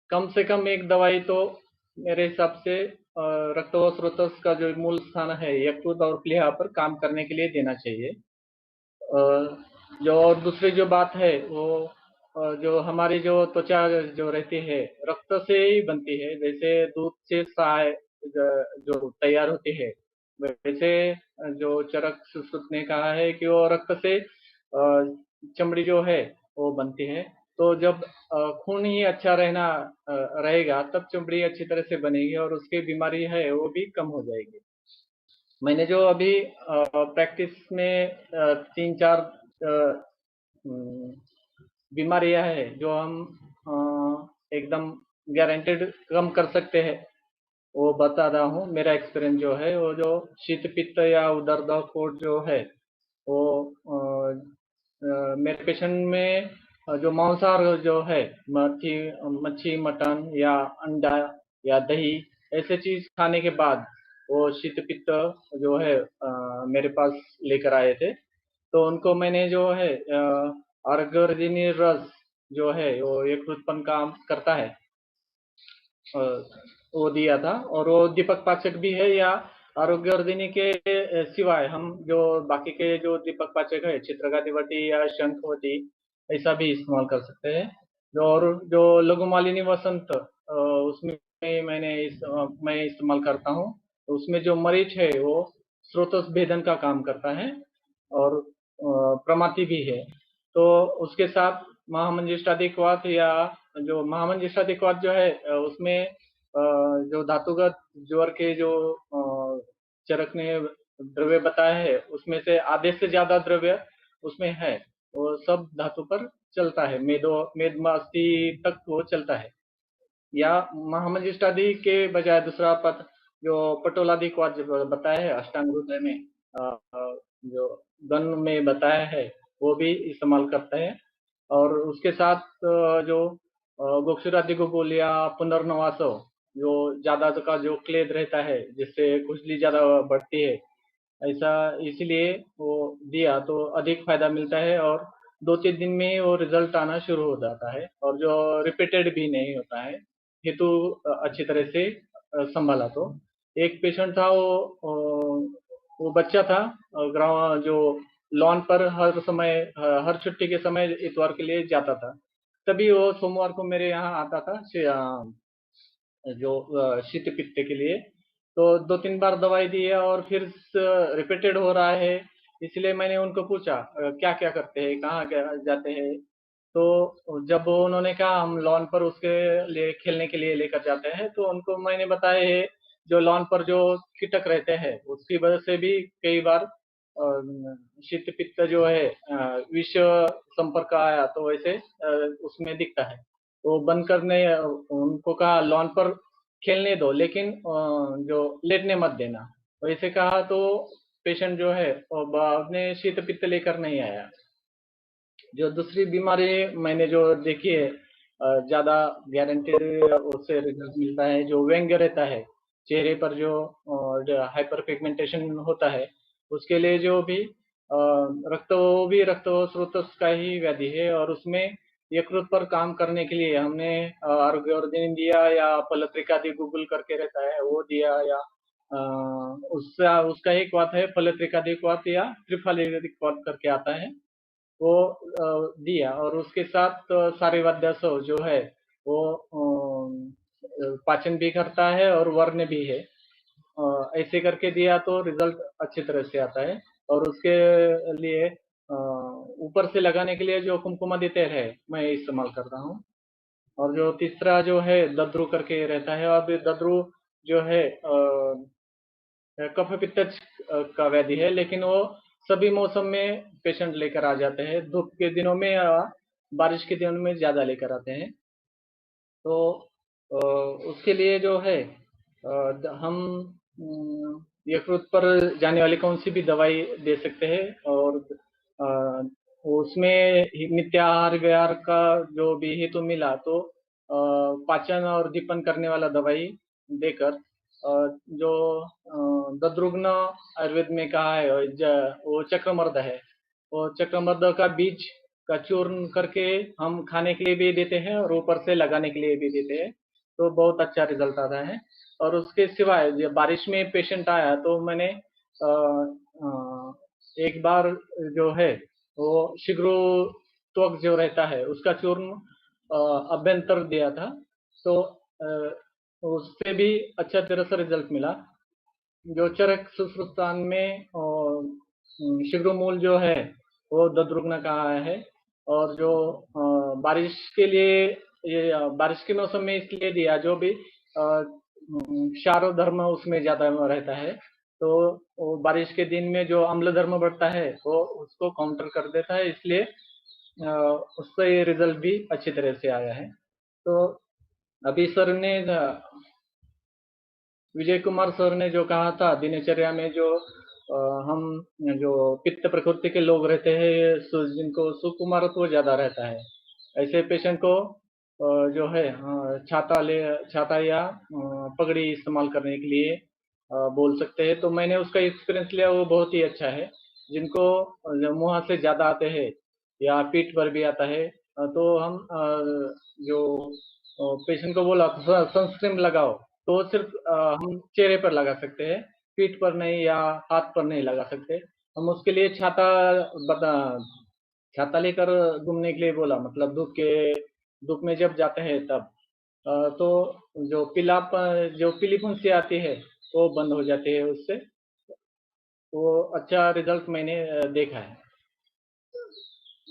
कम से कम एक दवाई तो मेरे हिसाब से रक्त व स्रोतस का जो मूल स्थान है यकृत और प्लीहा पर काम करने के लिए देना चाहिए। जो और दूसरी जो बात है वो जो हमारी जो त्वचा जो रहती है रक्त से ही बनती है, जैसे दूध से साय जो तैयार होती है, वैसे जो चरक सुश्रुत ने कहा है कि वो रक्त से चमड़ी जो है वो बनती है। तो जब खून ही अच्छा रहेगा तब चमड़ी अच्छी तरह से बनेगी और उसकी बीमारी है वो भी कम हो जाएगी। मैंने जो अभी प्रैक्टिस में 3-4 बीमारियां हैं जो हम एकदम गारंटेड कम कर सकते हैं, वो बता रहा हूँ। मेरा एक्सपीरियंस जो है वो जो शीत पित्त या उदर कोट जो है वो मेरे पेशेंट में जो मांसाहार जो है मच्छी, मटन या अंडा या दही ऐसे चीज खाने के बाद वो शीत पित्त जो है मेरे पास लेकर आए थे। तो उनको मैंने जो है आरोग्यवर्धिनी रस जो है वो यकृतपन काम करता है वो दिया था, और वो दीपक पाचक भी है, या आरोग्यवर्धिनी के सिवाय हम जो बाकी के जो दीपक पाचक है चित्रगादिवटी या शंखवती ऐसा भी इस्तेमाल कर सकते हैं। और जो लघुमालिनी वसंत उसमें मैं इस्तेमाल करता हूँ। उसमें जो मरीच है वो स्रोतस भेदन का काम करता है और प्रमाति भी है। तो उसके साथ महामंजिष्टादिक्वाथ या जो महामंजिष्टादिक्वाथ जो है उसमें जो धातुगत ज्वर के जो चरक ने द्रव्य बताया है उसमें से आधे से ज्यादा द्रव्य उसमें है, वो सब धातु पर चलता है, मेदमास्ती तक वो चलता है। या महामंजिष्टादि के बजाय दूसरा पद जो पटोलादिक्वाथ बताया है अष्टांग हृदय में जो गन में बताया है वो भी इस्तेमाल करते हैं। और उसके साथ जो गोक्षुरादिगोगोल या पुनर्नवासो जो ज्यादा का जो क्लेद रहता है जिससे खुजली ज्यादा बढ़ती है, ऐसा इसलिए वो दिया तो अधिक फायदा मिलता है और 2-3 दिन में वो रिजल्ट आना शुरू हो जाता है, और जो रिपीटेड भी नहीं होता है हेतु अच्छी तरह से संभाला। तो एक पेशेंट था वो बच्चा था ग्राउंड जो लॉन पर हर समय हर छुट्टी के समय इतवार के लिए जाता था, तभी वो सोमवार को मेरे यहाँ आता था जो शीत पित्त के लिए। तो 2-3 बार दवाई दी है और फिर रिपीटेड हो रहा है, इसलिए मैंने उनको पूछा क्या क्या करते हैं, कहाँ जाते हैं। तो जब उन्होंने कहा हम लॉन पर उसके लिए खेलने के लिए लेकर जाते हैं, तो उनको मैंने बताया है जो लॉन पर जो कीटक रहते हैं उसकी वजह से भी कई बार शीत पित्त जो है विष संपर्क आया तो वैसे उसमें दिखता है। तो बंद करने उनको कहा लॉन पर खेलने दो लेकिन जो लेटने मत देना, वैसे कहा तो पेशेंट जो है अपने शीत पित्त लेकर नहीं आया। जो दूसरी बीमारी मैंने जो देखी है ज्यादा गारंटेड उससे रिजल्ट मिलता है, जो व्यंग रहता है चेहरे पर जो हाइपर पिगमेंटेशन होता है उसके लिए जो भी रक्त स्रोतस का ही व्याधि है, और उसमें यकृत पर काम करने के लिए हमने आरोग्यवर्धिनी दिया या फलत्रिकादि गूगल करके रहता है वो दिया, या उसका एक क्वाथ है फलत्रिकादिक्वाथ या त्रिफलिदिक्वाथ करके आता है वो दिया। और उसके साथ सारे वाद्यासो जो है वो पाचन भी करता है और वर्ण भी है, ऐसे करके दिया तो रिजल्ट अच्छी तरह से आता है। और उसके लिए ऊपर से लगाने के लिए जो कुमकुमादि तेल है मैं इस्तेमाल करता हूँ। और जो तीसरा जो है दद्रु करके रहता है, अब दद्रु जो है कफ पित्त का व्याधि है, लेकिन वो सभी मौसम में पेशेंट लेकर आ जाते हैं, धूप के दिनों में या बारिश के दिनों में ज्यादा लेकर आते हैं। तो उसके लिए जो है हम यकृत पर जाने वाली कौन सी भी दवाई दे सकते हैं, और उसमें नित्याहार विहार का जो भी हेतु मिला तो पाचन और दीपन करने वाला दवाई देकर जो दद्रुग्न आयुर्वेद में कहा है वो चक्रमर्द है, वो चक्रमर्द का बीज का चूर्ण करके हम खाने के लिए भी देते हैं और ऊपर से लगाने के लिए भी देते हैं, तो बहुत अच्छा रिजल्ट आता है। और उसके सिवाय जब बारिश में पेशेंट आया तो मैंने एक बार जो है वो शीघ्र त्वक जो रहता है उसका चूर्ण अभ्यंतर दिया था, तो उससे भी अच्छा तरह से रिजल्ट मिला। जो चरक सुश्रुतान में शीघ्र मूल जो है वो दद्रुग्न का है, और जो बारिश के लिए ये बारिश के मौसम में इसलिए दिया जो भी क्षार धर्म उसमें ज्यादा रहता है, तो वो बारिश के दिन में जो अम्ल धर्म बढ़ता है वो उसको काउंटर कर देता है, इसलिए उससे ये रिजल्ट भी अच्छी तरह से आया है। तो अभी सर ने विजय कुमार सर ने जो कहा था दिनचर्या में जो हम जो पित्त प्रकृति के लोग रहते हैं जिनको सुकुमारत्व ज्यादा रहता है, ऐसे पेशेंट को जो है छाता या पगड़ी इस्तेमाल करने के लिए बोल सकते हैं। तो मैंने उसका एक्सपीरियंस लिया, वो बहुत ही अच्छा है। जिनको मुंह से ज्यादा आते हैं या पीठ पर भी आता है तो हम जो पेशेंट को बोला सनस्क्रीन लगाओ, तो सिर्फ हम चेहरे पर लगा सकते हैं, पीठ पर नहीं या हाथ पर नहीं लगा सकते। हम उसके लिए छाता लेकर घूमने के लिए बोला, मतलब धूप में जब जाते हैं तब तो जो पीली फुंसी आती है वो बंद हो जाती है उससे, वो अच्छा रिजल्ट मैंने देखा है।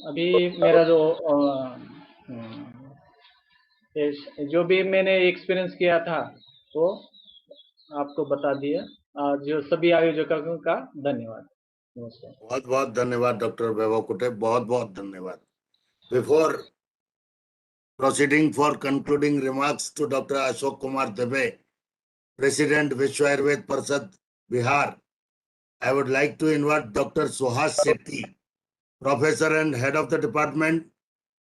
अभी मेरा जो भी मैंने एक्सपीरियंस किया था वो आपको बता दिया। जो सभी आयोजकों का धन्यवाद। नमस्कार। बहुत बहुत धन्यवाद डॉक्टर वैभव कुटे, बहुत बहुत धन्यवाद। Before proceeding for concluding remarks to Dr. Ashok Kumar Debe, President Vishwa Ayurved Parishad, Bihar, I would like to invite Dr. Suhas Shetty, Professor and Head of the Department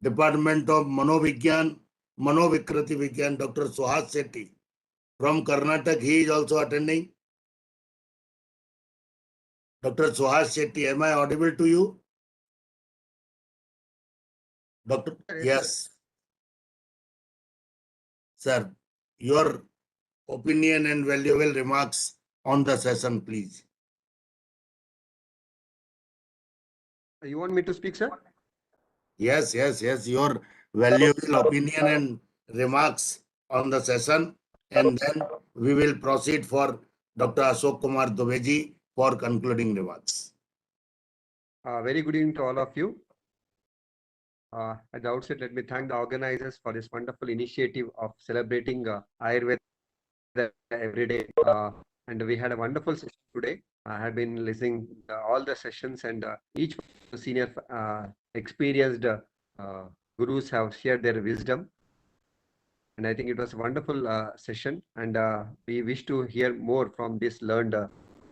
of Manovikriti Vigyan, Dr. Suhas Shetty from Karnataka. He is also attending. Dr. Suhas Shetty, am I audible to you? Doctor, yes. Sir, your opinion and valuable remarks on the session, please. You want me to speak, sir? Yes. Your valuable opinion and remarks on the session, and then we will proceed for Dr. Ashok Kumar Dubeji for concluding remarks. Very good evening to all of you. At the outset, let me thank the organizers for this wonderful initiative of celebrating Ayurveda every day. And we had a wonderful session today. I have been listening all the sessions, and each senior experienced gurus have shared their wisdom. And I think it was a wonderful session, and we wish to hear more from these learned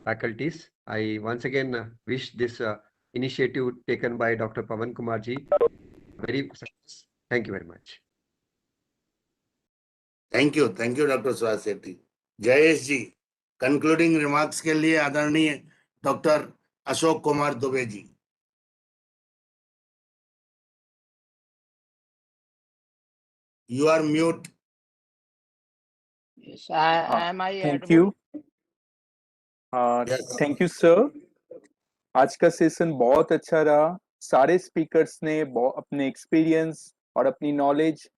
faculties. I once again wish this initiative taken by Dr. Pawan Kumar ji very success. Thank you very much. Thank you, Dr. Suhas Shetty. Jayesh ji, concluding remarks के लिए आदरणीय doctor Ashok Kumar Dubey ji. You are mute. Yes, am I Thank audible? you. Yes. Thank you sir. आज का session बहुत अच्छा रहा। सारे speakers ने अपने एक्सपीरियंस और अपनी नॉलेज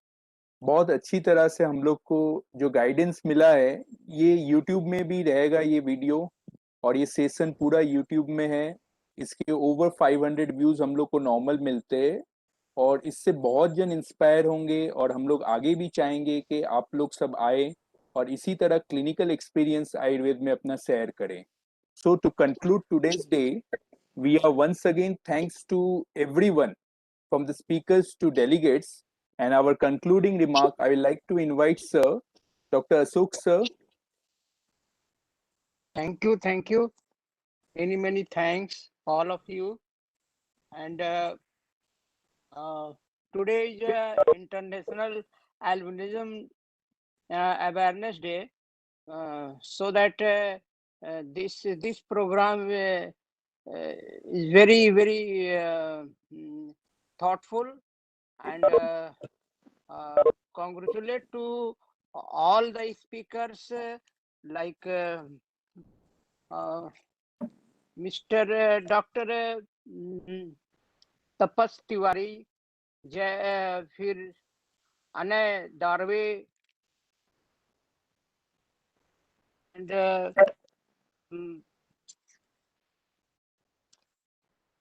बहुत अच्छी तरह से हम लोग को जो गाइडेंस मिला है, ये यूट्यूब में भी रहेगा ये वीडियो, और ये सेशन पूरा यूट्यूब में है। इसके ओवर 500 व्यूज हम लोग को नॉर्मल मिलते हैं, और इससे बहुत जन इंस्पायर होंगे, और हम लोग आगे भी चाहेंगे कि आप लोग सब आए और इसी तरह क्लिनिकल एक्सपीरियंस आयुर्वेद में अपना शेयर करें। So to conclude today's day, we are once again thanks to everyone from the speakers to delegates, and our concluding remark, I would like to invite Sir, Dr. Ashok Sir. Thank you. Many thanks, all of you. and today is International Albinism Awareness Day, so that this program is very thoughtful, and congratulate to all the speakers like Mr. Dr. Tapas Tiwari, फिर Anay Darve,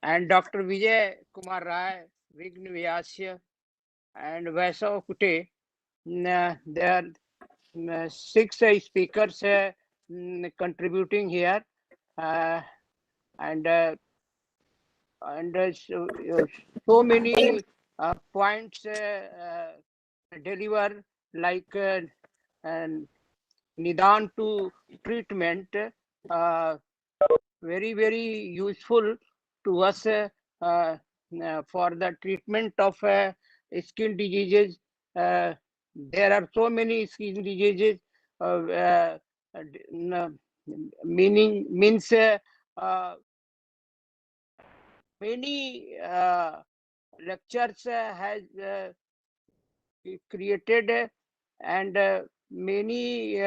and Dr. Vijay Kumar Rai, Vign Vyasya, and Vasav Kute. There are 6 speakers contributing here, and so many points deliver, like and Nidan to treatment, very useful to us for the treatment of skin diseases. There are so many skin diseases, means many lectures has created, and many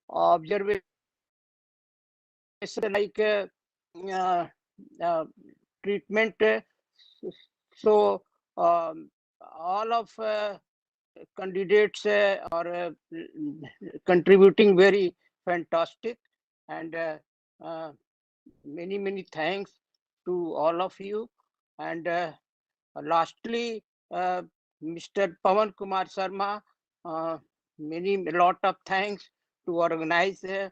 observations like treatment. So all of candidates are contributing very fantastic, and many thanks to all of you. And lastly, Mr. Pawan Kumar Sharma, a lot of thanks to organize this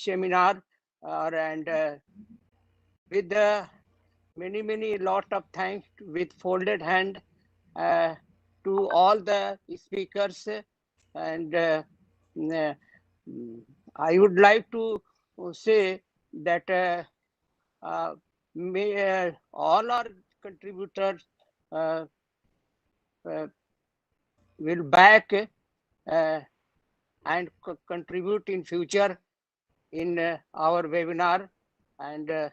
seminar, and with many lot of thanks with folded hand to all the speakers. And I would like to say that may all our contributors will back and contribute in future in our webinar, and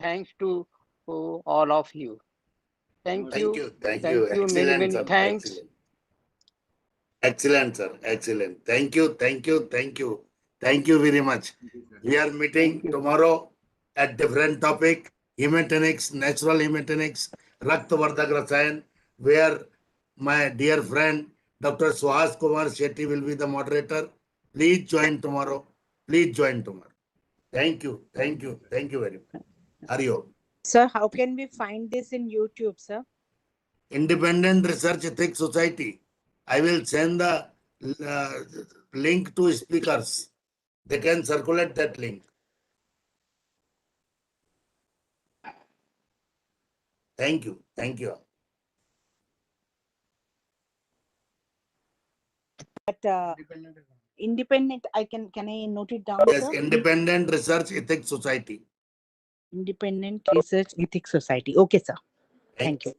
thanks to all of you. Thank you. Thank you. Excellent, Many sir. thanks. Excellent, sir. Excellent. Thank you. Thank you very much. We are meeting tomorrow at different topic: hematinics, natural hematinics, Raktavardhak Rasayan, where my dear friend Dr. Suhas Kumar Shetty will be the moderator. Please join tomorrow. Thank you very much. Hari Om. Sir, how can we find this in YouTube, sir? Independent Research Ethics Society. I will send the link to speakers. They can circulate that link. Thank you. But independent, can I note it down, Yes, sir? Independent Research Ethics Society. Independent Research Ethics Society. Okay, sir. Thank you.